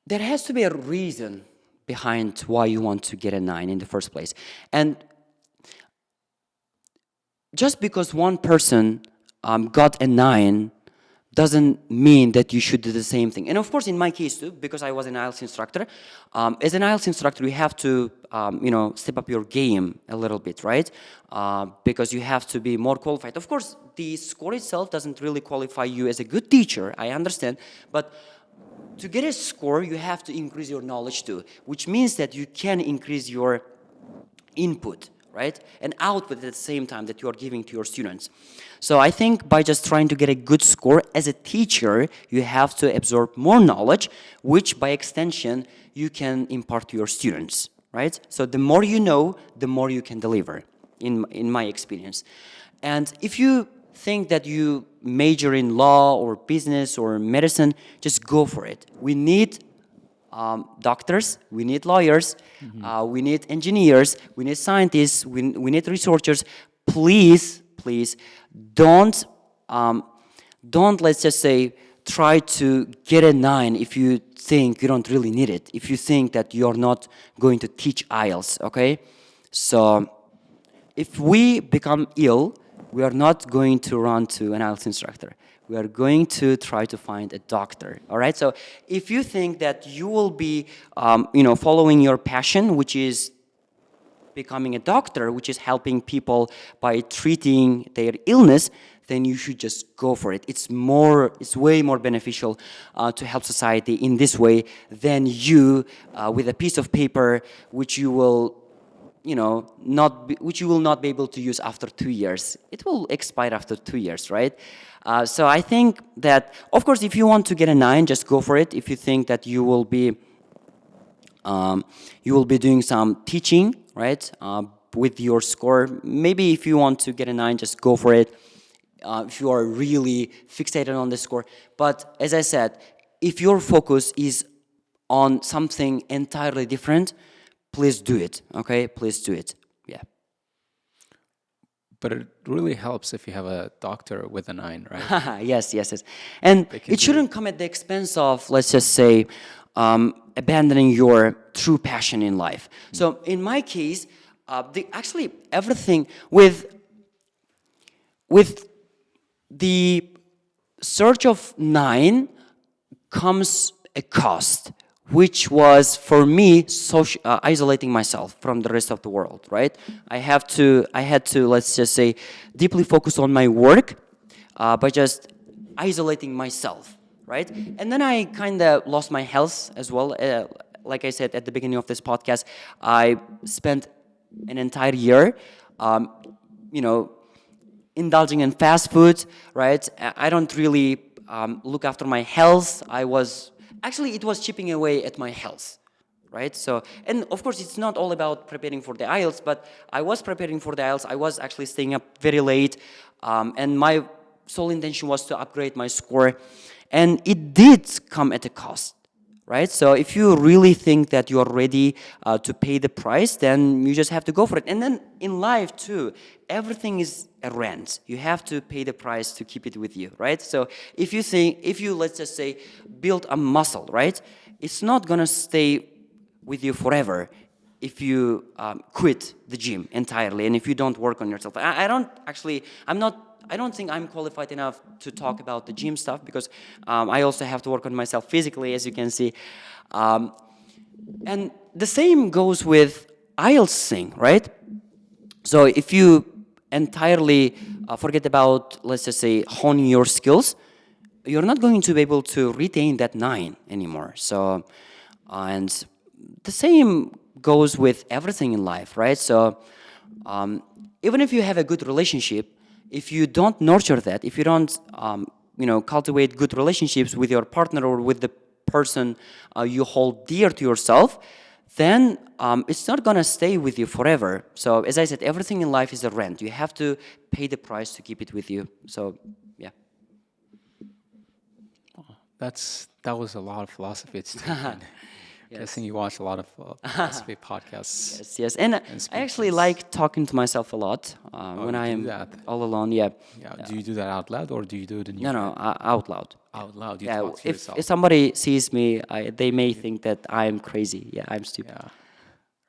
there has to be a reason behind why you want to get a 9 in the first place. And just because one person got a 9 doesn't mean that you should do the same thing. And of course, in my case too, because I was an IELTS instructor, as an IELTS instructor, you have to, step up your game a little bit, right? Because you have to be more qualified. Of course, the score itself doesn't really qualify you as a good teacher, I understand, but to get a score, you have to increase your knowledge too, which means that you can increase your input, right? And output at the same time that you are giving to your students. So I think by just trying to get a good score as a teacher, you have to absorb more knowledge, which by extension, you can impart to your students, right? So the more you know, the more you can deliver, in my experience. And if you think that you major in law or business or medicine, just go for it. We need doctors, we need lawyers, we need engineers, we need scientists, we need researchers. Please don't let's just say try to get a 9 if you think you don't really need it, if you think that you're not going to teach IELTS, okay? So if we become ill, we are not going to run to an IELTS instructor. We are going to try to find a doctor, all right? So if you think that you will be, following your passion, which is becoming a doctor, which is helping people by treating their illness, then you should just go for it. It's way more beneficial to help society in this way than you with a piece of paper which you will not be able to use after 2 years. It will expire after 2 years, right? So I think that, of course, if you want to get a 9, just go for it. If you think that you will be doing some teaching, right, with your score, maybe if you want to get a 9, just go for it. If you are really fixated on the score. But as I said, if your focus is on something entirely different, please do it, okay? Please do it, yeah. But it really helps if you have a doctor with a 9, right? Yes. And it shouldn't come at the expense of, let's just say, abandoning your true passion in life. So in my case, actually everything with the search of 9 comes a cost, which was for me isolating myself from the rest of the world, right? I had to, let's just say, deeply focus on my work by just isolating myself, right? And then I kind of lost my health as well. Like I said at the beginning of this podcast, I spent an entire year, indulging in fast food, right? I don't really look after my health. It was chipping away at my health, right? So, and of course, it's not all about preparing for the IELTS, but I was preparing for the IELTS. I was actually staying up very late, and my sole intention was to upgrade my score, and it did come at a cost, right? So if you really think that you are ready to pay the price, then you just have to go for it. And then in life too, everything is a rent. You have to pay the price to keep it with you, right? So if you let's just say build a muscle, right? It's not gonna stay with you forever if you quit the gym entirely and if you don't work on yourself. I don't think I'm qualified enough to talk about the gym stuff because I also have to work on myself physically, as you can see. And the same goes with IELTS thing, right? So if you entirely forget about, let's just say, honing your skills, you're not going to be able to retain that 9 anymore. So, and the same goes with everything in life, right? So even if you have a good relationship, if you don't nurture that, if you don't, cultivate good relationships with your partner or with the person you hold dear to yourself, then it's not going to stay with you forever. So as I said, everything in life is a rent. You have to pay the price to keep it with you. So, yeah. That was a lot of philosophy. It's guessing you watch a lot of philosophy podcasts. Yes, yes. And I actually like talking to myself a lot when I am all alone. Yeah. Yeah. Do you do that out loud or do you do it in your No, out loud. out loud? You Yeah, talk to yourself. if somebody sees me, they may think that I'm crazy. Yeah, I'm stupid. Yeah.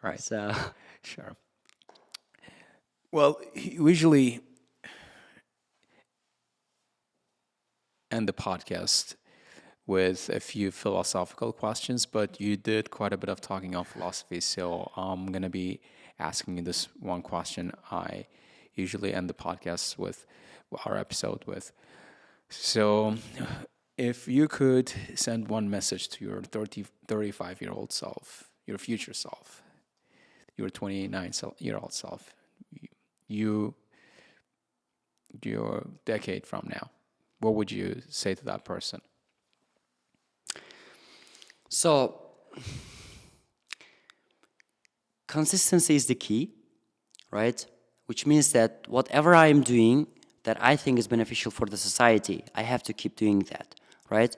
Right. So, Sure. Well, we usually end the podcast with a few philosophical questions, but you did quite a bit of talking on philosophy, so I'm going to be asking you this one question I usually end the podcast with, our episode with. So, if you could send one message to your 35-year-old self, your future self, your 29-year-old self, your decade from now, what would you say to that person? so consistency is the key, right? Which means that whatever I'm doing that I think is beneficial for the society, I have to keep doing that, right?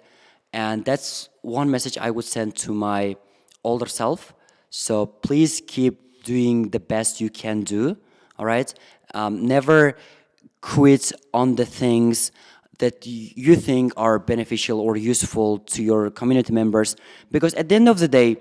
And that's one message I would send to my older self. So please keep doing the best you can do, all right? Never quit on the things that you think are beneficial or useful to your community members, because at the end of the day,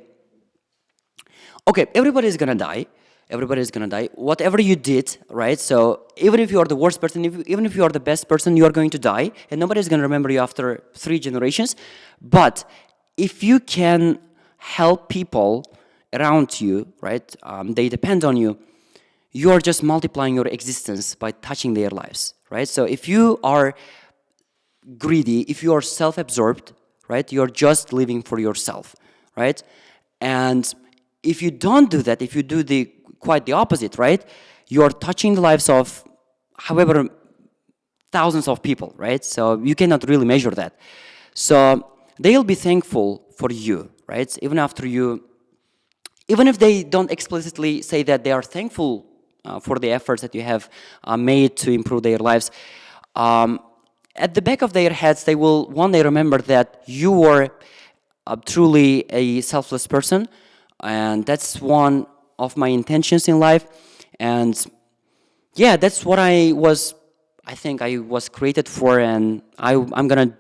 okay, everybody's gonna die. Everybody's gonna die. Whatever you did, right? So even if you are the worst person, even if you are the best person, you are going to die, and nobody's gonna remember you after 3 generations. But if you can help people around you, right? They depend on you. You are just multiplying your existence by touching their lives, right? So if you are greedy, if you are self-absorbed, right, you're just living for yourself, right? And if you don't do that, if you do quite the opposite, right, you're touching the lives of however thousands of people, right? So you cannot really measure that. So they'll be thankful for you, right? Even if they don't explicitly say that they are thankful for the efforts that you have made to improve their lives, at the back of their heads, they will one day remember that you were truly a selfless person, and that's one of my intentions in life. And yeah, that's what I think I was created for, and I'm gonna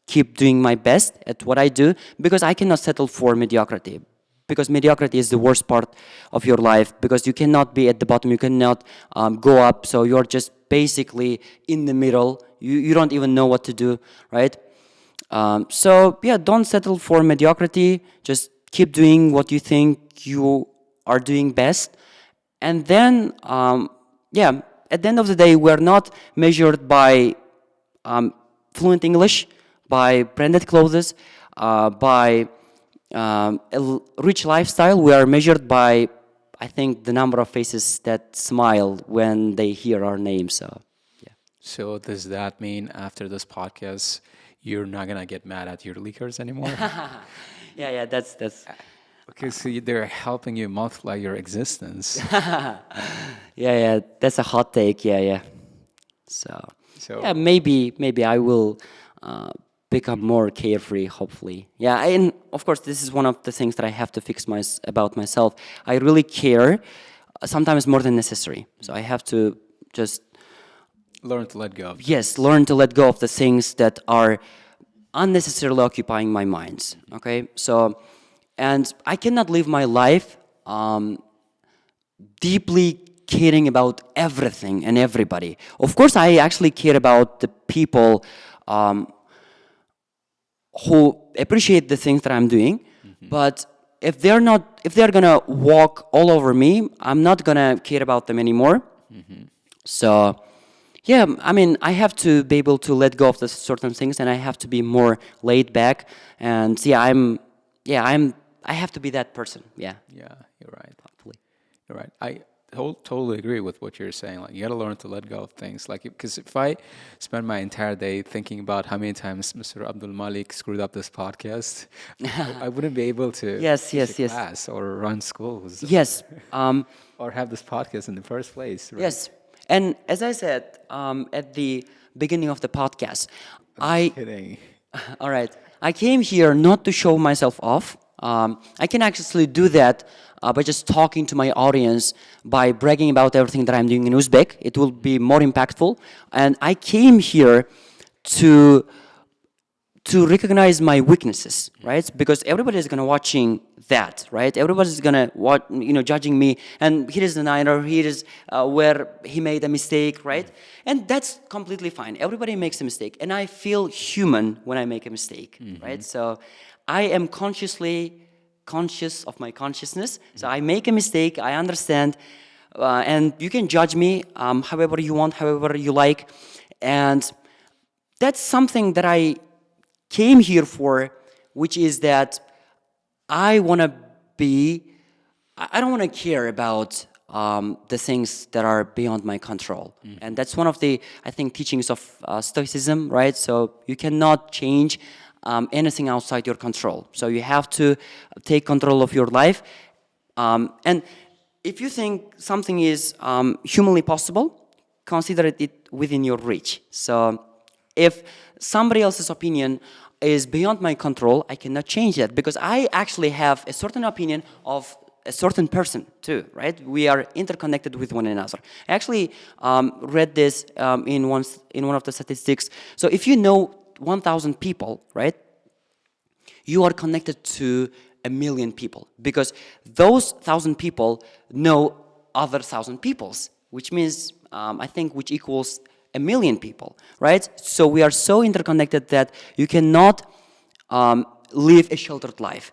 keep doing my best at what I do, because I cannot settle for mediocrity. Because mediocrity is the worst part of your life, because you cannot be at the bottom, you cannot go up, so you're just basically in the middle. You don't even know what to do, right? So yeah, don't settle for mediocrity. Just keep doing what you think you are doing best. And then, at the end of the day, we're not measured by fluent English, by branded clothes, by a rich lifestyle. We are measured by, I think, the number of faces that smile when they hear our name. So, yeah. So does that mean after this podcast, you're not gonna get mad at your leakers anymore? Yeah, that's. Because they're helping you multiply your existence. Yeah, that's a hot take. Yeah. So yeah, maybe I will become more carefree, hopefully. Yeah, and of course, this is one of the things that I have to fix about myself. I really care, sometimes more than necessary. So I have to just learn to let go. Yes, learn to let go of the things that are unnecessarily occupying my mind. Okay, so, and I cannot live my life deeply caring about everything and everybody. Of course, I actually care about the people who appreciate the things that I'm doing, but if they're gonna walk all over me, I'm not gonna care about them anymore. So, yeah, I mean, I have to be able to let go of the certain things, and I have to be more laid back. And I have to be that person. Yeah. Yeah, you're right. Hopefully. You're right. I totally agree with what you're saying. Like, you got to learn to let go of things. Like, because if I spend my entire day thinking about how many times Mr. Abdul Malik screwed up this podcast, I wouldn't be able to Yes, teach yes, a yes. class or run schools Yes. or have this podcast in the first place. Right? Yes. And as I said at the beginning of the podcast, I'm kidding. all right, I came here not to show myself off. I can actually do that by just talking to my audience, by bragging about everything that I'm doing in Uzbek. It will be more impactful. And I came here to recognize my weaknesses, right? Because everybody is gonna watching that, right? Everybody's gonna watch, judging me. And here is the niner. Here is where he made a mistake, right? And that's completely fine. Everybody makes a mistake, and I feel human when I make a mistake, right? So I am conscious of my consciousness. So I make a mistake. I understand, and you can judge me however you want, however you like, and that's something that I came here for, which is that I want to I don't want to care about the things that are beyond my control. And that's one of the, I think, teachings of Stoicism, right? So you cannot change anything outside your control. So you have to take control of your life. And if you think something is humanly possible, consider it within your reach. So if somebody else's opinion is beyond my control, I cannot change that, because I actually have a certain opinion of a certain person too, right? We are interconnected with one another. I actually read this in one of the statistics. So if you know 1,000 people, right, you are connected to 1,000,000 people, because those 1,000 people know other 1,000 peoples, which means which equals 1,000,000 people, right? So we are so interconnected that you cannot live a sheltered life.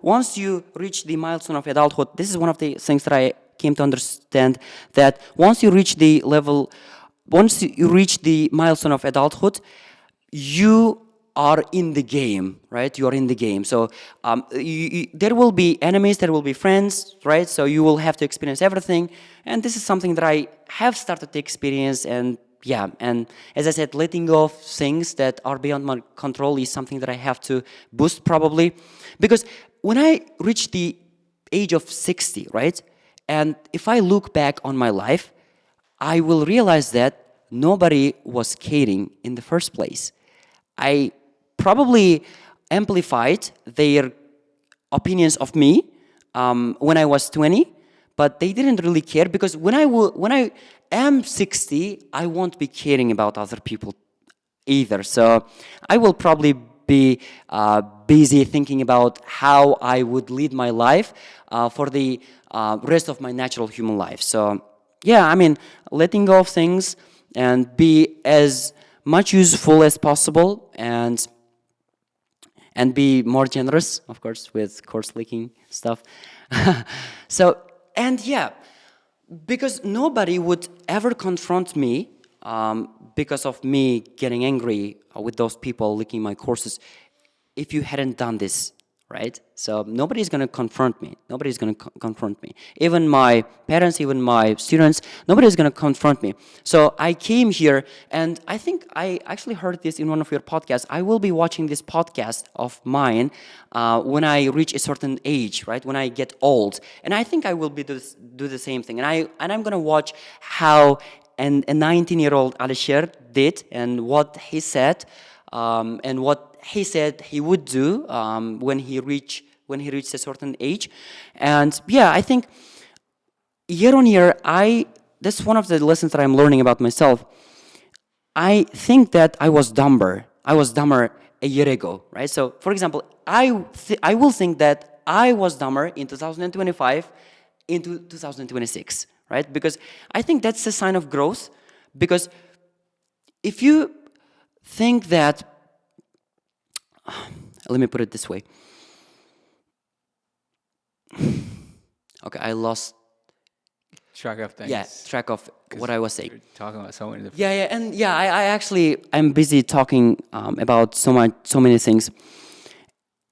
Once you reach the milestone of adulthood, this is one of the things that I came to understand, that once you reach the milestone of adulthood, you are in the game, right? You are in the game. So there will be enemies, there will be friends, right? So you will have to experience everything. And this is something that I have started to experience. And yeah, and as I said, letting go of things that are beyond my control is something that I have to boost probably. Because when I reach the age of 60, right? And if I look back on my life, I will realize that nobody was caring in the first place. I probably amplified their opinions of me when I was 20, but they didn't really care, because when I am 60, I won't be caring about other people either. So I will probably be busy thinking about how I would lead my life for the rest of my natural human life. So yeah, I mean, letting go of things and be as much useful as possible, and be more generous, of course, with course leaking stuff. So, and yeah, because nobody would ever confront me because of me getting angry with those people leaking my courses if you hadn't done this, right? So nobody's going to confront me. Nobody's going to confront me. Even my parents, even my students, nobody's going to confront me. So I came here, and I think I actually heard this in one of your podcasts. I will be watching this podcast of mine when I reach a certain age, right? When I get old. And I think I will do the same thing. And I'm going to watch how a 19-year-old Alisher did, and what he said, and what he said he would do when he reached a certain age. And yeah, I think year on year, that's one of the lessons that I'm learning about myself. I think that I was dumber a year ago, right? So for example, I will think that I was dumber in 2025 into 2026, right? Because I think that's a sign of growth. Because if you think that, let me put it this way. Okay, I lost Track of things. track of what I was saying. You're talking about so many different. Yeah, I actually I'm busy talking about so many things,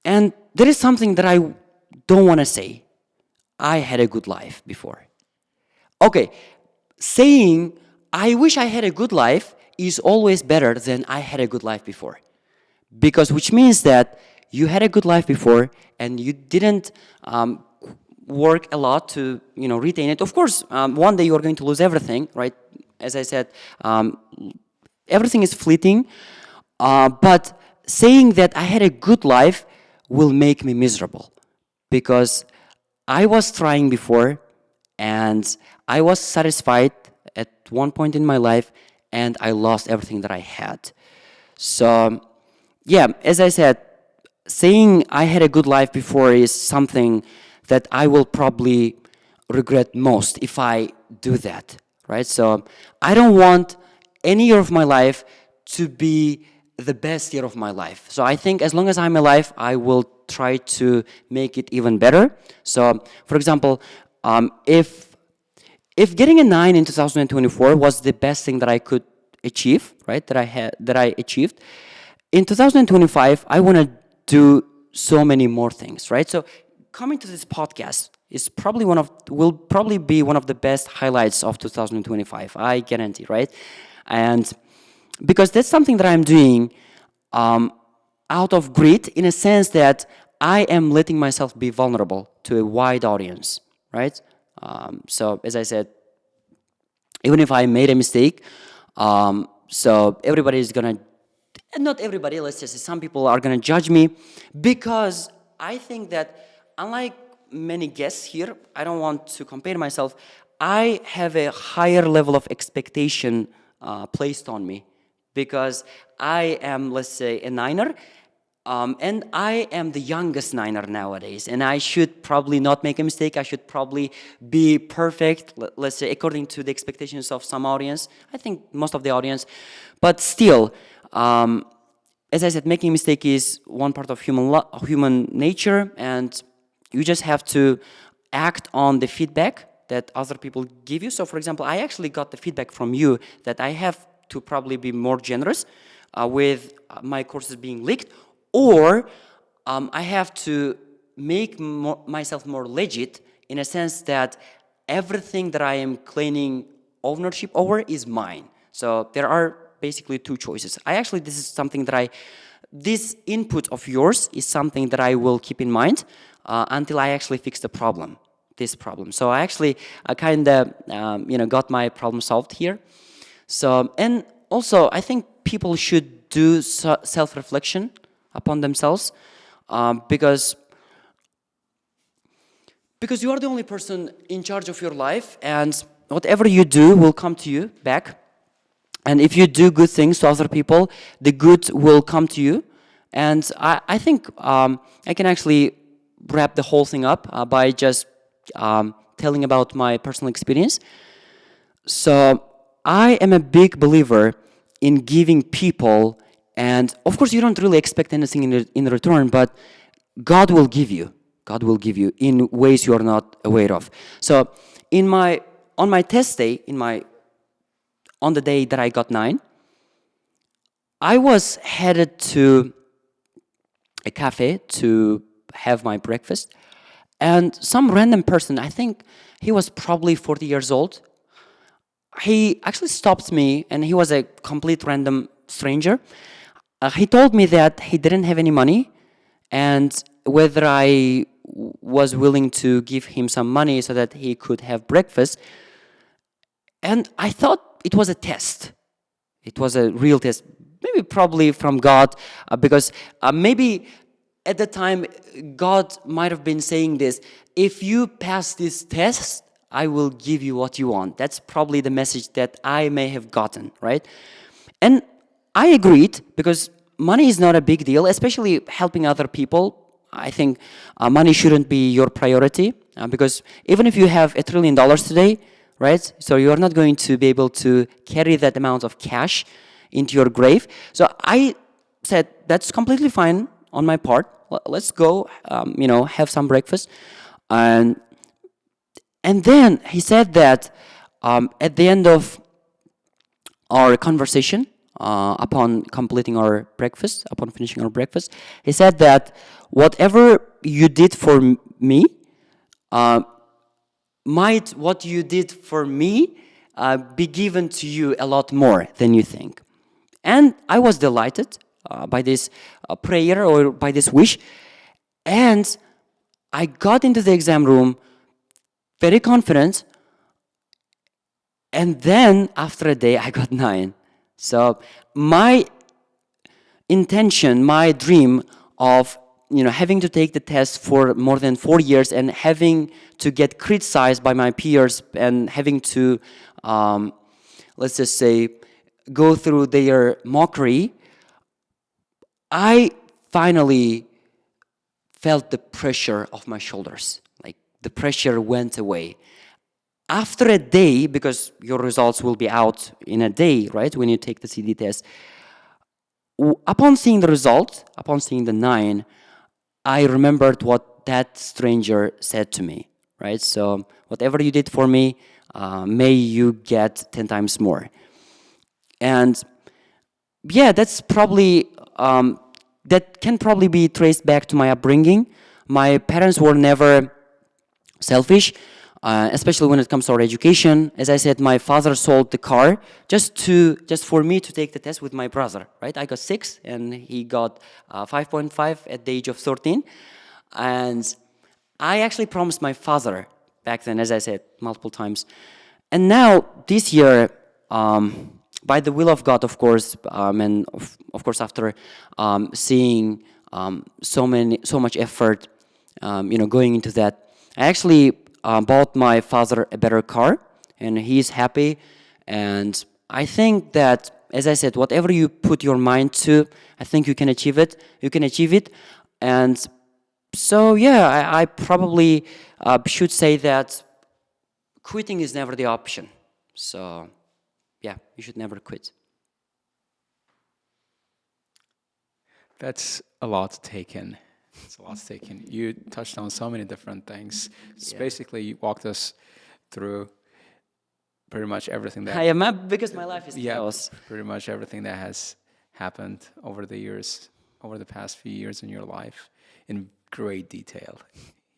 and there is something that I don't want to say. I had a good life before. Okay, saying I wish I had a good life is always better than I had a good life before, because which means that you had a good life before and you didn't work a lot to retain it. Of course, one day you are going to lose everything, right? As I said, everything is fleeting. But saying that I had a good life will make me miserable, because I was trying before and I was satisfied at one point in my life and I lost everything that I had. So, yeah, as I said, saying I had a good life before is something that I will probably regret most if I do that, right? So I don't want any year of my life to be the best year of my life. So I think as long as I'm alive, I will try to make it even better. So, for example, if getting a 9 in 2024 was the best thing that I could achieve, right? That I achieved, in 2025, I want to do so many more things, right? So coming to this podcast is will probably be one of the best highlights of 2025. I guarantee, right? And because that's something that I'm doing out of grit, in a sense that I am letting myself be vulnerable to a wide audience, right? So as I said, even if I made a mistake, so everybody is gonna, and not everybody, let's just say some people are gonna judge me, because I think that unlike many guests here, I don't want to compare myself, I have a higher level of expectation placed on me, because I am, let's say, a niner, and I am the youngest niner nowadays, and I should probably not make a mistake. I should probably be perfect, let's say, according to the expectations of some audience. I think most of the audience. But still, as I said, making a mistake is one part of human nature, and you just have to act on the feedback that other people give you. So, for example, I actually got the feedback from you that I have to probably be more generous with my courses being leaked, or I have to make myself more legit, in a sense that everything that I am claiming ownership over is mine. So there are basically two choices. This is something that this input of yours is something that I will keep in mind until I actually fix this problem. So I kind of, got my problem solved here. So, and also I think people should do self-reflection upon themselves, because you are the only person in charge of your life, and whatever you do will come to you back. And if you do good things to other people, the good will come to you. And I think I can actually wrap the whole thing up by just telling about my personal experience. So I am a big believer in giving people, and of course you don't really expect anything in return, but God will give you in ways you are not aware of. So on my test day, on the day that I got 9, I was headed to a cafe to have my breakfast, and some random person, I think he was probably 40 years old, he actually stopped me, and he was a complete random stranger. He told me that he didn't have any money, and whether I was willing to give him some money so that he could have breakfast. And I thought it was a test. It was a real test, maybe probably from God, because maybe at the time God might have been saying this: if you pass this test, I will give you what you want. That's probably the message that I may have gotten, right? And I agreed, because money is not a big deal, especially helping other people. I think money shouldn't be your priority, because even if you have $1 trillion today, right? So you are not going to be able to carry that amount of cash into your grave. So I said, that's completely fine on my part. Let's go, have some breakfast. And then he said that at the end of our conversation, upon completing our breakfast, upon finishing our breakfast, he said that whatever you did for me, might what you did for me be given to you a lot more than you think. And I was delighted by this prayer or by this wish. And I got into the exam room very confident. And then after a day, I got 9. So my intention, my dream of having to take the test for more than 4 years and having to get criticized by my peers and having to, let's just say, go through their mockery, I finally felt the pressure off my shoulders. Like the pressure went away. After a day, because your results will be out in a day, right, when you take the CD test, upon seeing the result, upon seeing the 9, I remembered what that stranger said to me, right? So whatever you did for me, may you get 10 times more. And yeah, that's probably, that can probably be traced back to my upbringing. My parents were never selfish, especially when it comes to our education. As I said, my father sold the car just for me to take the test with my brother, right? I got 6 and he got 5.5 at the age of 13. And I actually promised my father back then, as I said multiple times. And now this year, by the will of God, of course, and of course after seeing so much effort, going into that, I actually bought my father a better car, and he's happy. And I think that, as I said, whatever you put your mind to, I think you can achieve it. You can achieve it. And so, yeah, I probably should say that quitting is never the option. So, yeah, you should never quit. That's a lot taken. It's a lot taken. You touched on so many different things. It's basically, you walked us through pretty much everything that... I am, because my life is chaos. Pretty much everything that has happened over the years, over the past few years in your life, in great detail.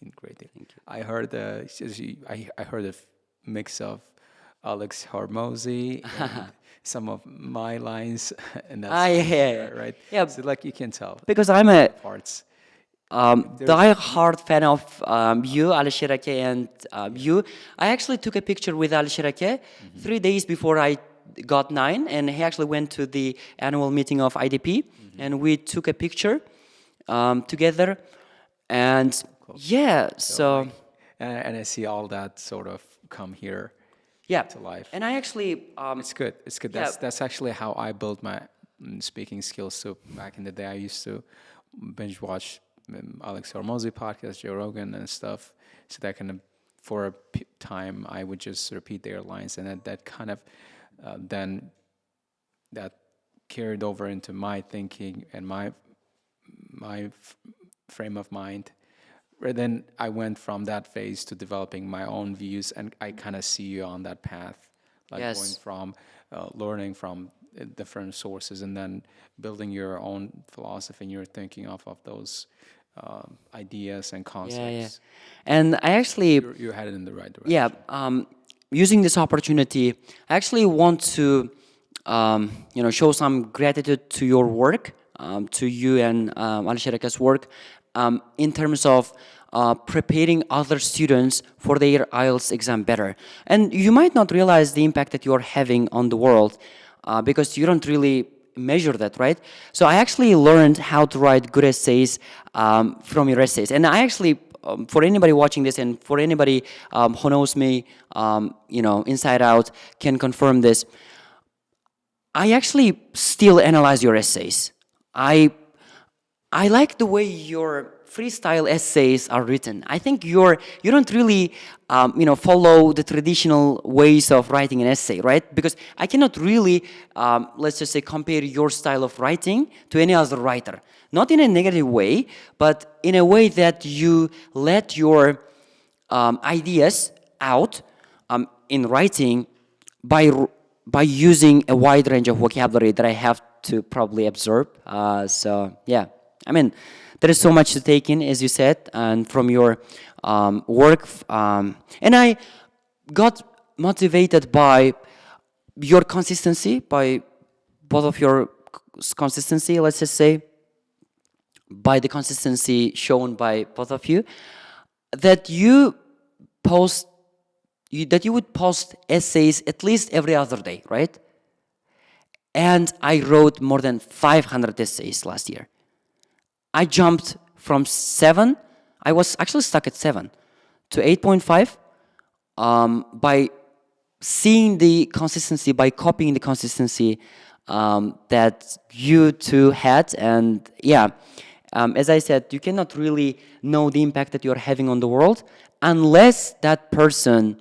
In great detail. Thank you. I heard I heard a mix of Alex Hormozy and some of my lines, and that's right. Yeah, so like you can tell because I'm a parts. die-hard fan of you, Alisher and you. I actually took a picture with Alisher 3 days before I got 9, and he actually went to the annual meeting of IDP, and we took a picture together. And yeah, so and I see all that sort of come here. Yeah, to life. And I actually it's good. It's good. That's actually how I built my speaking skills. So back in the day, I used to binge watch Alex Hormozy podcast, Joe Rogan and stuff, so that kind of for a time I would just repeat their lines, and that kind of then that carried over into my thinking and my frame of mind. Then I went from that phase to developing my own views, and I kind of see you on that path, like going from learning from different sources and then building your own philosophy and your thinking off of those ideas and concepts. And I actually... You're headed in the right direction. Yeah, using this opportunity, I actually want to, show some gratitude to your work, to you and Alisher's work, in terms of preparing other students for their IELTS exam better. And you might not realize the impact that you're having on the world because you don't really measure that, right? So I actually learned how to write good essays from your essays. And I actually, for anybody watching this and for anybody who knows me, inside out, can confirm this. I actually still analyze your essays. I like the way your freestyle essays are written. I think you don't really, follow the traditional ways of writing an essay, right? Because I cannot really, let's just say, compare your style of writing to any other writer. Not in a negative way, but in a way that you let your ideas out in writing by using a wide range of vocabulary that I have to probably absorb. So yeah, I mean, there is so much to take in, as you said, and from your work. And I got motivated by your consistency, by both of your consistency, let's just say, by the consistency shown by both of you, that you would post essays at least every other day, right? And I wrote more than 500 essays last year. I jumped from 7, I was actually stuck at 7, to 8.5 by seeing the consistency, by copying the consistency that you two had. And yeah, as I said, you cannot really know the impact that you're having on the world unless that person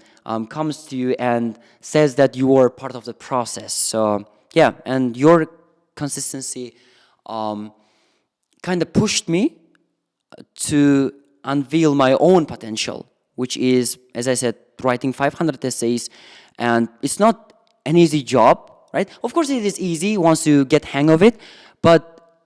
comes to you and says that you are part of the process. So yeah, and your consistency kind of pushed me to unveil my own potential, which is, as I said, writing 500 essays. And it's not an easy job, right? Of course it is easy once you get hang of it, but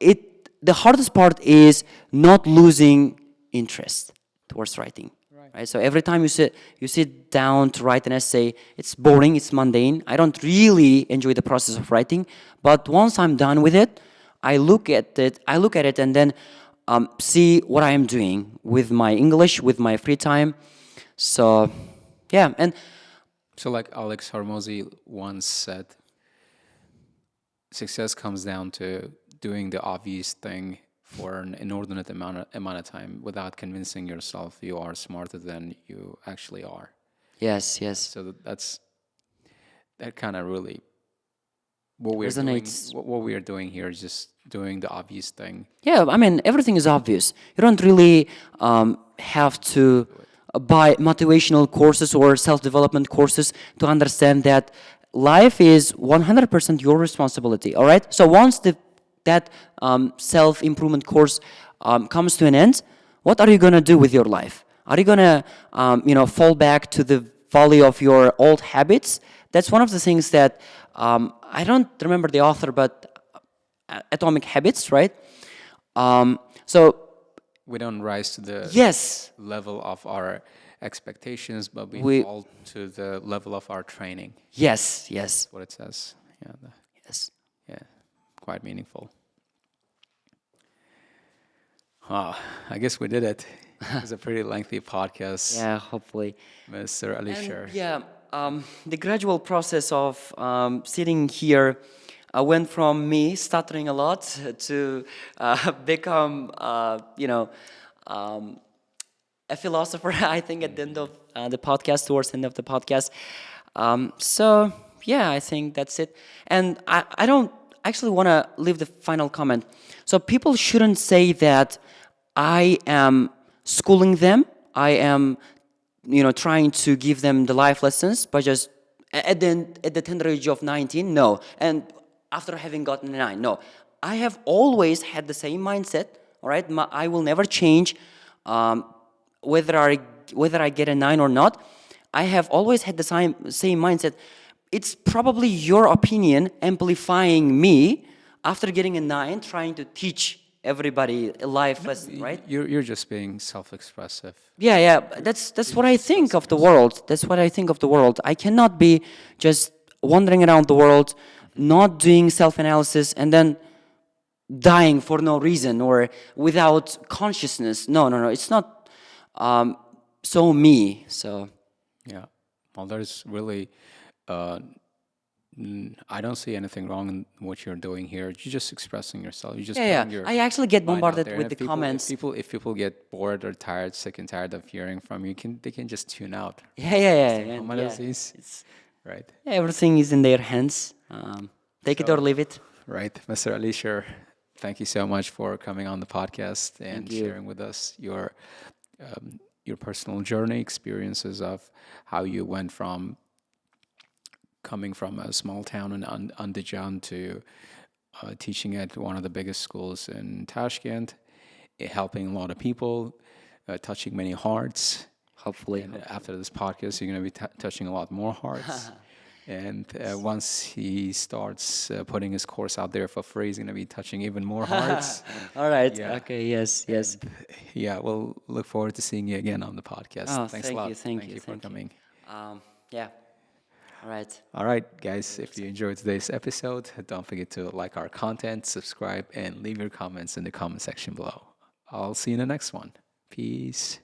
the hardest part is not losing interest towards writing. Right? So every time you sit down to write an essay, it's boring, it's mundane. I don't really enjoy the process of writing, but once I'm done with it, I look at it and then see what I am doing with my English, with my free time. So yeah, and so like Alex Hormozy once said, success comes down to doing the obvious thing for an inordinate amount of time without convincing yourself you are smarter than you actually are. Yes. So that kind of really what we are doing here is just doing the obvious thing. Yeah, I mean, everything is obvious. You don't really have to buy motivational courses or self-development courses to understand that life is 100% your responsibility, all right? So once that self-improvement course comes to an end, what are you going to do with your life? Are you going to fall back to the valley of your old habits? That's one of the things that I don't remember the author, but Atomic Habits, right? So we don't rise to the level of our expectations, but we fall to the level of our training. Yes. That's what it says. Yeah. Yes. Yeah. Quite meaningful. I guess we did it. It was a pretty lengthy podcast. Yeah, hopefully. Mr. Alisher. Yeah, the gradual process of sitting here went from me stuttering a lot to become, a philosopher, I think, at the end of the podcast, towards the end of the podcast. So, yeah, I think that's it. And I don't actually want to leave the final comment. So people shouldn't say that I am schooling them. I am, trying to give them the life lessons by just at the tender age of 19. No, and after having gotten a 9. No, I have always had the same mindset. All right, I will never change, whether I get a 9 or not. I have always had the same mindset. It's probably your opinion amplifying me after getting a 9, trying to teach everybody a life lesson, right? You're just being self-expressive. Yeah. That's what I think of the world. That's what I think of the world. I cannot be just wandering around the world, not doing self-analysis, and then dying for no reason or without consciousness. No. It's not so me. So yeah. Well, there's really. I don't see anything wrong in what you're doing here. You're just expressing yourself. You're just I actually get bombarded with the comments. If people get bored or tired, sick and tired of hearing from you, they can just tune out. Yeah. Right. Everything is in their hands. Take it or leave it. Right, Mr. Alisher, thank you so much for coming on the podcast and sharing with us your personal journey, experiences of how you went from coming from a small town in Andijan to teaching at one of the biggest schools in Tashkent, helping a lot of people, touching many hearts. Hopefully. And after this podcast, you're going to be touching a lot more hearts. And once he starts putting his course out there for free, he's going to be touching even more hearts. All right. Yeah. Okay. Yes. Yes. Yeah, we'll look forward to seeing you again on the podcast. Oh, Thanks thank a lot. you. Thank you. For Thank you. coming. Yeah. All right. All right, guys, if you enjoyed today's episode, don't forget to like our content, subscribe, and leave your comments in the comment section below. I'll see you in the next one. Peace.